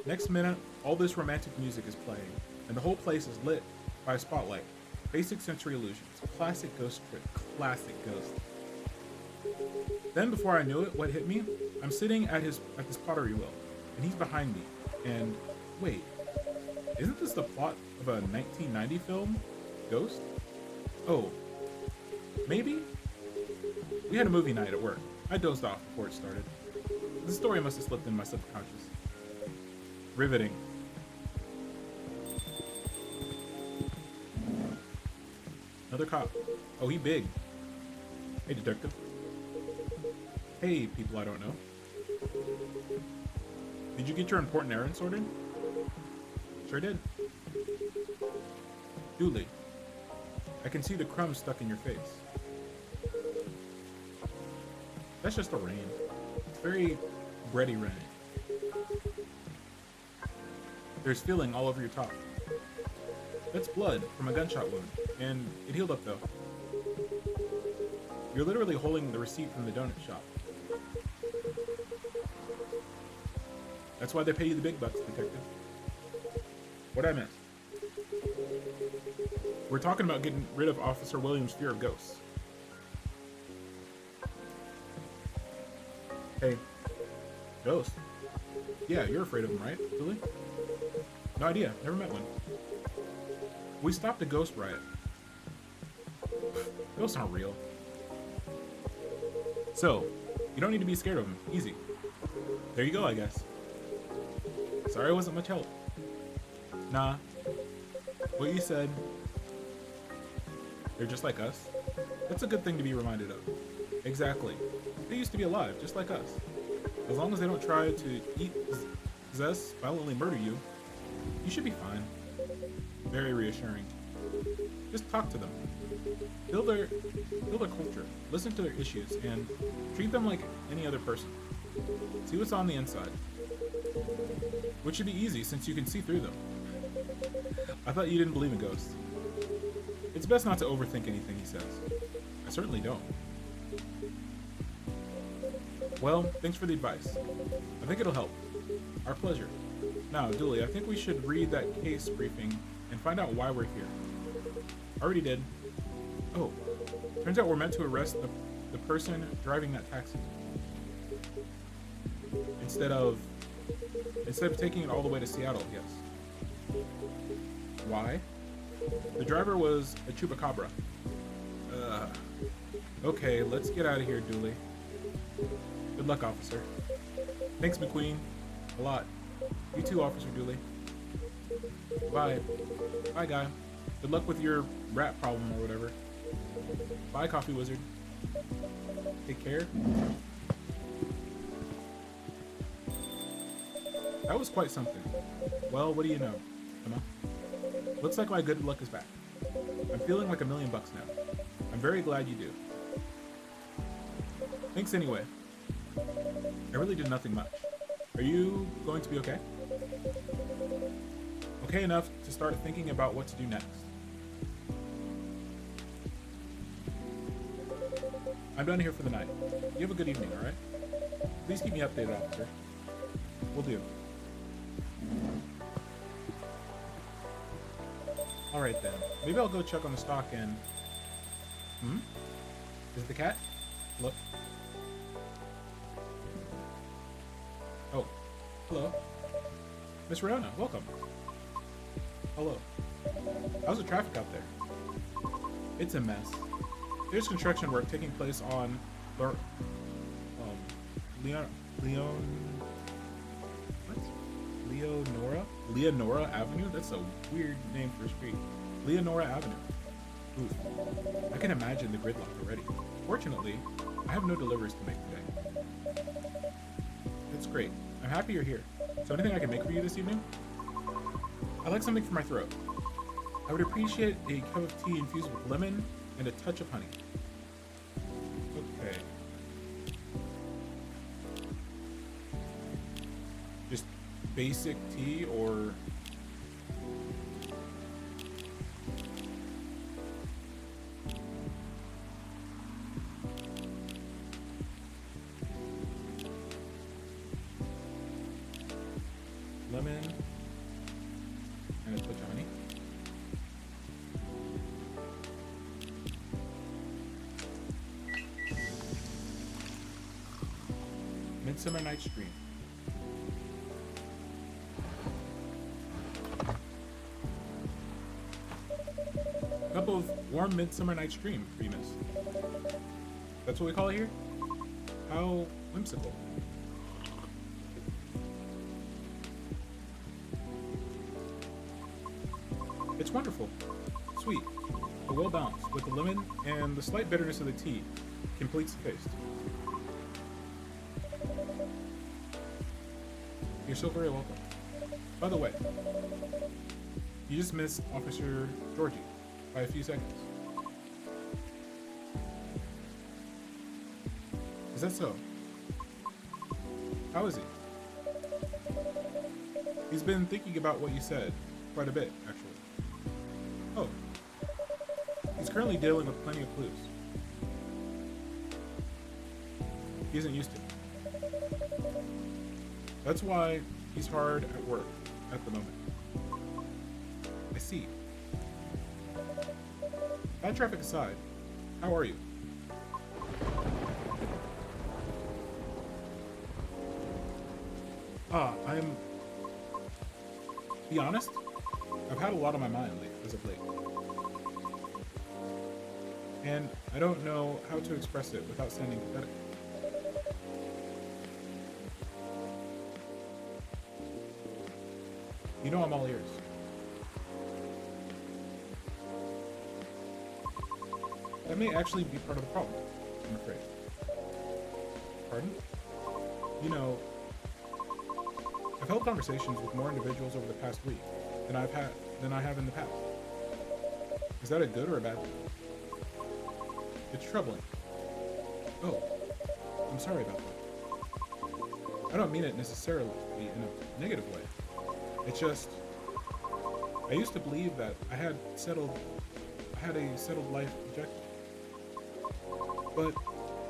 Next minute, all this romantic music is playing, and the whole place is lit by a spotlight. Basic sensory illusions. Classic ghost trick. Classic ghost. Then before I knew it, what hit me? I'm sitting at this pottery wheel, and he's behind me. And wait, isn't this the plot of a 1990 film? Ghost? Oh, maybe? We had a movie night at work. I dozed off before it started. The story must have slipped in my subconscious. Riveting. Another cop. Oh, he big. Hey, detective. Hey, people I don't know. Did you get your important errand sorted? Sure did. Duly. I can see the crumbs stuck in your face. That's just the rain. It's very bready rain. There's feeling all over your top. That's blood from a gunshot wound, and it healed up though. You're literally holding the receipt from the donut shop. That's why they pay you the big bucks, detective. What'd I miss? We're talking about getting rid of Officer Williams' fear of ghosts. Hey, ghost? Yeah, you're afraid of them, right, Julie? No idea. Never met one. We stopped a ghost riot. Ghosts aren't real. So, you don't need to be scared of them. Easy. There you go, I guess. Sorry I wasn't much help. Nah. What you said, they're just like us. That's a good thing to be reminded of. Exactly. They used to be alive, just like us. As long as they don't try to eat, possess, violently murder you, you should be fine. Very reassuring. Just talk to them. Feel their culture. Listen to their issues, and treat them like any other person. See what's on the inside. Which should be easy, since you can see through them. I thought you didn't believe in ghosts. It's best not to overthink anything he says. I certainly don't. Well, thanks for the advice. I think it'll help. Our pleasure. Now, Dooley, I think we should read that case briefing and find out why we're here. Already did. Oh, turns out we're meant to arrest the person driving that taxi. Instead of taking it all the way to Seattle, yes. Why? The driver was a chupacabra. Okay, let's get out of here, Dooley. Good luck, officer. Thanks, McQueen. A lot. You too, Officer Dooley. Bye. Bye, guy. Good luck with your rat problem or whatever. Bye, Coffee Wizard. Take care. That was quite something. Well, what do you know, Emma? Looks like my good luck is back. I'm feeling like $1 million now. I'm very glad you do. Thanks anyway. I really did nothing much. Are you going to be okay? Okay enough to start thinking about what to do next. I'm done here for the night. You have a good evening, alright? Please keep me updated, officer. Will do. Alright then. Maybe I'll go check on the stock and... Is it the cat? Look. Oh. Hello. Miss Riona, welcome. Hello. How's the traffic out there? It's a mess. There's construction work taking place on Leonora Avenue? That's a weird name for a street. Leonora Avenue. Oof. I can imagine the gridlock already. Fortunately, I have no deliveries to make today. That's great. I'm happy you're here. So anything I can make for you this evening? I'd like something for my throat. I would appreciate a cup of tea infused with lemon and a touch of honey. Okay. Just basic tea or... lemon and a touch of honey. Midsummer Night's Dream. Cup of warm Midsummer Night's Dream for you, miss. That's what we call it here? How whimsical. It's wonderful. Sweet, but well balanced, with the lemon and the slight bitterness of the tea completes the taste. You're so very welcome. By the way, you just missed Officer Georgie by a few seconds. Is that so? How is he? He's been thinking about what you said quite a bit, actually. Oh. He's currently dealing with plenty of clues. He isn't used to it. That's why he's hard at work at the moment. I see. Bad traffic aside, how are you? I'm, be honest, I've had a lot on my mind as of late. And I don't know how to express it without sounding pathetic. You know I'm all ears. That may actually be part of the problem, I'm afraid. Pardon? You know, I've held conversations with more individuals over the past week than I have in the past. Is that a good or a bad thing? It's troubling. Oh, I'm sorry about that. I don't mean it necessarily in a negative way. It's just, I used to believe that I had a settled life objective. But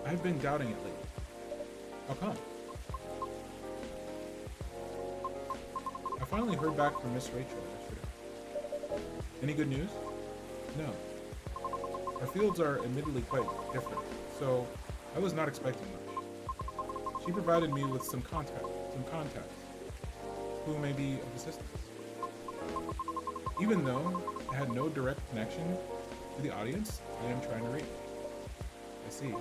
I've been doubting it lately. How come? I finally heard back from Miss Rachel yesterday. Any good news? No. Our fields are admittedly quite different, so I was not expecting much. She provided me with some contacts who may be of assistance. Even though I had no direct connection to the audience I am trying to reach. I see.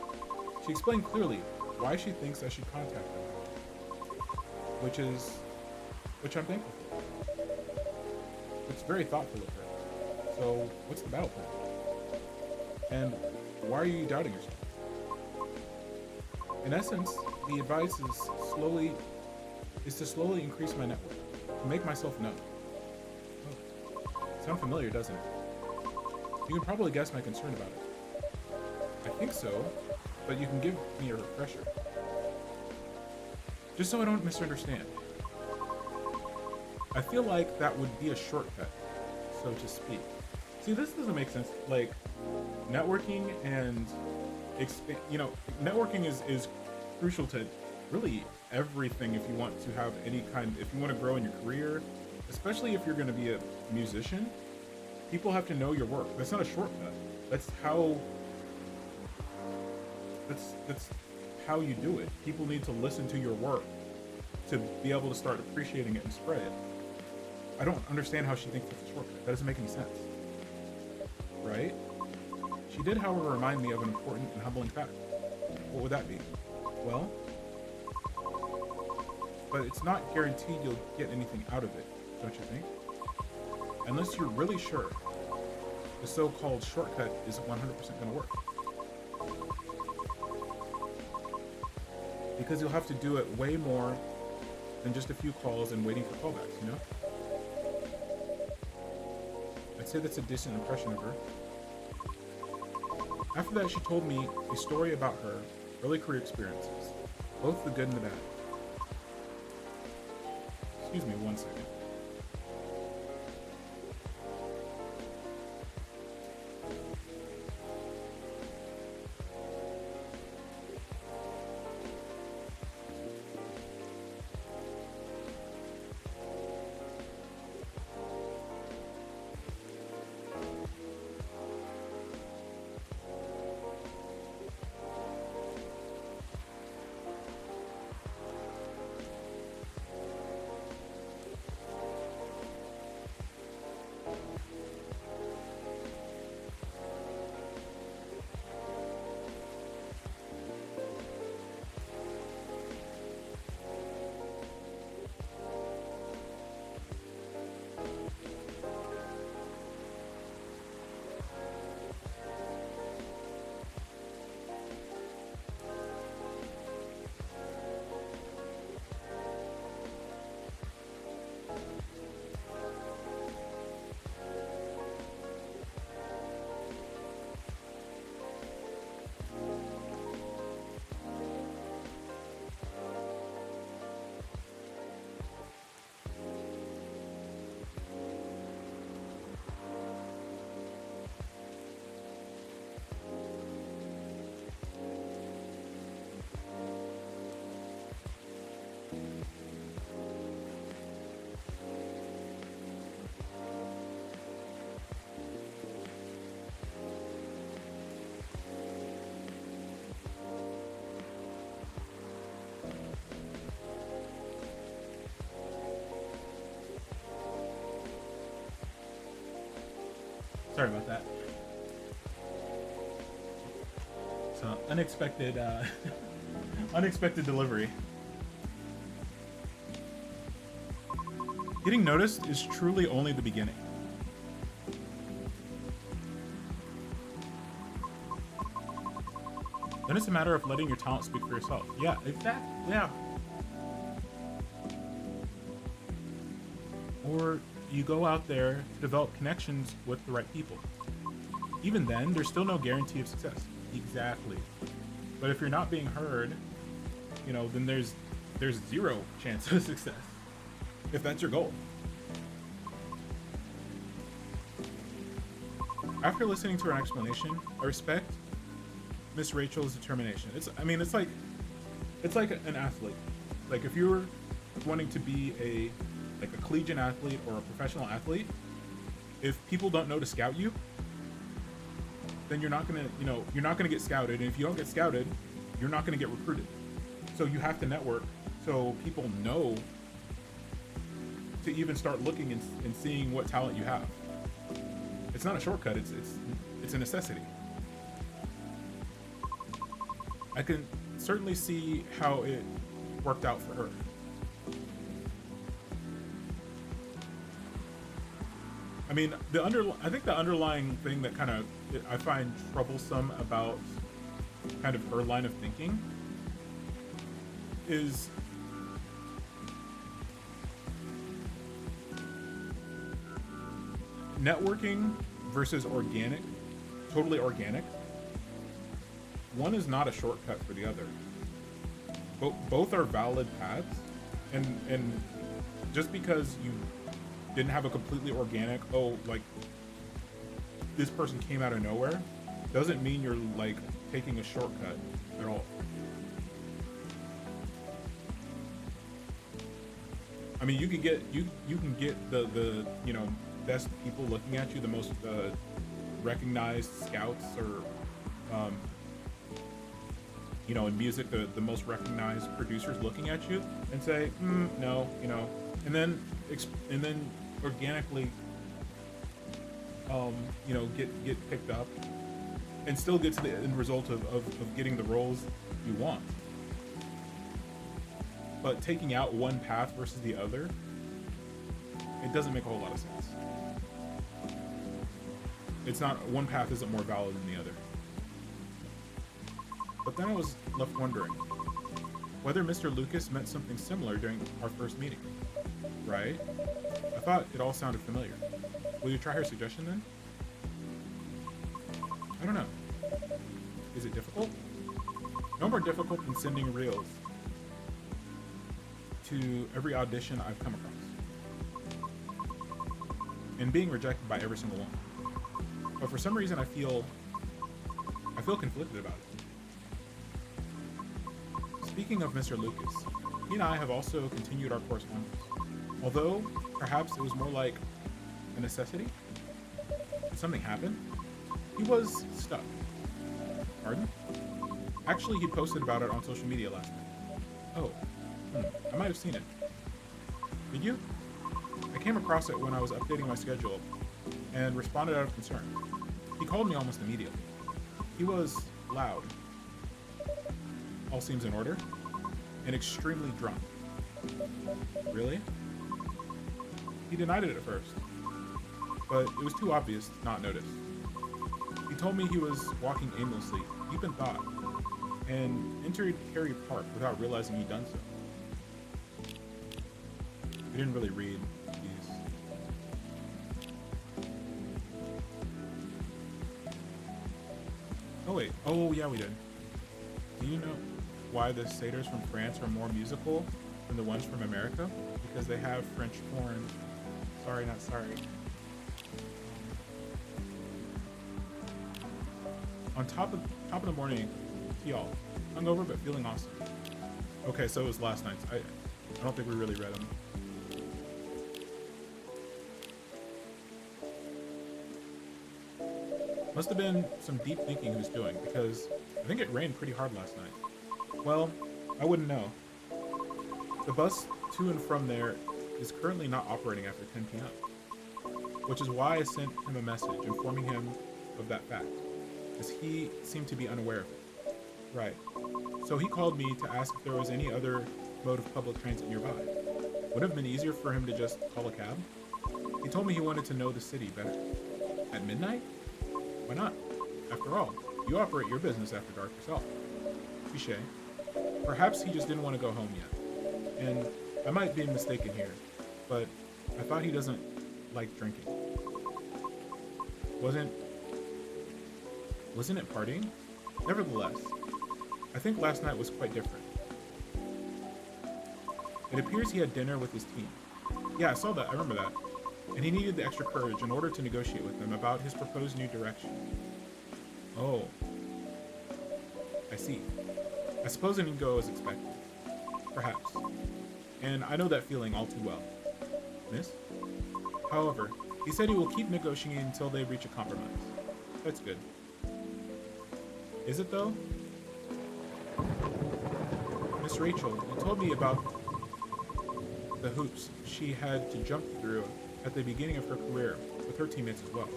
She explained clearly why she thinks I should contact them, which I'm thankful for. It's very thoughtful of her. So, what's the battle plan? And why are you doubting yourself? In essence, the advice is to slowly increase my network, to make myself known. Oh, sound familiar, doesn't it? You can probably guess my concern about it. I think so, but you can give me a refresher. Just so I don't misunderstand. I feel like that would be a shortcut, so to speak. See, this doesn't make sense. Like, networking and networking is crucial to really everything if you want to have if you want to grow in your career, especially if you're going to be a musician. People have to know your work. That's not a shortcut. That's how you do it. People need to listen to your work to be able to start appreciating it and spread it. I don't understand how she thinks it's a shortcut. That doesn't make any sense. Right? She did, however, remind me of an important and humbling fact. What would that be? Well, but it's not guaranteed you'll get anything out of it, don't you think? Unless you're really sure the so-called shortcut is 100% going to work. Because you'll have to do it way more than just a few calls and waiting for callbacks, you know? I'd say that's a decent impression of her. After that, she told me a story about her early career experiences, both the good and the bad. Excuse me 1 second. Sorry about that. So unexpected, unexpected delivery. Getting noticed is truly only the beginning. Then it's a matter of letting your talent speak for yourself. Yeah, exactly. Yeah. Or you go out there to develop connections with the right people. Even then, there's still no guarantee of success. Exactly. But if you're not being heard, you know, then there's zero chance of success. If that's your goal. After listening to her explanation, I respect Miss Rachel's determination. It's like an athlete. Like if you're wanting to be a collegiate athlete or a professional athlete, if people don't know to scout you, then you're not gonna get scouted. And if you don't get scouted, you're not gonna get recruited. So you have to network so people know to even start looking and seeing what talent you have. It's not a shortcut, it's a necessity. I can certainly see how it worked out for her. I mean, I think the underlying thing that kind of I find troublesome about kind of her line of thinking is networking versus organic, totally organic. One is not a shortcut for the other. Both are valid paths, and just because you didn't have a completely organic, like this person came out of nowhere, doesn't mean you're like taking a shortcut at all. I mean, you can get the you know, best people looking at you, the most recognized scouts, or you know, in music, the most recognized producers looking at you and say, no, you know, and then organically, you know, get picked up and still get to the end result of getting the roles you want. But taking out one path versus the other, it doesn't make a whole lot of sense. It's not, one path isn't more valid than the other. But then I was left wondering whether Mr. Lucas meant something similar during our first meeting, right? I thought it all sounded familiar. Will you try her suggestion then? I don't know. Is it difficult? No more difficult than sending reels to every audition I've come across and being rejected by every single one. But for some reason I feel conflicted about it. Speaking of Mr. Lucas, he and I have also continued our correspondence. Although, perhaps it was more like a necessity. Something happened. He was stuck. Pardon? Actually, he posted about it on social media last night. Oh, I might have seen it. Did you? I came across it when I was updating my schedule and responded out of concern. He called me almost immediately. He was loud. All seems in order. And extremely drunk. Really? He denied it at first, but it was too obvious to not notice. He told me he was walking aimlessly, deep in thought, and entered Cary Park without realizing he'd done so. We didn't really read these. Oh wait, oh yeah we did. Do you know why the satyrs from France are more musical than the ones from America? Because they have French horn. Sorry, not sorry. On top of the morning, y'all, hungover but feeling awesome. Okay, so it was last night's. I don't think we really read them. Must have been some deep thinking he was doing, because I think it rained pretty hard last night. Well, I wouldn't know. The bus to and from there is currently not operating after 10 p.m. which is why I sent him a message informing him of that fact, as he seemed to be unaware of it. Right. So he called me to ask if there was any other mode of public transit nearby. Would it have been easier for him to just call a cab? He told me he wanted to know the city better. At midnight? Why not? After all, you operate your business after dark yourself. Touché. Perhaps he just didn't want to go home yet. And I might be mistaken here, but I thought he doesn't like drinking. Wasn't it partying? Nevertheless, I think last night was quite different. It appears he had dinner with his team. Yeah, I saw that, I remember that. And he needed the extra courage in order to negotiate with them about his proposed new direction. Oh. I see. I suppose it didn't go as expected. Perhaps. And I know that feeling all too well. Miss? However, he said he will keep negotiating until they reach a compromise. That's good. Is it though? Miss Rachel, you told me about the hoops she had to jump through at the beginning of her career with her teammates as well.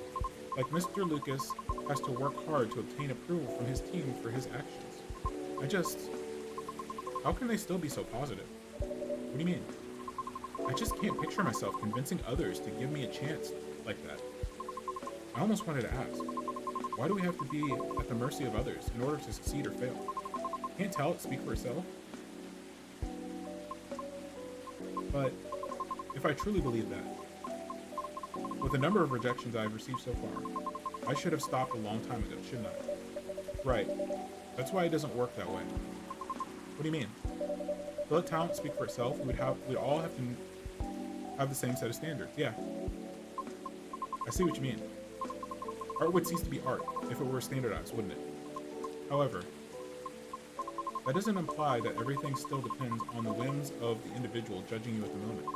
Like Mr. Lucas has to work hard to obtain approval from his team for his actions. How can they still be so positive? What do you mean? I just can't picture myself convincing others to give me a chance like that. I almost wanted to ask, why do we have to be at the mercy of others in order to succeed or fail? Can't talent speak for itself? But if I truly believe that, with the number of rejections I've received so far, I should have stopped a long time ago, shouldn't I? Right. That's why it doesn't work that way. What do you mean? To let talent speak for itself, we'd all have to have the same set of standards. Yeah. I see what you mean. Art would cease to be art if it were standardized, wouldn't it? However, that doesn't imply that everything still depends on the whims of the individual judging you at the moment.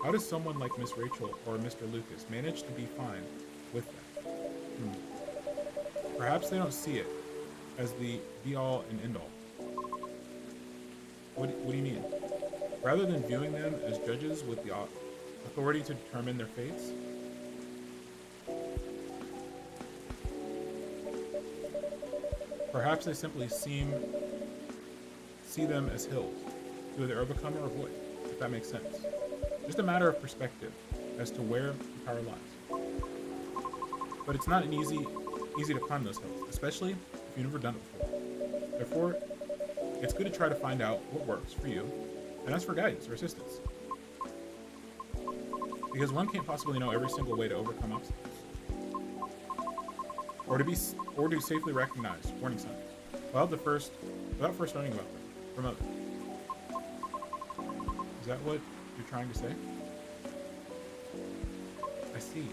How does someone like Miss Rachel or Mr. Lucas manage to be fine with that? Perhaps they don't see it as the be-all and end-all. What do you mean? Rather than viewing them as judges with the authority to determine their fates? Perhaps they simply see them as hills to either overcome or avoid, if that makes sense. Just a matter of perspective as to where the power lies. But it's not easy to climb those hills, especially if you've never done it before. Therefore, it's good to try to find out what works for you and ask for guidance or assistance. Because one can't possibly know every single way to overcome obstacles. Or to safely recognize warning signs without first learning about them from others. Is that what you're trying to say? I see.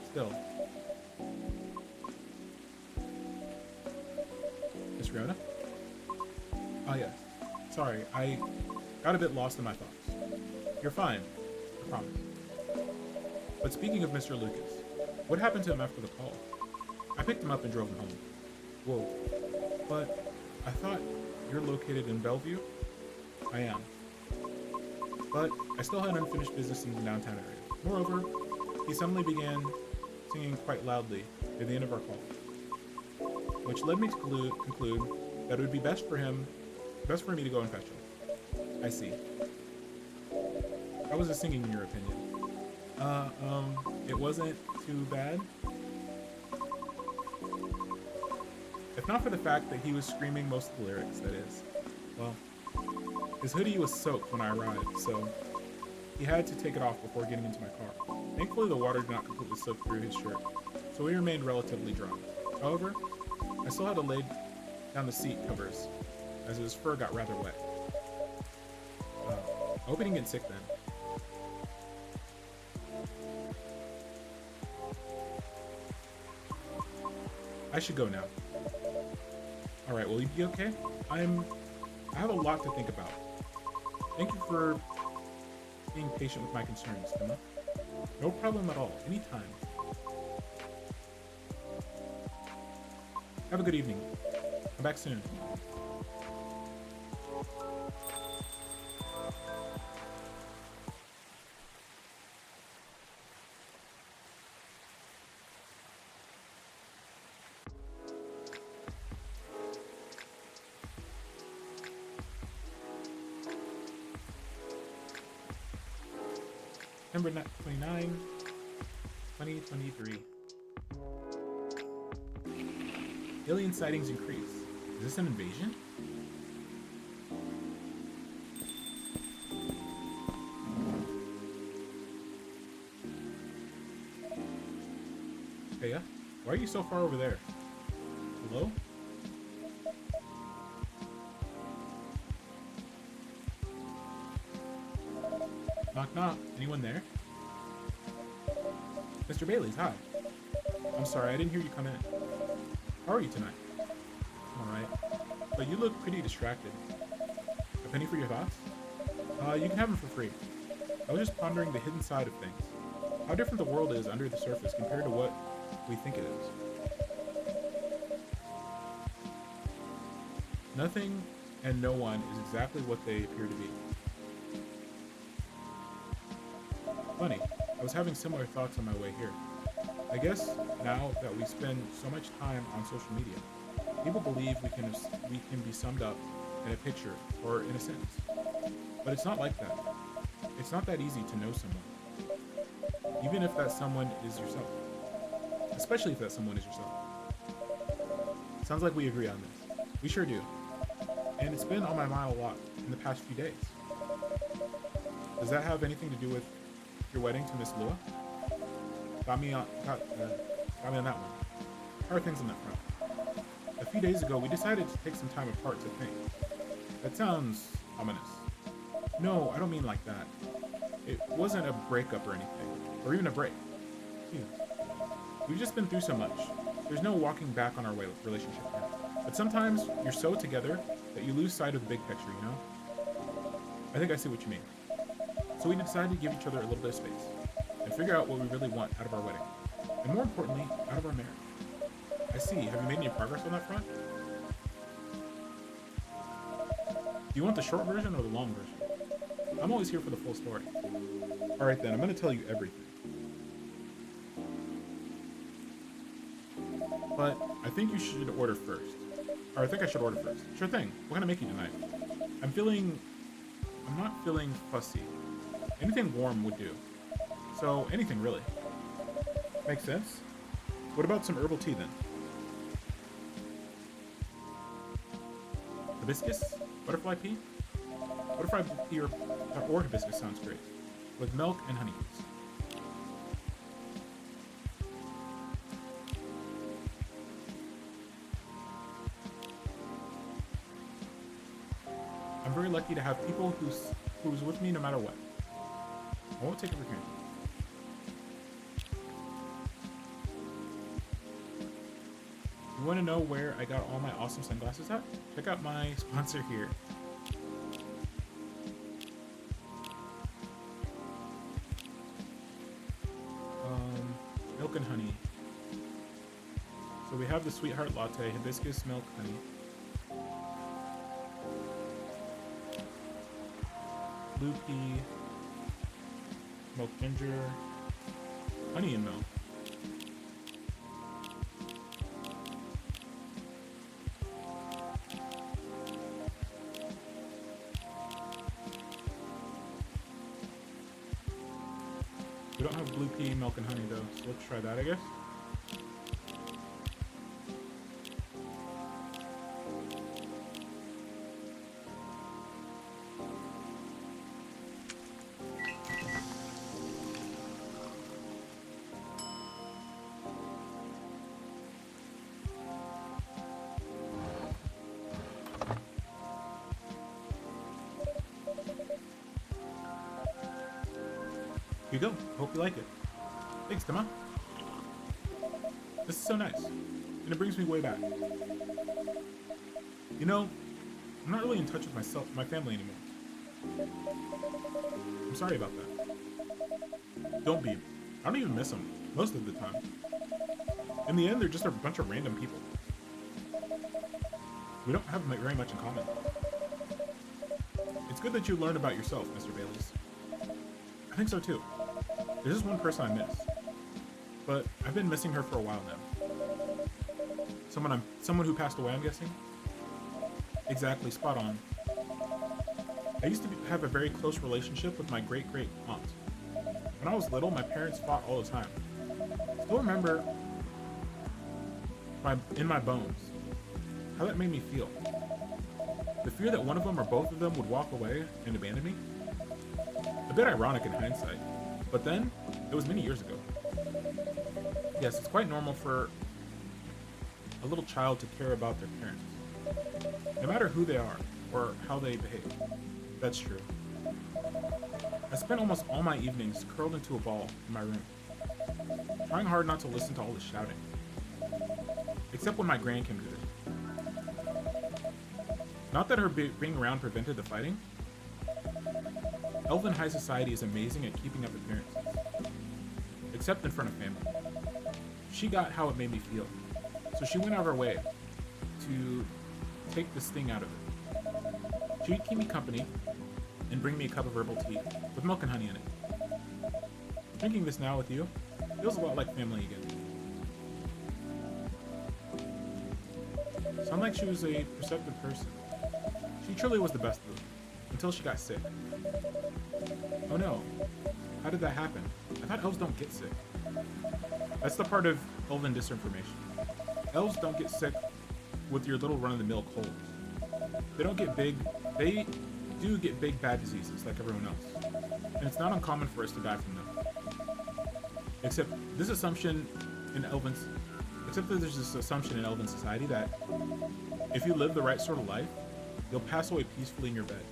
Still. Miss Riona? Oh yes. Sorry, I got a bit lost in my thoughts. You're fine, I promise. But speaking of Mr. Lucas, what happened to him after the call? I picked him up and drove him home. Whoa. But I thought you're located in Bellevue? I am. But I still had unfinished business in the downtown area. Moreover, he suddenly began singing quite loudly at the end of our call, which led me to conclude that it would be best for me to go and fetch him. I see. How was his singing in your opinion? It wasn't too bad. If not for the fact that he was screaming most of the lyrics, that is. Well, his hoodie was soaked when I arrived, so he had to take it off before getting into my car. Thankfully, the water did not completely soak through his shirt, so he remained relatively dry. However, I still had to lay down the seat covers, as his fur got rather wet. I hope he didn't get sick then. I should go now. Alright, will you be okay? I have a lot to think about. Thank you for being patient with my concerns, Emma. No problem at all. Anytime. Have a good evening. Come back soon. September 29, 2023. Alien sightings increase. Is this an invasion? Hey, yeah? Why are you so far over there? Hello? Knock knock. Anyone there? Mr. Bailey's, hi. I'm sorry, I didn't hear you come in. How are you tonight? Alright. But you look pretty distracted. A penny for your thoughts? You can have them for free. I was just pondering the hidden side of things. How different the world is under the surface compared to what we think it is. Nothing and no one is exactly what they appear to be. Funny, I was having similar thoughts on my way here. I guess now that we spend so much time on social media, people believe we can be summed up in a picture or in a sentence. But it's not like that. It's not that easy to know someone. Even if that someone is yourself. Especially if that someone is yourself. Sounds like we agree on this. We sure do. And it's been on my mind a lot in the past few days. Does that have anything to do with your wedding to Miss Lua? Got me on that one. How are things on that front? A few days ago, we decided to take some time apart to think. That sounds ominous. No, I don't mean like that. It wasn't a breakup or anything, or even a break. We've just been through so much. There's no walking back on our relationship here. But sometimes you're so together that you lose sight of the big picture, you know? I think I see what you mean. So we decided to give each other a little bit of space and figure out what we really want out of our wedding. And more importantly, out of our marriage. I see. Have you made any progress on that front? Do you want the short version or the long version? I'm always here for the full story. Alright then, I'm going to tell you everything. But I think you should order first. Or I think I should order first. Sure thing. What can I make you tonight? I'm not feeling fussy. Anything warm would do. So, anything really. Makes sense? What about some herbal tea then? Hibiscus? Butterfly pea? Butterfly pea or hibiscus sounds great. With milk and honey. I'm very lucky to have people who's with me no matter what. I won't take it for granted. You want to know where I got all my awesome sunglasses at? Check out my sponsor here. Milk and honey. So we have the Sweetheart Latte, hibiscus, milk, honey. Blue pea, milk ginger, honey and milk. We don't have blue pea, milk, and honey though, so let's try that, I guess. Here you go. Hope you like it. Thanks, Tama. This is so nice. And it brings me way back. You know, I'm not really in touch with my family anymore. I'm sorry about that. Don't be. I don't even miss them, most of the time. In the end, they're just a bunch of random people. We don't have very much in common. It's good that you learned about yourself, Mr. Bailey's. I think so too. There's just one person I miss. But I've been missing her for a while now. Someone who passed away, I'm guessing? Exactly, spot on. I used to have a very close relationship with my great-great-aunt. When I was little, my parents fought all the time. I still remember in my bones how that made me feel. The fear that one of them or both of them would walk away and abandon me. A bit ironic in hindsight, but then, it was many years ago. Yes, it's quite normal for a little child to care about their parents, no matter who they are or how they behave. That's true. I spent almost all my evenings curled into a ball in my room, trying hard not to listen to all the shouting, except when my gran came to visit. Not that her being around prevented the fighting. Elven high society is amazing at keeping up appearances, except in front of family. She got how it made me feel, so she went out of her way to take the sting out of it. She'd keep me company and bring me a cup of herbal tea with milk and honey in it. Drinking this now with you feels a lot like family again. Sound like she was a perceptive person. She truly was the best of them, until she got sick. Oh no, how did that happen? I thought elves don't get sick. That's the part of elven disinformation. Elves don't get sick with your little run-of-the-mill colds. They don't get big, they do get big bad diseases like everyone else. And it's not uncommon for us to die from them. Except there's this assumption in elven society that if you live the right sort of life, you'll pass away peacefully in your bed.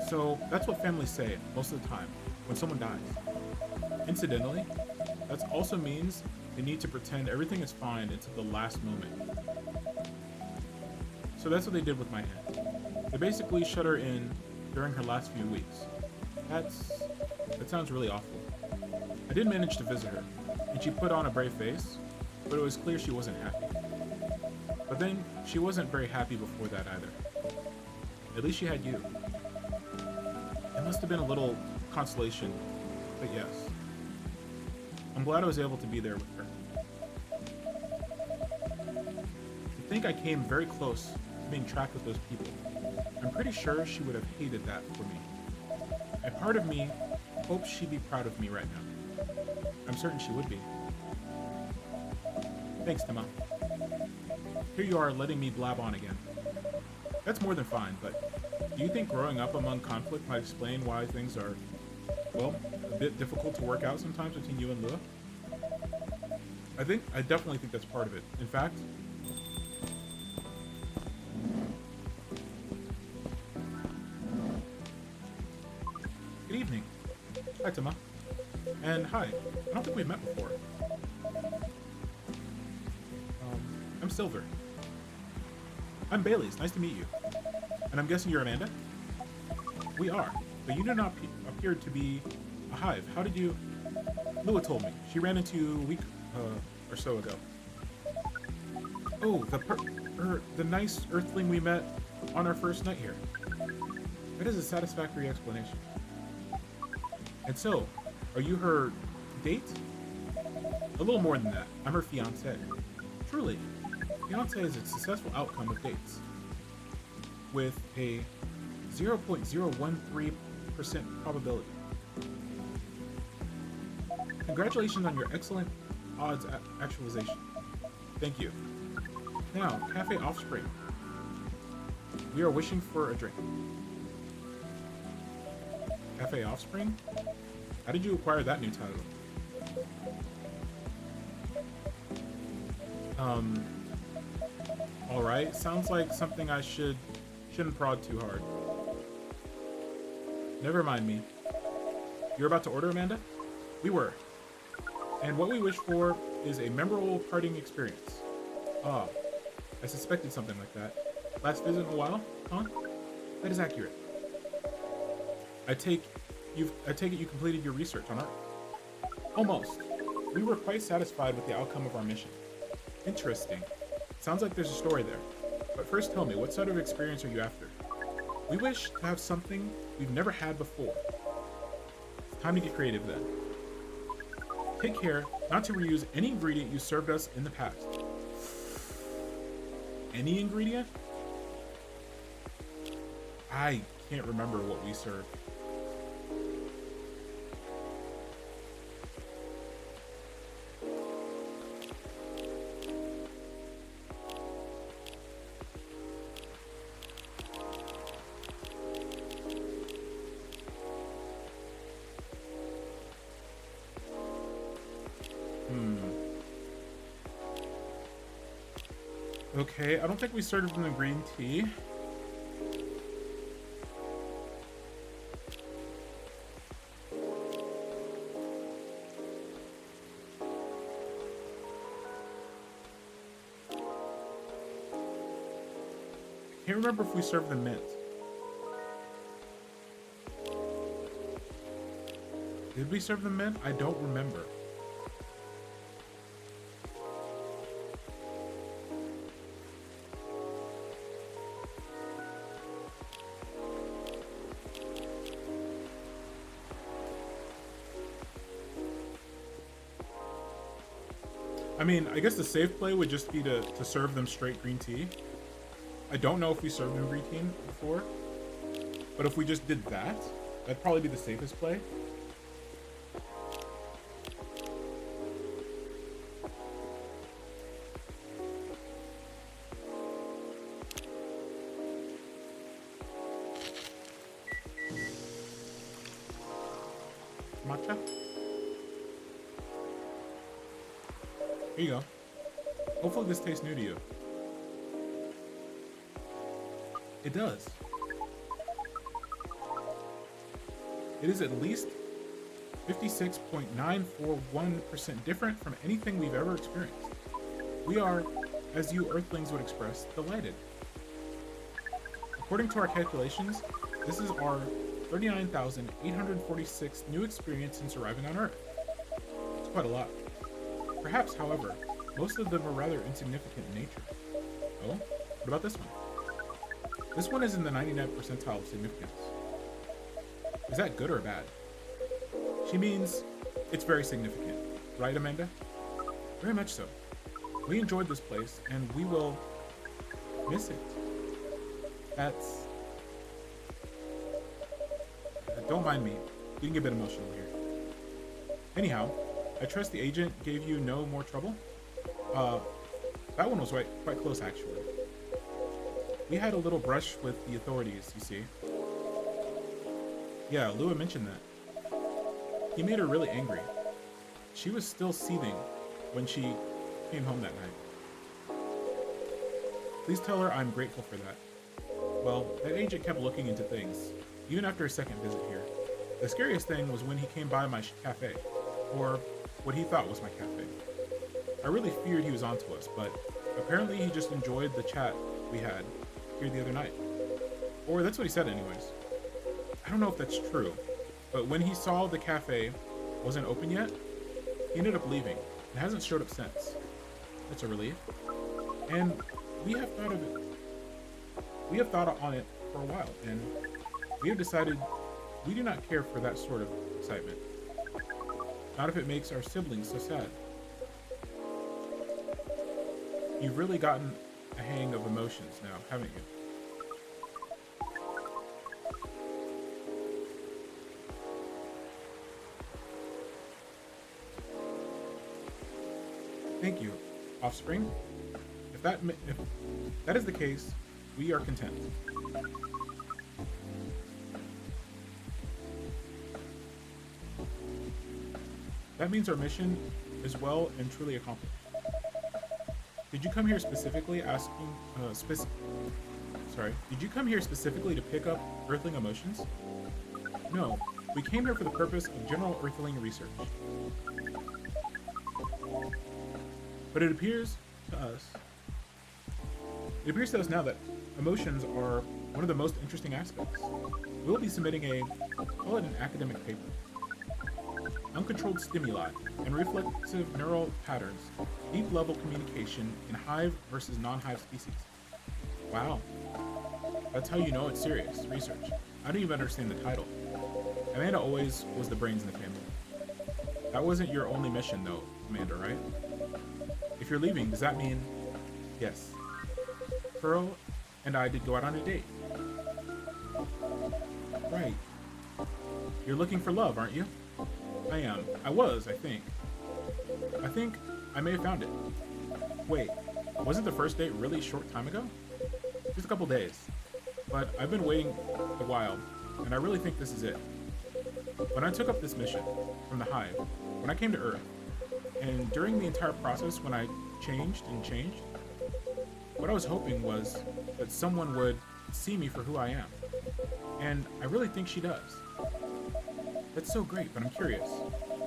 So that's what families say most of the time when someone dies. Incidentally, that also means they need to pretend everything is fine until the last moment. So that's what they did with my aunt. They basically shut her in during her last few weeks. That sounds really awful. I did manage to visit her, and she put on a brave face, but it was clear she wasn't happy. But then, she wasn't very happy before that either. At least she had you. It must have been a little consolation, but yes. I'm glad I was able to be there with her. I think I came very close to being tracked with those people. I'm pretty sure she would have hated that for me. And part of me hopes she'd be proud of me right now. I'm certain she would be. Thanks, Tima. Here you are letting me blab on again. That's more than fine, but do you think growing up among conflict might explain why things are, well, a bit difficult to work out sometimes between you and Lua? I definitely think that's part of it. In fact, good evening. Hi, Tima. And hi. I don't think we've met before. I'm Silver. I'm Bailey's. Nice to meet you. And I'm guessing you're Amanda? We are, but you do not appear to be a hive. How did you... Lua told me. She ran into you a week or so ago. Oh, the nice earthling we met on our first night here. That is a satisfactory explanation. And so, are you her date? A little more than that. I'm her fiancé. Truly, fiancé is a successful outcome of dates, with a 0.013% probability. Congratulations on your excellent odds actualization. Thank you. Now, Cafe Offspring. We are wishing for a drink. Cafe Offspring? How did you acquire that new title? Alright, sounds like something I shouldn't prod too hard. Never mind me. You're about to order, Amanda? We were. And what we wish for is a memorable partying experience. Ah, I suspected something like that. Last visit in a while, huh? That is accurate. I take it you completed your research on Earth. Almost. We were quite satisfied with the outcome of our mission. Interesting. Sounds like there's a story there. But first tell me, what sort of experience are you after? We wish to have something we've never had before. It's time to get creative then. Take care not to reuse any ingredient you served us in the past. Any ingredient? I can't remember what we served. Okay, I don't think we served them the green tea. Can't remember if we served them mint. Did we serve them mint? I don't remember. I mean, I guess the safe play would just be to serve them straight green tea. I don't know if we served them green tea before, but if we just did that, that'd probably be the safest play. Matcha? Here you go. Hopefully this tastes new to you. It does. It is at least 56.941% different from anything we've ever experienced. We are, as you Earthlings would express, delighted. According to our calculations, this is our 39,846th new experience since arriving on Earth. It's quite a lot. Perhaps, however, most of them are rather insignificant in nature. Oh, what about this one? This one is in the 99th percentile of significance. Is that good or bad? She means it's very significant, right, Amanda? Very much so. We enjoyed this place, and we will miss it. That's... Don't mind me. Getting a bit emotional here. Anyhow, I trust the agent gave you no more trouble? That one was quite close, actually. We had a little brush with the authorities, you see. Yeah, Lua mentioned that. He made her really angry. She was still seething when she came home that night. Please tell her I'm grateful for that. Well, that agent kept looking into things, even after a second visit here. The scariest thing was when he came by my cafe, or what he thought was my cafe. I really feared he was onto us, but apparently he just enjoyed the chat we had here the other night. Or that's what he said anyways. I don't know if that's true, but when he saw the cafe wasn't open yet, he ended up leaving and hasn't showed up since. That's a relief. And we have thought on it for a while, and we have decided we do not care for that sort of excitement. Not if it makes our siblings so sad. You've really gotten a hang of emotions now, haven't you? Thank you, offspring. If that is the case, we are content. That means our mission is well and truly accomplished. Did you come here specifically Did you come here specifically to pick up Earthling emotions? No, we came here for the purpose of general Earthling research. But it appears to us now that emotions are one of the most interesting aspects. We'll be submitting call it an academic paper. Uncontrolled stimuli and reflexive neural patterns, deep-level communication in hive versus non-hive species. Wow. That's how you know it's serious research. I don't even understand the title. Amanda always was the brains in the family. That wasn't your only mission though, Amanda, right? If you're leaving, does that mean... Yes. Pearl and I did go out on a date. Right. You're looking for love, aren't you? I am. I was, I think. I think I may have found it. Wait, wasn't the first date really short time ago? Just a couple days. But I've been waiting a while, and I really think this is it. When I took up this mission from the Hive, when I came to Earth, and during the entire process when I changed, What I was hoping was that someone would see me for who I am. And I really think she does. That's so great, but I'm curious.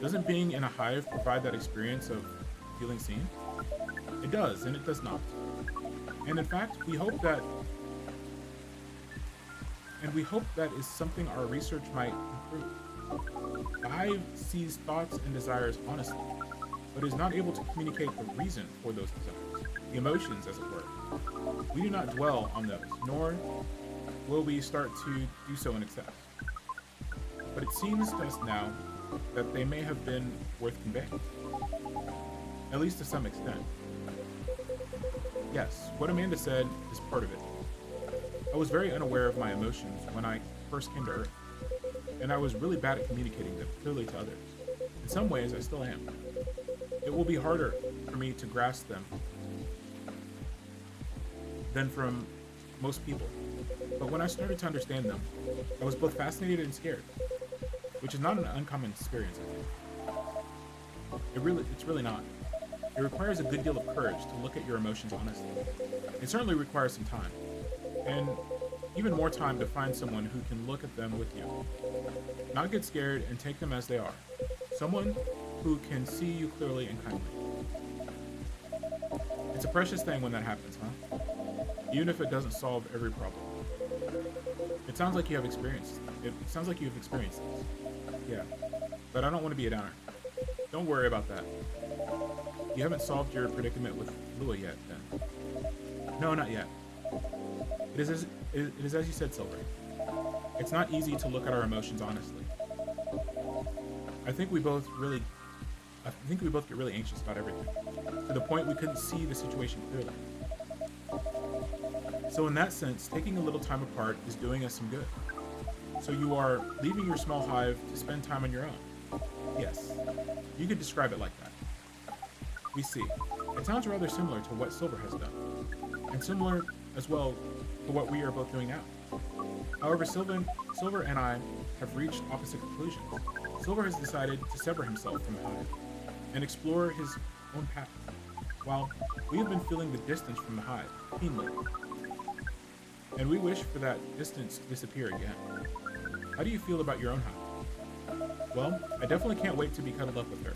Doesn't being in a hive provide that experience of feeling seen? It does, and it does not. And in fact, we hope that is something our research might improve. The hive sees thoughts and desires honestly, but is not able to communicate the reason for those desires, the emotions, as it were. We do not dwell on those, nor will we start to do so in excess. But it seems to us now that they may have been worth conveying, at least to some extent. Yes, what Amanda said is part of it. I was very unaware of my emotions when I first came to Earth, and I was really bad at communicating them clearly to others. In some ways, I still am. It will be harder for me to grasp them than from most people. But when I started to understand them, I was both fascinated and scared, which is not an uncommon experience, I think. It's really not. It requires a good deal of courage to look at your emotions honestly. It certainly requires some time, and even more time to find someone who can look at them with you. Not get scared and take them as they are. Someone who can see you clearly and kindly. It's a precious thing when that happens, huh? Even if it doesn't solve every problem. It sounds like you have experienced. It sounds like you've experienced this. Yeah, but I don't want to be a downer. Don't worry about that. You haven't solved your predicament with Lua yet, then? No, not yet. It is as you said, Silver. It's not easy to look at our emotions honestly. I think we both get really anxious about everything, to the point we couldn't see the situation clearly. So in that sense, taking a little time apart is doing us some good. So you are leaving your small hive to spend time on your own. Yes, you could describe it like that. We see. It sounds rather similar to what Silver has done, and similar as well to what we are both doing now. However, Silver and I have reached opposite conclusions. Silver has decided to sever himself from the hive and explore his own path, while we have been feeling the distance from the hive keenly. And we wish for that distance to disappear again. How do you feel about your own hive? Well, I definitely can't wait to be cuddled up with her.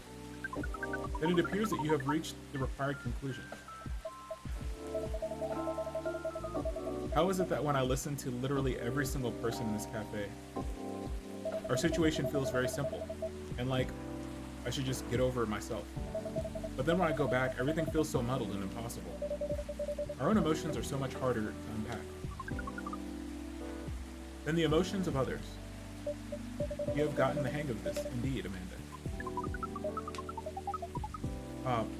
Then it appears that you have reached the required conclusion. How is it that when I listen to literally every single person in this cafe, our situation feels very simple, and like I should just get over it myself. But then when I go back, everything feels so muddled and impossible. Our own emotions are so much harder to unpack than the emotions of others. You have gotten the hang of this, indeed, Amanda.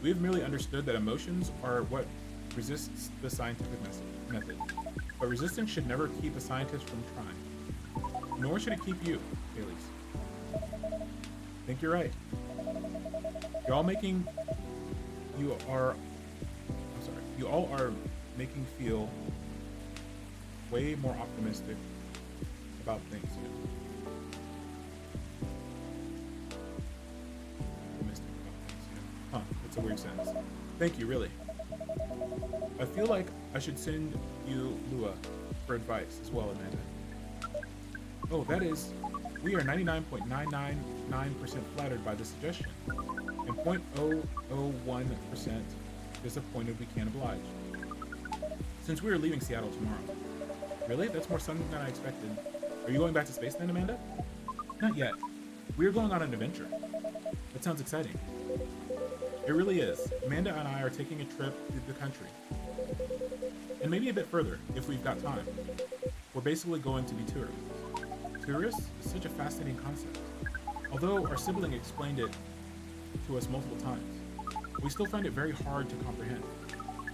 We have merely understood that emotions are what resists the scientific method. But resistance should never keep a scientist from trying. Nor should it keep you, Haley's. I think you're right. You all are making feel way more optimistic about things. Huh, that's a weird sentence. Thank you, really. I feel like I should send you Lua for advice as well, Amanda. Oh, that is, we are 99.999% flattered by the suggestion, and 0.001% disappointed we can't oblige. Since we are leaving Seattle tomorrow. Really? That's more sudden than I expected. Are you going back to space then, Amanda? Not yet. We are going on an adventure. That sounds exciting. It really is. Amanda and I are taking a trip through the country. And maybe a bit further, if we've got time. We're basically going to be tourists. Tourists is such a fascinating concept. Although our sibling explained it to us multiple times, we still find it very hard to comprehend.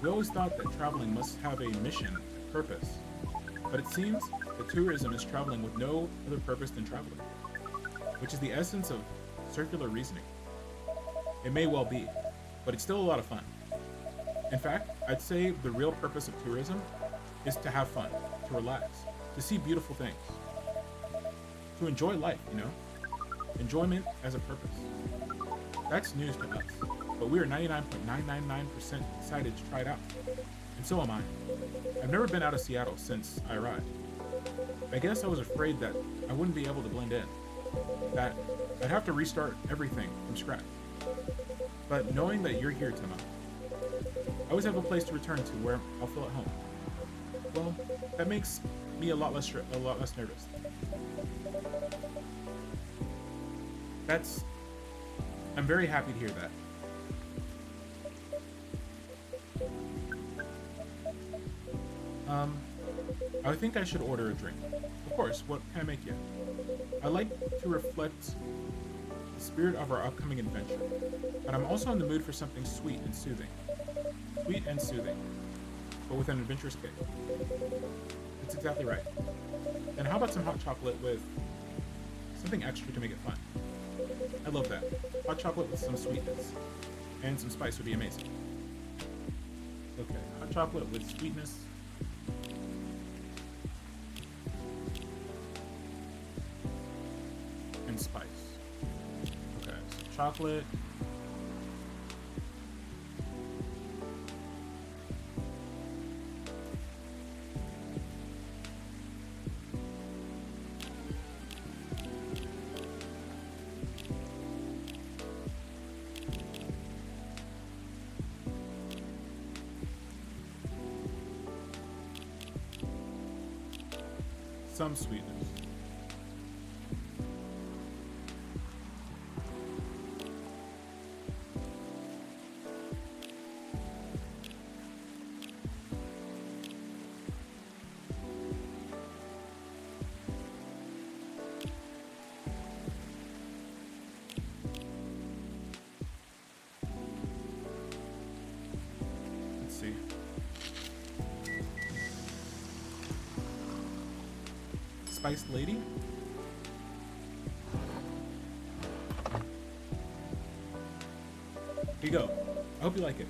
We always thought that traveling must have a mission, a purpose. But it seems that tourism is traveling with no other purpose than traveling, which is the essence of circular reasoning. It may well be, but it's still a lot of fun. In fact, I'd say the real purpose of tourism is to have fun, to relax, to see beautiful things, to enjoy life, Enjoyment as a purpose. That's news to us, but we are 99.999% excited to try it out. In and so am I. I've never been out of Seattle since I arrived. I guess I was afraid that I wouldn't be able to blend in, that I'd have to restart everything from scratch. But knowing that you're here, Tima, I always have a place to return to where I'll feel at home. Well, that makes me a lot less nervous. I'm very happy to hear that. I think I should order a drink. Of course, what can I make you? I like to reflect the spirit of our upcoming adventure, but I'm also in the mood for something sweet and soothing. Sweet and soothing, but with an adventurous kick. That's exactly right. And how about some hot chocolate with something extra to make it fun? I love that. Hot chocolate with some sweetness and some spice would be amazing. Okay, hot chocolate with sweetness. And spice. Okay, so chocolate. Some sweetness. Let's see. Spice Lady. Here you go. I hope you like it.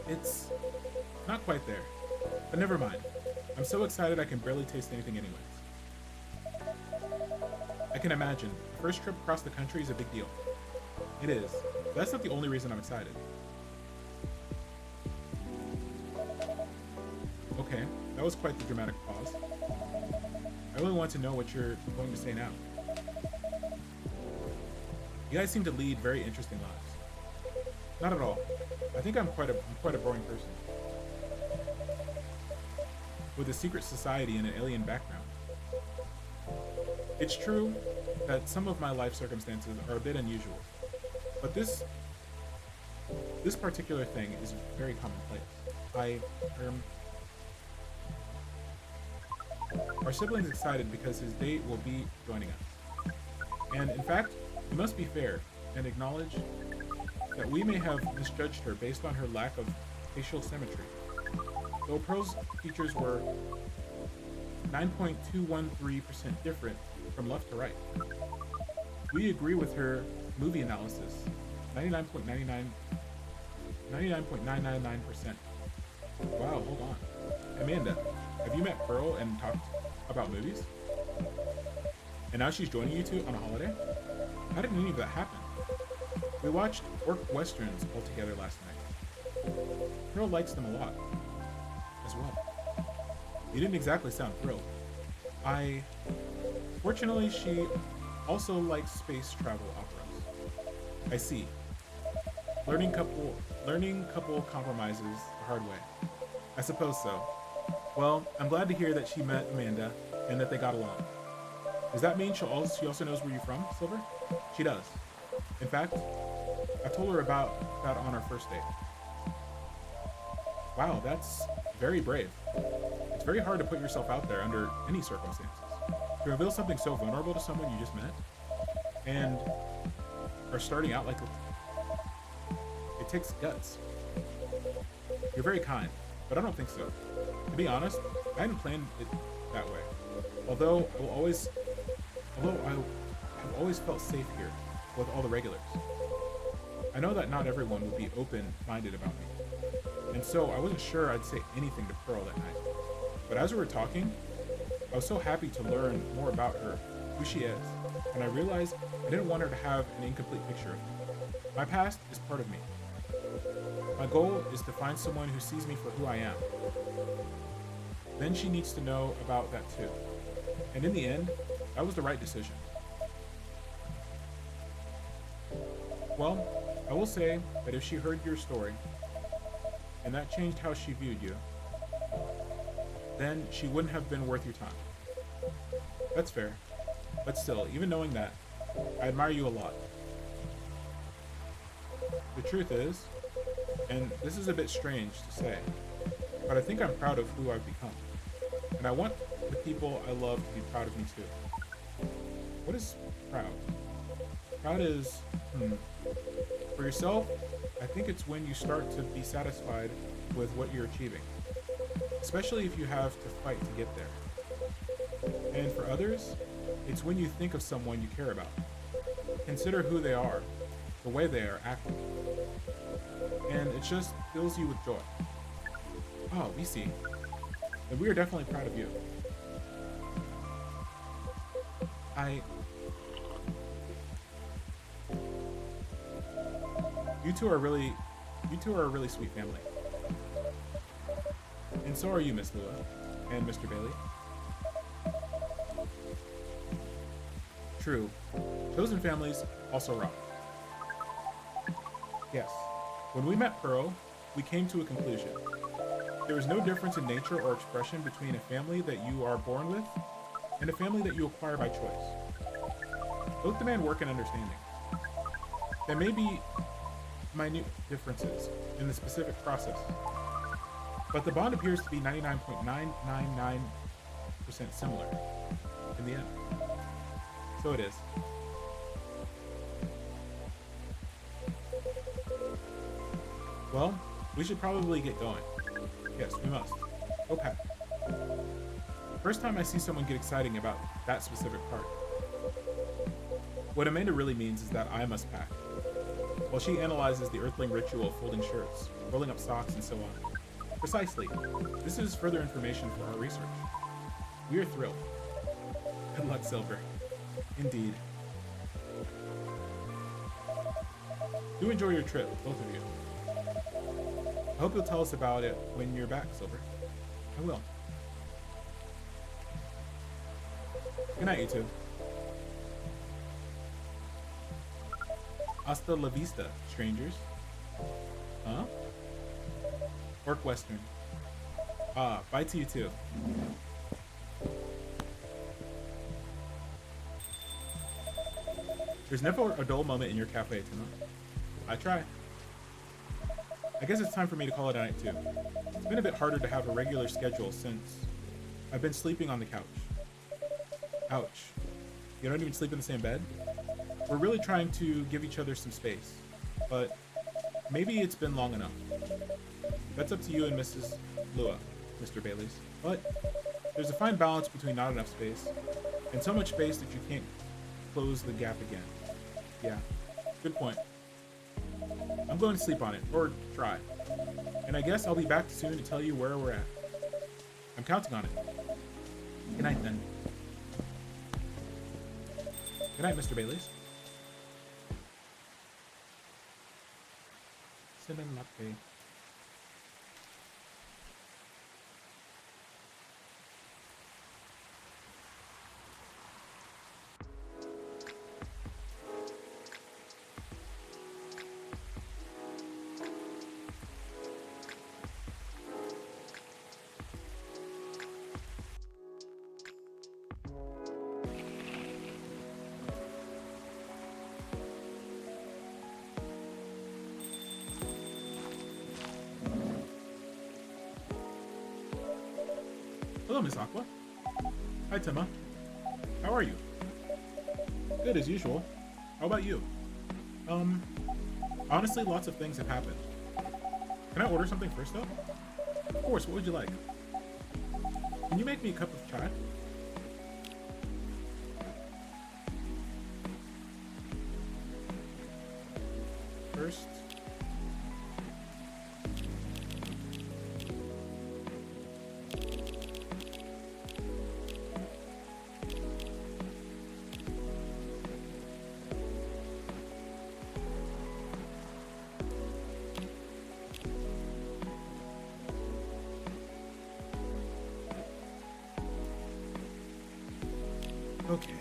It's not quite there, but never mind. I'm so excited I can barely taste anything anyways. I can imagine. The first trip across the country is a big deal. It is. But that's not the only reason I'm excited. Okay. That was quite the dramatic pause. I really want to know what you're going to say now. You guys seem to lead very interesting lives. Not at all. I think I'm quite a boring person. With a secret society and an alien background. It's true that some of my life circumstances are a bit unusual, but this particular thing is very commonplace. Our sibling's excited because his date will be joining us. And in fact, we must be fair and acknowledge that we may have misjudged her based on her lack of facial symmetry. Though Pearl's features were 9.213% different from left to right. We agree with her movie analysis, 99.999%. Wow, hold on. Amanda, have you met Pearl and talked about movies? And now she's joining you two on a holiday? How did any of that happen? We watched Orc Westerns all together last night. Pearl likes them a lot, as well. You didn't exactly sound thrilled. Fortunately, she also likes space travel operas. I see. Learning couple compromises the hard way. I suppose so. Well, I'm glad to hear that she met Amanda and that they got along. Does that mean she also knows where you're from, Silver? She does. In fact, I told her about that on our first date. Wow, that's very brave. It's very hard to put yourself out there under any circumstances. To reveal something so vulnerable to someone you just met and are starting out like it takes guts. You're very kind, but I don't think so. To be honest, I hadn't planned it that way. Although I have always felt safe here with all the regulars. I know that not everyone would be open-minded about me, and so I wasn't sure I'd say anything to Pearl that night. But as we were talking, I was so happy to learn more about her, who she is, and I realized I didn't want her to have an incomplete picture of me. My past is part of me. My goal is to find someone who sees me for who I am. Then she needs to know about that too. And in the end, that was the right decision. Well, I will say that if she heard your story, and that changed how she viewed you, then she wouldn't have been worth your time. That's fair. But still, even knowing that, I admire you a lot. The truth is, and this is a bit strange to say, but I think I'm proud of who I've become. And I want the people I love to be proud of me too. What is proud? Proud is, for yourself, I think it's when you start to be satisfied with what you're achieving, especially if you have to fight to get there. And for others, it's when you think of someone you care about. Consider who they are, the way they are acting, and it just fills you with joy. Oh, we see. And we are definitely proud of you. You two are a really sweet family. And so are you, Miss Lua, and Mr. Bailey. True. Chosen families also rock. Yes. When we met Pearl, we came to a conclusion. There is no difference in nature or expression between a family that you are born with and a family that you acquire by choice. Both demand work and understanding. There may be minute differences in the specific process, but the bond appears to be 99.999% similar in the end. So it is. Well, we should probably get going. Yes, we must. Go pack. First time I see someone get exciting about that specific part. What Amanda really means is that I must pack, while she analyzes the Earthling ritual of folding shirts, rolling up socks, and so on. Precisely. This is further information for our research. We are thrilled. Good luck, Silver. Indeed. Do enjoy your trip, both of you. I hope you'll tell us about it when you're back, Silver. I will. Good night, you two. Hasta la vista, strangers. Huh? Orc Western. Ah, bye to you too. There's never a dull moment in your cafe, Tima. I try. I guess it's time for me to call it a night too. It's been a bit harder to have a regular schedule since I've been sleeping on the couch. Ouch. You don't even sleep in the same bed? We're really trying to give each other some space, but maybe it's been long enough. That's up to you and Mrs. Lua, Mr. Bailey's. But there's a fine balance between not enough space and so much space that you can't close the gap again. Yeah, good point. I'm going to sleep on it, or try. And I guess I'll be back soon to tell you where we're at. I'm counting on it. Good night, then. Good night, Mr. Bailey's. Cinnamon latte. Hello, Miss Aqua. Hi, Tima. How are you? Good as usual. How about you? Honestly, lots of things have happened. Can I order something first, though? Of course, what would you like? Can you make me a cup of chai? First. Okay.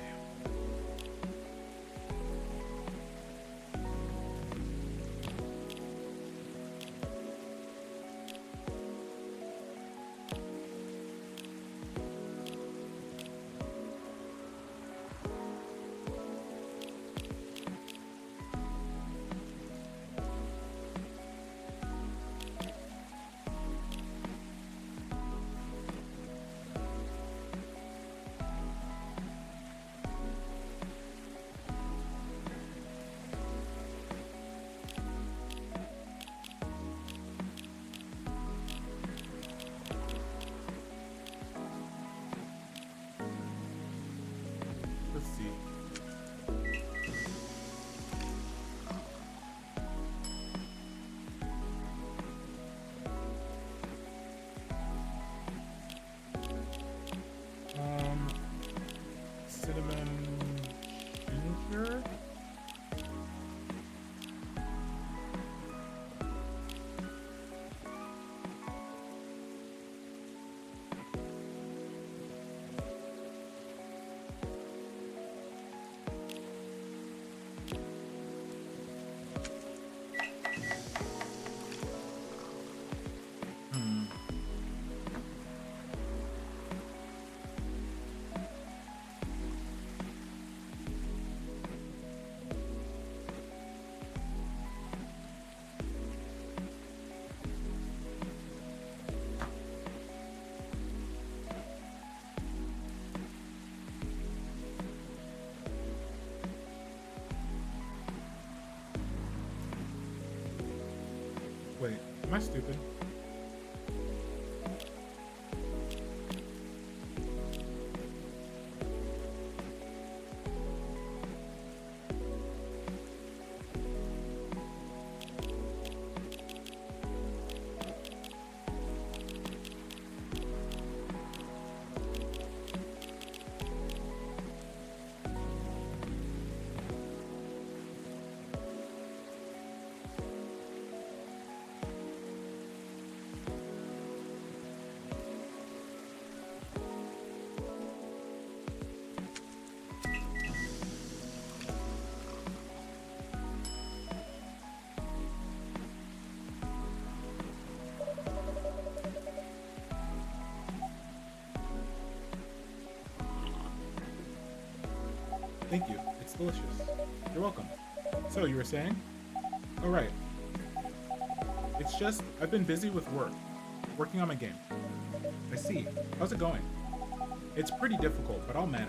Let's see. Cinnamon ginger. Wait, am I stupid? Thank you. It's delicious. You're welcome. So, you were saying? Oh, right. It's just, I've been busy with work. Working on my game. I see. How's it going? It's pretty difficult, but I'll manage.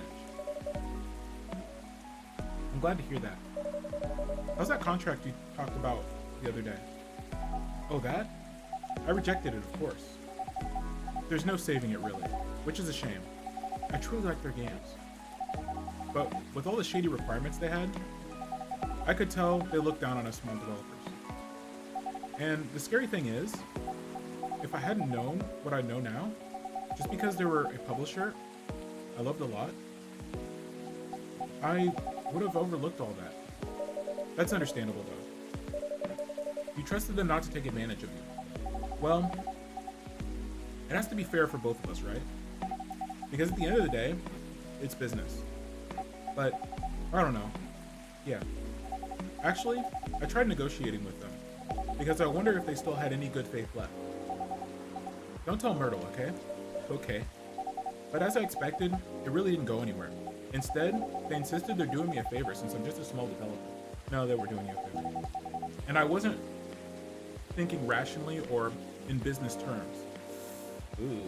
I'm glad to hear that. How's that contract you talked about the other day? Oh, that? I rejected it, of course. There's no saving it, really. Which is a shame. I truly like their games. But with all the shady requirements they had, I could tell they looked down on us small developers. And the scary thing is, if I hadn't known what I know now, just because they were a publisher I loved a lot, I would have overlooked all that. That's understandable, though. You trusted them not to take advantage of you. Well, it has to be fair for both of us, right? Because at the end of the day, it's business. But, I don't know. Yeah. Actually, I tried negotiating with them, because I wonder if they still had any good faith left. Don't tell Myrtle, okay? Okay. But as I expected, it really didn't go anywhere. Instead, they insisted they're doing me a favor since I'm just a small developer. No, they were doing you a favor. And I wasn't thinking rationally or in business terms. Ooh.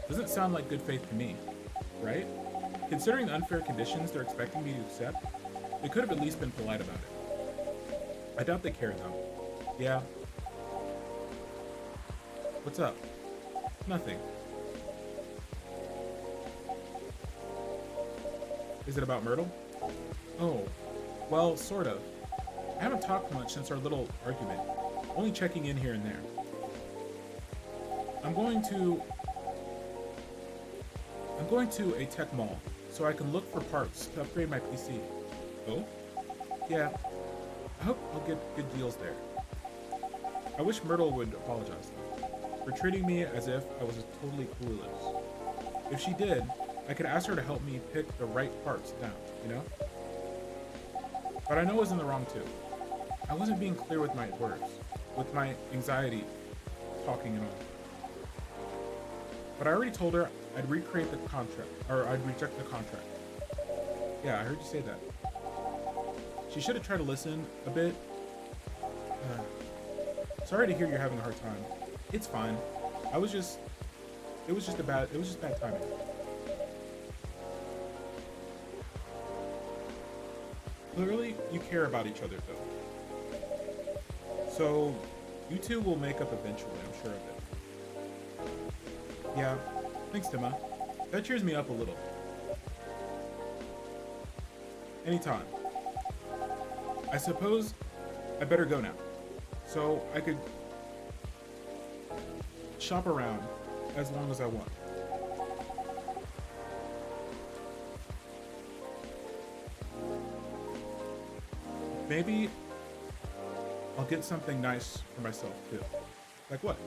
Doesn't sound like good faith to me, right? Considering the unfair conditions they're expecting me to accept, they could have at least been polite about it. I doubt they care, though. Yeah. What's up? Nothing. Is it about Myrtle? Oh, well, sort of. I haven't talked much since our little argument, only checking in here and there. I'm going to a tech mall, so I can look for parts to upgrade my PC. Oh? Yeah. I hope I'll get good deals there. I wish Myrtle would apologize, though, for treating me as if I was totally clueless. If she did, I could ask her to help me pick the right parts down, you know? But I know I was in the wrong too. I wasn't being clear with my words, with my anxiety talking and all. But I already told her I'd recreate the contract, or I'd reject the contract. Yeah, I heard you say that. She should have tried to listen a bit. Sorry to hear you're having a hard time. It's fine. It was just bad timing. Clearly, you care about each other though. So, you two will make up eventually, I'm sure of it. Yeah, thanks, Tima. That cheers me up a little. Anytime. I suppose I better go now. So I could shop around as long as I want. Maybe I'll get something nice for myself too. Like what?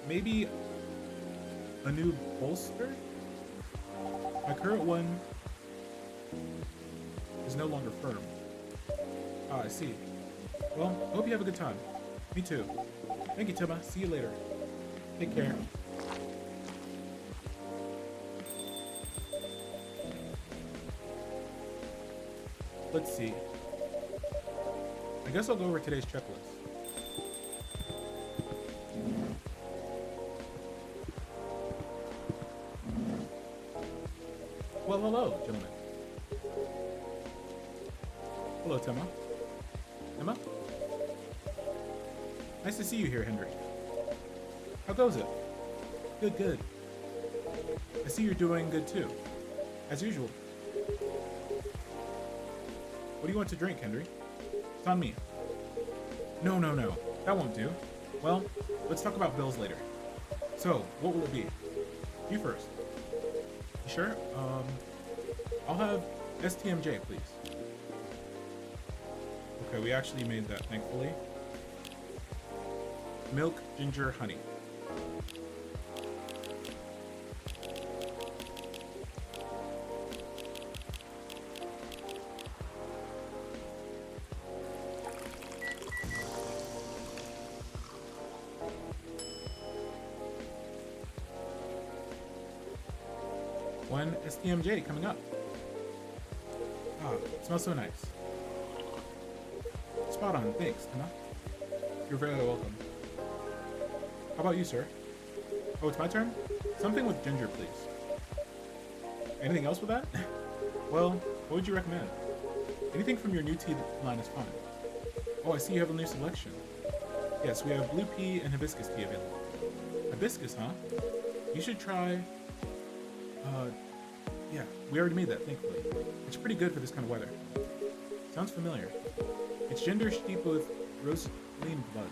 Maybe a new bolster? My current one is no longer firm. Ah, I see. Well, I hope you have a good time. Me too. Thank you, Tima. See you later. Take care. Let's see. I guess I'll go over today's checklist. Well, hello, gentlemen. Hello, Tima. Emma? Nice to see you here, Henry. How goes it? Good, good. I see you're doing good too. As usual. What do you want to drink, Henry? It's on me. No. That won't do. Well, let's talk about bills later. So, what will it be? You first. You sure? I'll have STMJ, please. Okay, we actually made that, thankfully. Milk, ginger, honey. One STMJ coming up. Ah, it smells so nice. Spot on, thanks, Emma. You're very welcome. How about you, sir? Oh, it's my turn? Something with ginger, please. Anything else with that? Well, what would you recommend? Anything from your new tea line is fine. Oh, I see you have a new selection. Yes, we have blue pea and hibiscus tea available. Hibiscus, huh? You should try... yeah, we already made that, thankfully. It's pretty good for this kind of weather. Sounds familiar. It's ginger steeped with rosaline buds.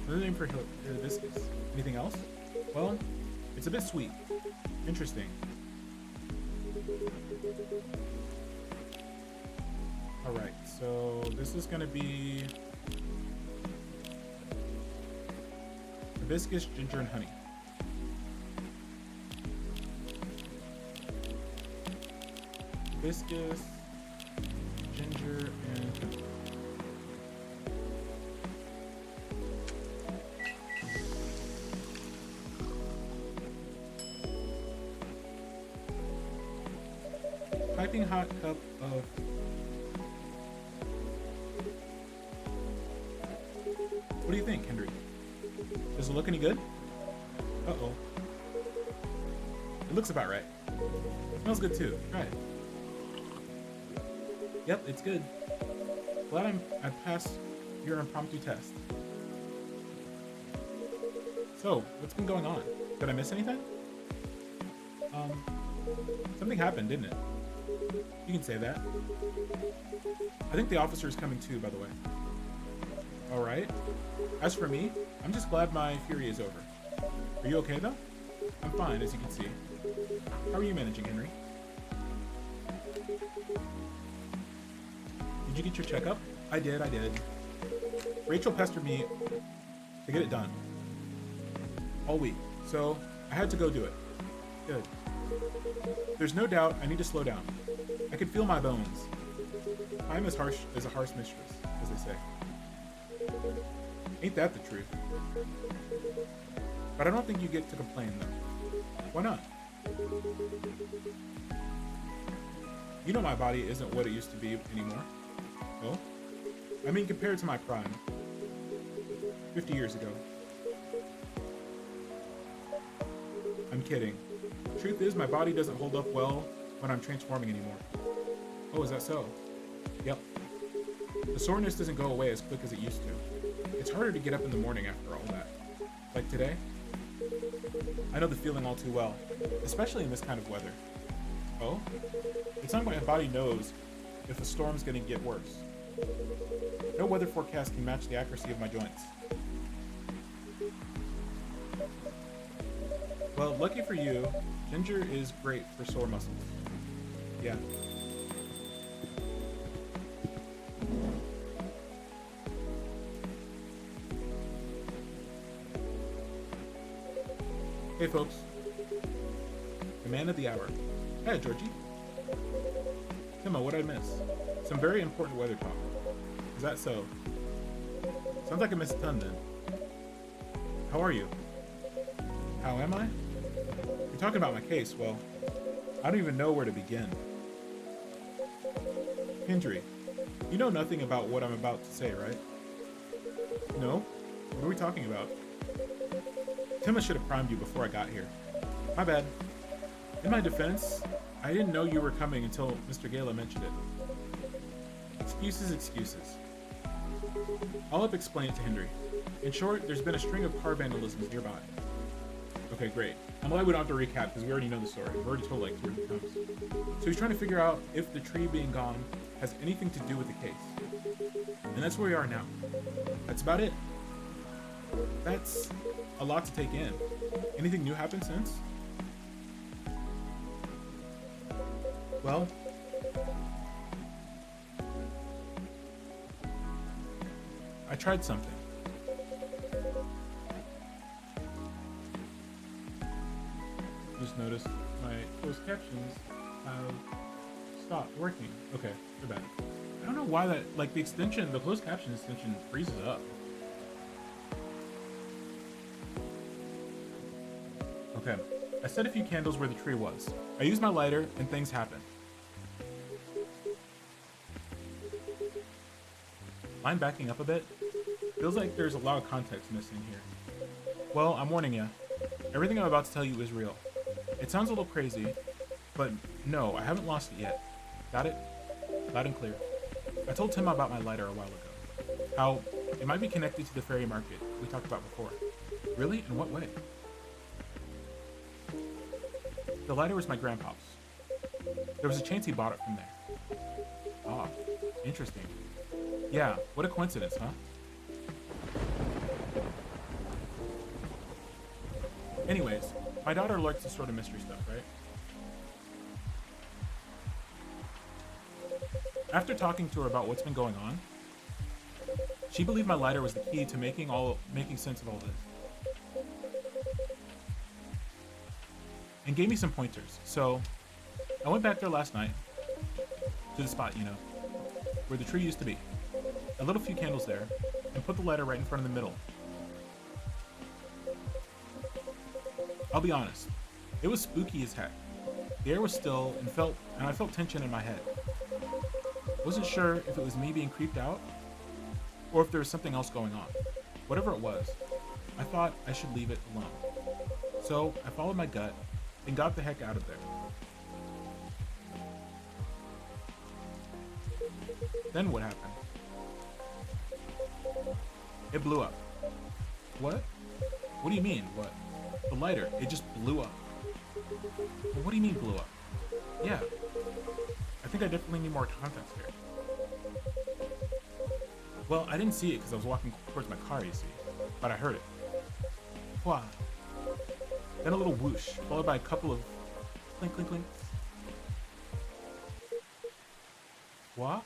Another name for hibiscus. Anything else? Well, it's a bit sweet. Interesting. Alright, so this is gonna be hibiscus, ginger, and honey. Hibiscus, ginger, and honey. Piping hot cup of... What do you think, Henry? Does it look any good? Uh-oh. It looks about right. It smells good too. Try it. Yep, it's good. Glad I passed your impromptu test. So, what's been going on? Did I miss anything? Something happened, didn't it? You can say that. I think the officer is coming too, by the way. Alright. As for me, I'm just glad my fury is over. Are you okay though? I'm fine, as you can see. How are you managing, Henry? Did you get your checkup? I did. Rachel pestered me to get it done. all week, so I had to go do it. Good. There's no doubt I need to slow down. I can feel my bones. Time is harsh as a harsh mistress, as they say. Ain't that the truth? But I don't think you get to complain, though. Why not? You know my body isn't what it used to be anymore. Oh? I mean, compared to my prime. 50 years ago. I'm kidding. Truth is, my body doesn't hold up well when I'm transforming anymore. Oh, is that so? Yep. The soreness doesn't go away as quick as it used to. It's harder to get up in the morning after all that. Like today? I know the feeling all too well, especially in this kind of weather. Oh? It's like my body knows if a storm's gonna get worse. No weather forecast can match the accuracy of my joints. Well, lucky for you, ginger is great for sore muscles. Yeah. Hey folks. The man of the hour. Hey, Georgie. Timma, what'd I miss? Some very important weather talk. Is that so? Sounds like I missed a ton then. How are you? How am I? You're talking about my case. Well, I don't even know where to begin. Hendry, you know nothing about what I'm about to say, right? No? What are we talking about? Timma should have primed you before I got here. My bad. In my defense, I didn't know you were coming until Mr. Gala mentioned it. Excuses, excuses. I'll explain it to Hendry. In short, there's been a string of car vandalisms nearby. Okay, great. I'm glad we don't have to recap because we already know the story. We've already told like 2 or 3 times. So he's trying to figure out if the tree being gone has anything to do with the case. And that's where we are now. That's about it. That's a lot to take in. Anything new happened since? Well, I tried something. Just noticed my closed captions have stopped working. Okay, they're back. I don't know why that, like the closed caption extension freezes up. Okay, I set a few candles where the tree was. I used my lighter and things happened. Mind backing up a bit? Feels like there's a lot of context missing here. Well, I'm warning you. Everything I'm about to tell you is real. It sounds a little crazy, but no, I haven't lost it yet. Got it? Loud and clear. I told Tim about my lighter a while ago. How it might be connected to the fairy market we talked about before. Really? In what way? The lighter was my grandpa's. There was a chance he bought it from there. Ah, interesting. Yeah, what a coincidence, huh? Anyways, my daughter likes this sort of mystery stuff, right? After talking to her about what's been going on, she believed my lighter was the key to making sense of all this. And gave me some pointers. So I went back there last night to the spot, you know, where the tree used to be. I lit a few candles there and put the lighter right in front of the middle. I'll be honest, it was spooky as heck. The air was still and I felt tension in my head. Wasn't sure if it was me being creeped out or if there was something else going on. Whatever it was, I thought I should leave it alone. So I followed my gut and got the heck out of there. Then what happened? It blew up. What? What do you mean, what? The lighter, it just blew up. Well, what do you mean blew up? Yeah. I think I definitely need more context here. Well, I didn't see it because I was walking towards my car, you see. But I heard it. Wah. Then a little whoosh, followed by a couple of clink, clink, clinks. What?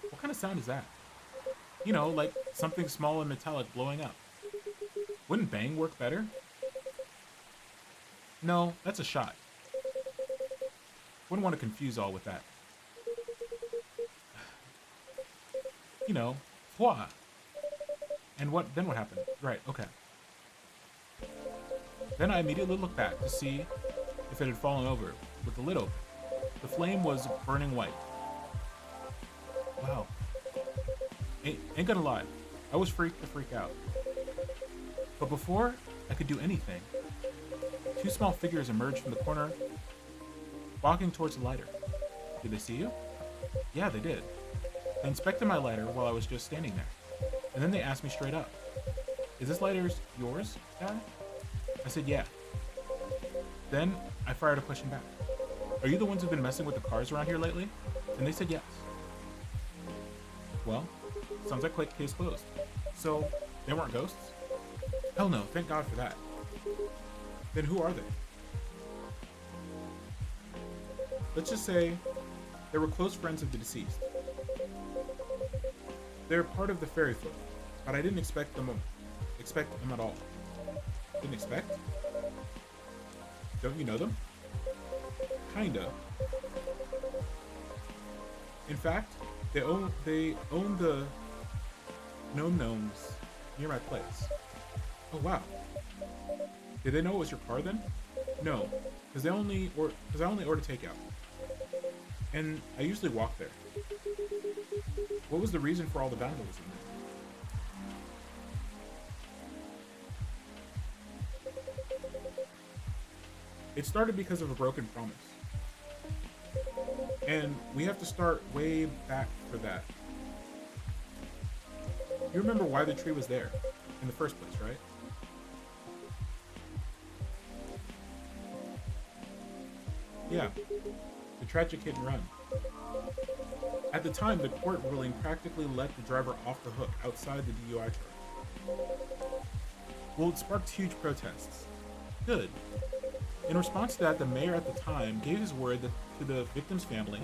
What kind of sound is that? You know, like something small and metallic blowing up. Wouldn't bang work better? No, that's a shot. Wouldn't want to confuse all with that. You know, foi. And then what happened? Right, okay. Then I immediately looked back to see if it had fallen over with the lid open. The flame was burning white. Wow. Ain't gonna lie, I was freaked to freak out. But before I could do anything, two small figures emerged from the corner, walking towards the lighter. Did they see you? Yeah, they did. They inspected my lighter while I was just standing there. And then they asked me straight up, "Is this lighter yours, Dad?" I said, "Yeah." Then I fired a question back. "Are you the ones who've been messing with the cars around here lately?" And they said yes. Well, sounds like case closed. So, they weren't ghosts? Hell no, thank God for that. Then who are they? Let's just say they were close friends of the deceased. They're part of the fairy folk, but I didn't expect them at all. Didn't expect? Don't you know them? Kinda. In fact, they own the gnomes near my place. Oh wow. Did they know it was your car then? No, because I only order takeout. And I usually walk there. What was the reason for all the vandalism then? It started because of a broken promise. And we have to start way back for that. You remember why the tree was there in the first place, right? Yeah, the tragic hit and run. At the time, the court ruling practically let the driver off the hook outside the DUI charge. Well, it sparked huge protests. Good. In response to that, the mayor at the time gave his word to the victim's family.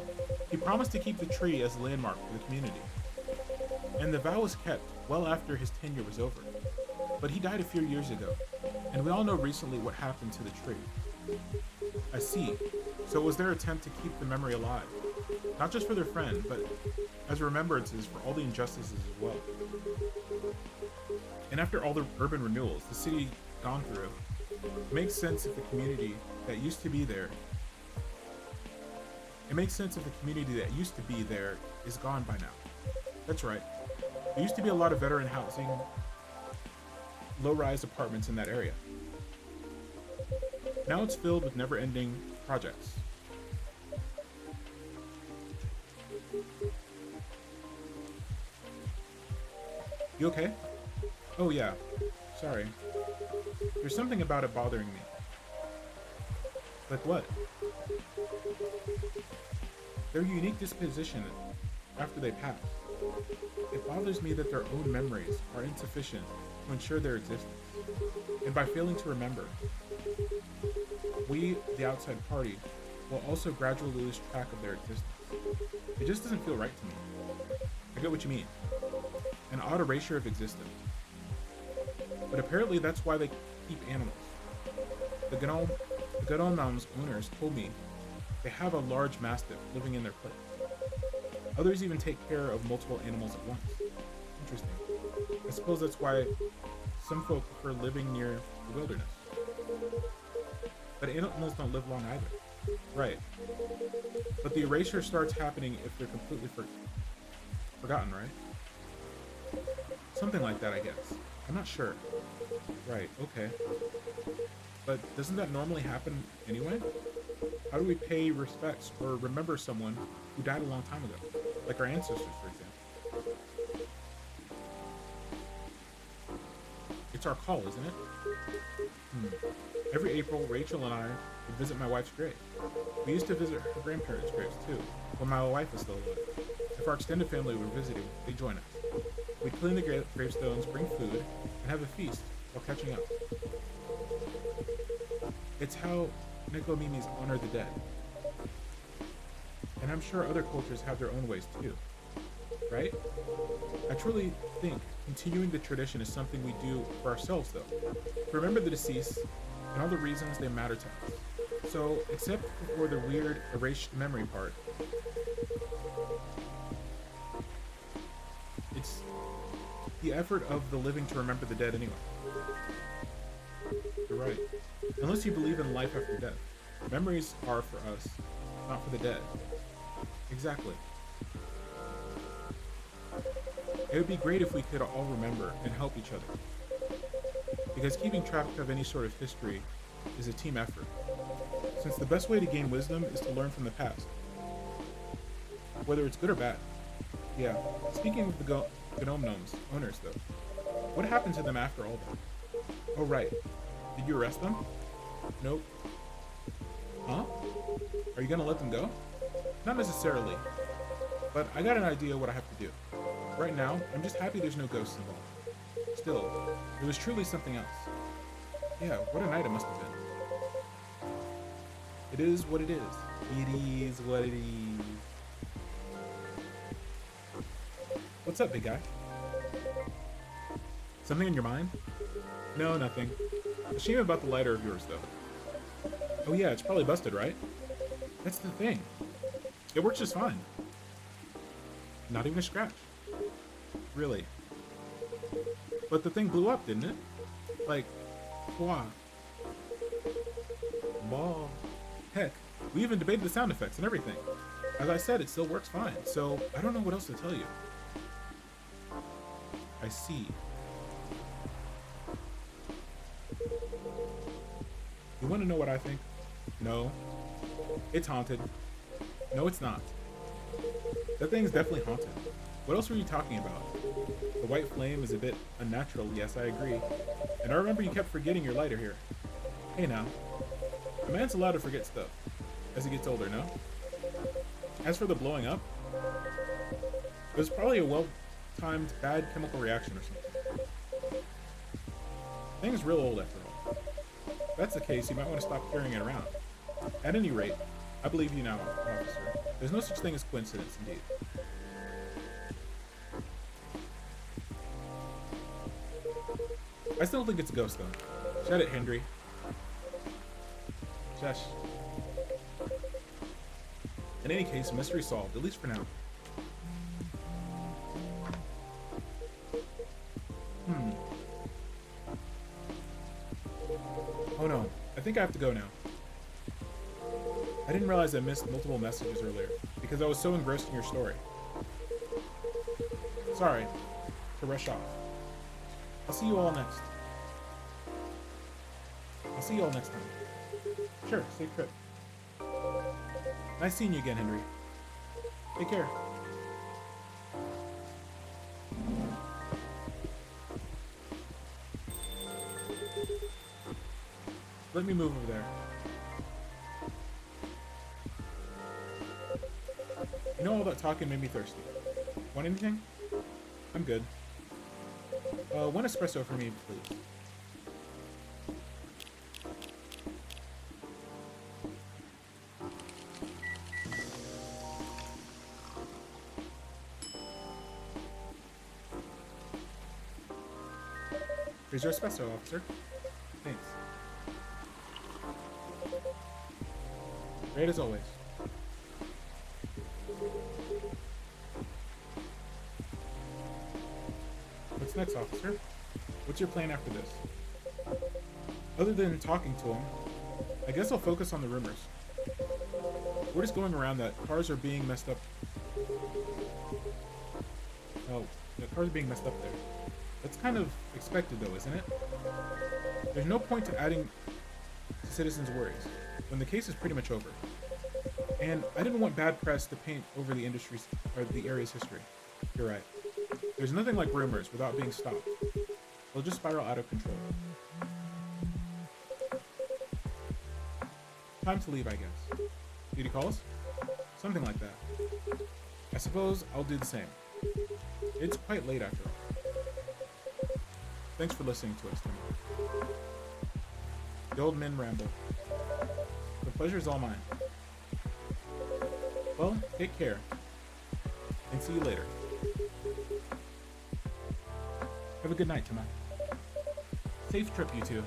He promised to keep the tree as a landmark for the community. And the vow was kept well after his tenure was over. But he died a few years ago, and we all know recently what happened to the tree. I see. So it was their attempt to keep the memory alive, not just for their friend, but as remembrances for all the injustices as well. And after all the urban renewals the city gone through, it makes sense if the community that used to be there is gone by now. That's right. There used to be a lot of veteran housing, low-rise apartments in that area. Now it's filled with never-ending projects. You okay? Oh yeah, sorry. There's something about it bothering me. Like what? Their unique disposition after they pass. It bothers me that their own memories are insufficient to ensure their existence. And by failing to remember, we, the outside party, will also gradually lose track of their existence. It just doesn't feel right to me. I get what you mean. An odd erasure of existence. But apparently that's why they keep animals. The Gnome's owners told me they have a large mastiff living in their place. Others even take care of multiple animals at once. Interesting. I suppose that's why some folk prefer living near the wilderness. But animals don't live long either. Right. But the erasure starts happening if they're completely forgotten, right? Something like that, I guess. I'm not sure. Right, okay. But doesn't that normally happen anyway? How do we pay respects or remember someone who died a long time ago? Like our ancestors, for example. It's our call, isn't it? Every April, Rachel and I would visit my wife's grave. We used to visit her grandparents' graves too, when my wife was still alive. If our extended family were visiting, they'd join us. We'd clean the gravestones, bring food, and have a feast while catching up. It's how Nekomimis honor the dead. And I'm sure other cultures have their own ways too, right? I truly think continuing the tradition is something we do for ourselves though. To remember the deceased and all the reasons they matter to us. So, except for the weird erased memory part, it's the effort of the living to remember the dead anyway. You're right. Unless you believe in life after death. Memories are for us, not for the dead. Exactly. It would be great if we could all remember and help each other. Because keeping track of any sort of history is a team effort. Since the best way to gain wisdom is to learn from the past. Whether it's good or bad. Yeah, speaking of the Gnome Gnomes owners though, what happened to them after all that? Oh right, did you arrest them? Nope. Huh? Are you gonna let them go? Not necessarily, but I got an idea what I have to do. Right now, I'm just happy there's no ghosts involved. Still, it was truly something else. Yeah, what a night it must have been. It is what it is. It is what it is. What's up, big guy? Something in your mind? No, nothing. A shame about the lighter of yours, though. Oh yeah, it's probably busted, right? That's the thing. It works just fine. Not even a scratch. Really. But the thing blew up, didn't it? Like, wow. Ball. Heck, we even debated the sound effects and everything. As I said, it still works fine, so I don't know what else to tell you. I see. You want to know what I think? No. It's haunted. No, it's not. That thing's definitely haunted. What else were you talking about? The white flame is a bit unnatural, yes, I agree. And I remember you kept forgetting your lighter here. Hey now. A man's allowed to forget stuff. As he gets older, no? As for the blowing up, it was probably a well-timed bad chemical reaction or something. Thing's real old after all. If that's the case, you might want to stop carrying it around. At any rate, I believe you now, officer. There's no such thing as coincidence, indeed. I still think it's a ghost, though. Shut it, Hendry. Shush. In any case, mystery solved, at least for now. Oh no, I think I have to go now. I didn't realize I missed multiple messages earlier, because I was so engrossed in your story. Sorry, to rush off. I'll see you all next. I'll see you all next time. Sure, safe trip. Nice seeing you again, Henry. Take care. Let me move over there. You know, all that talking made me thirsty. Want anything? I'm good. One espresso for me, please. Here's your espresso, officer. Thanks. Great as always. What's next, officer? What's your plan after this? Other than talking to him, I guess I'll focus on the rumors. Word is going around that cars are being messed up. Oh, the cars are being messed up there. That's kind of expected though, isn't it? There's no point to adding to citizens' worries, when the case is pretty much over. And I didn't want bad press to paint over the industry's, or the area's history. You're right. There's nothing like rumors without being stopped. They'll just spiral out of control. Time to leave, I guess. Did he call us? Something like that. I suppose I'll do the same. It's quite late after all. Thanks for listening to us tonight. The old men ramble. The pleasure's all mine. Well, take care. And see you later. Have a good night tonight. Safe trip, you two.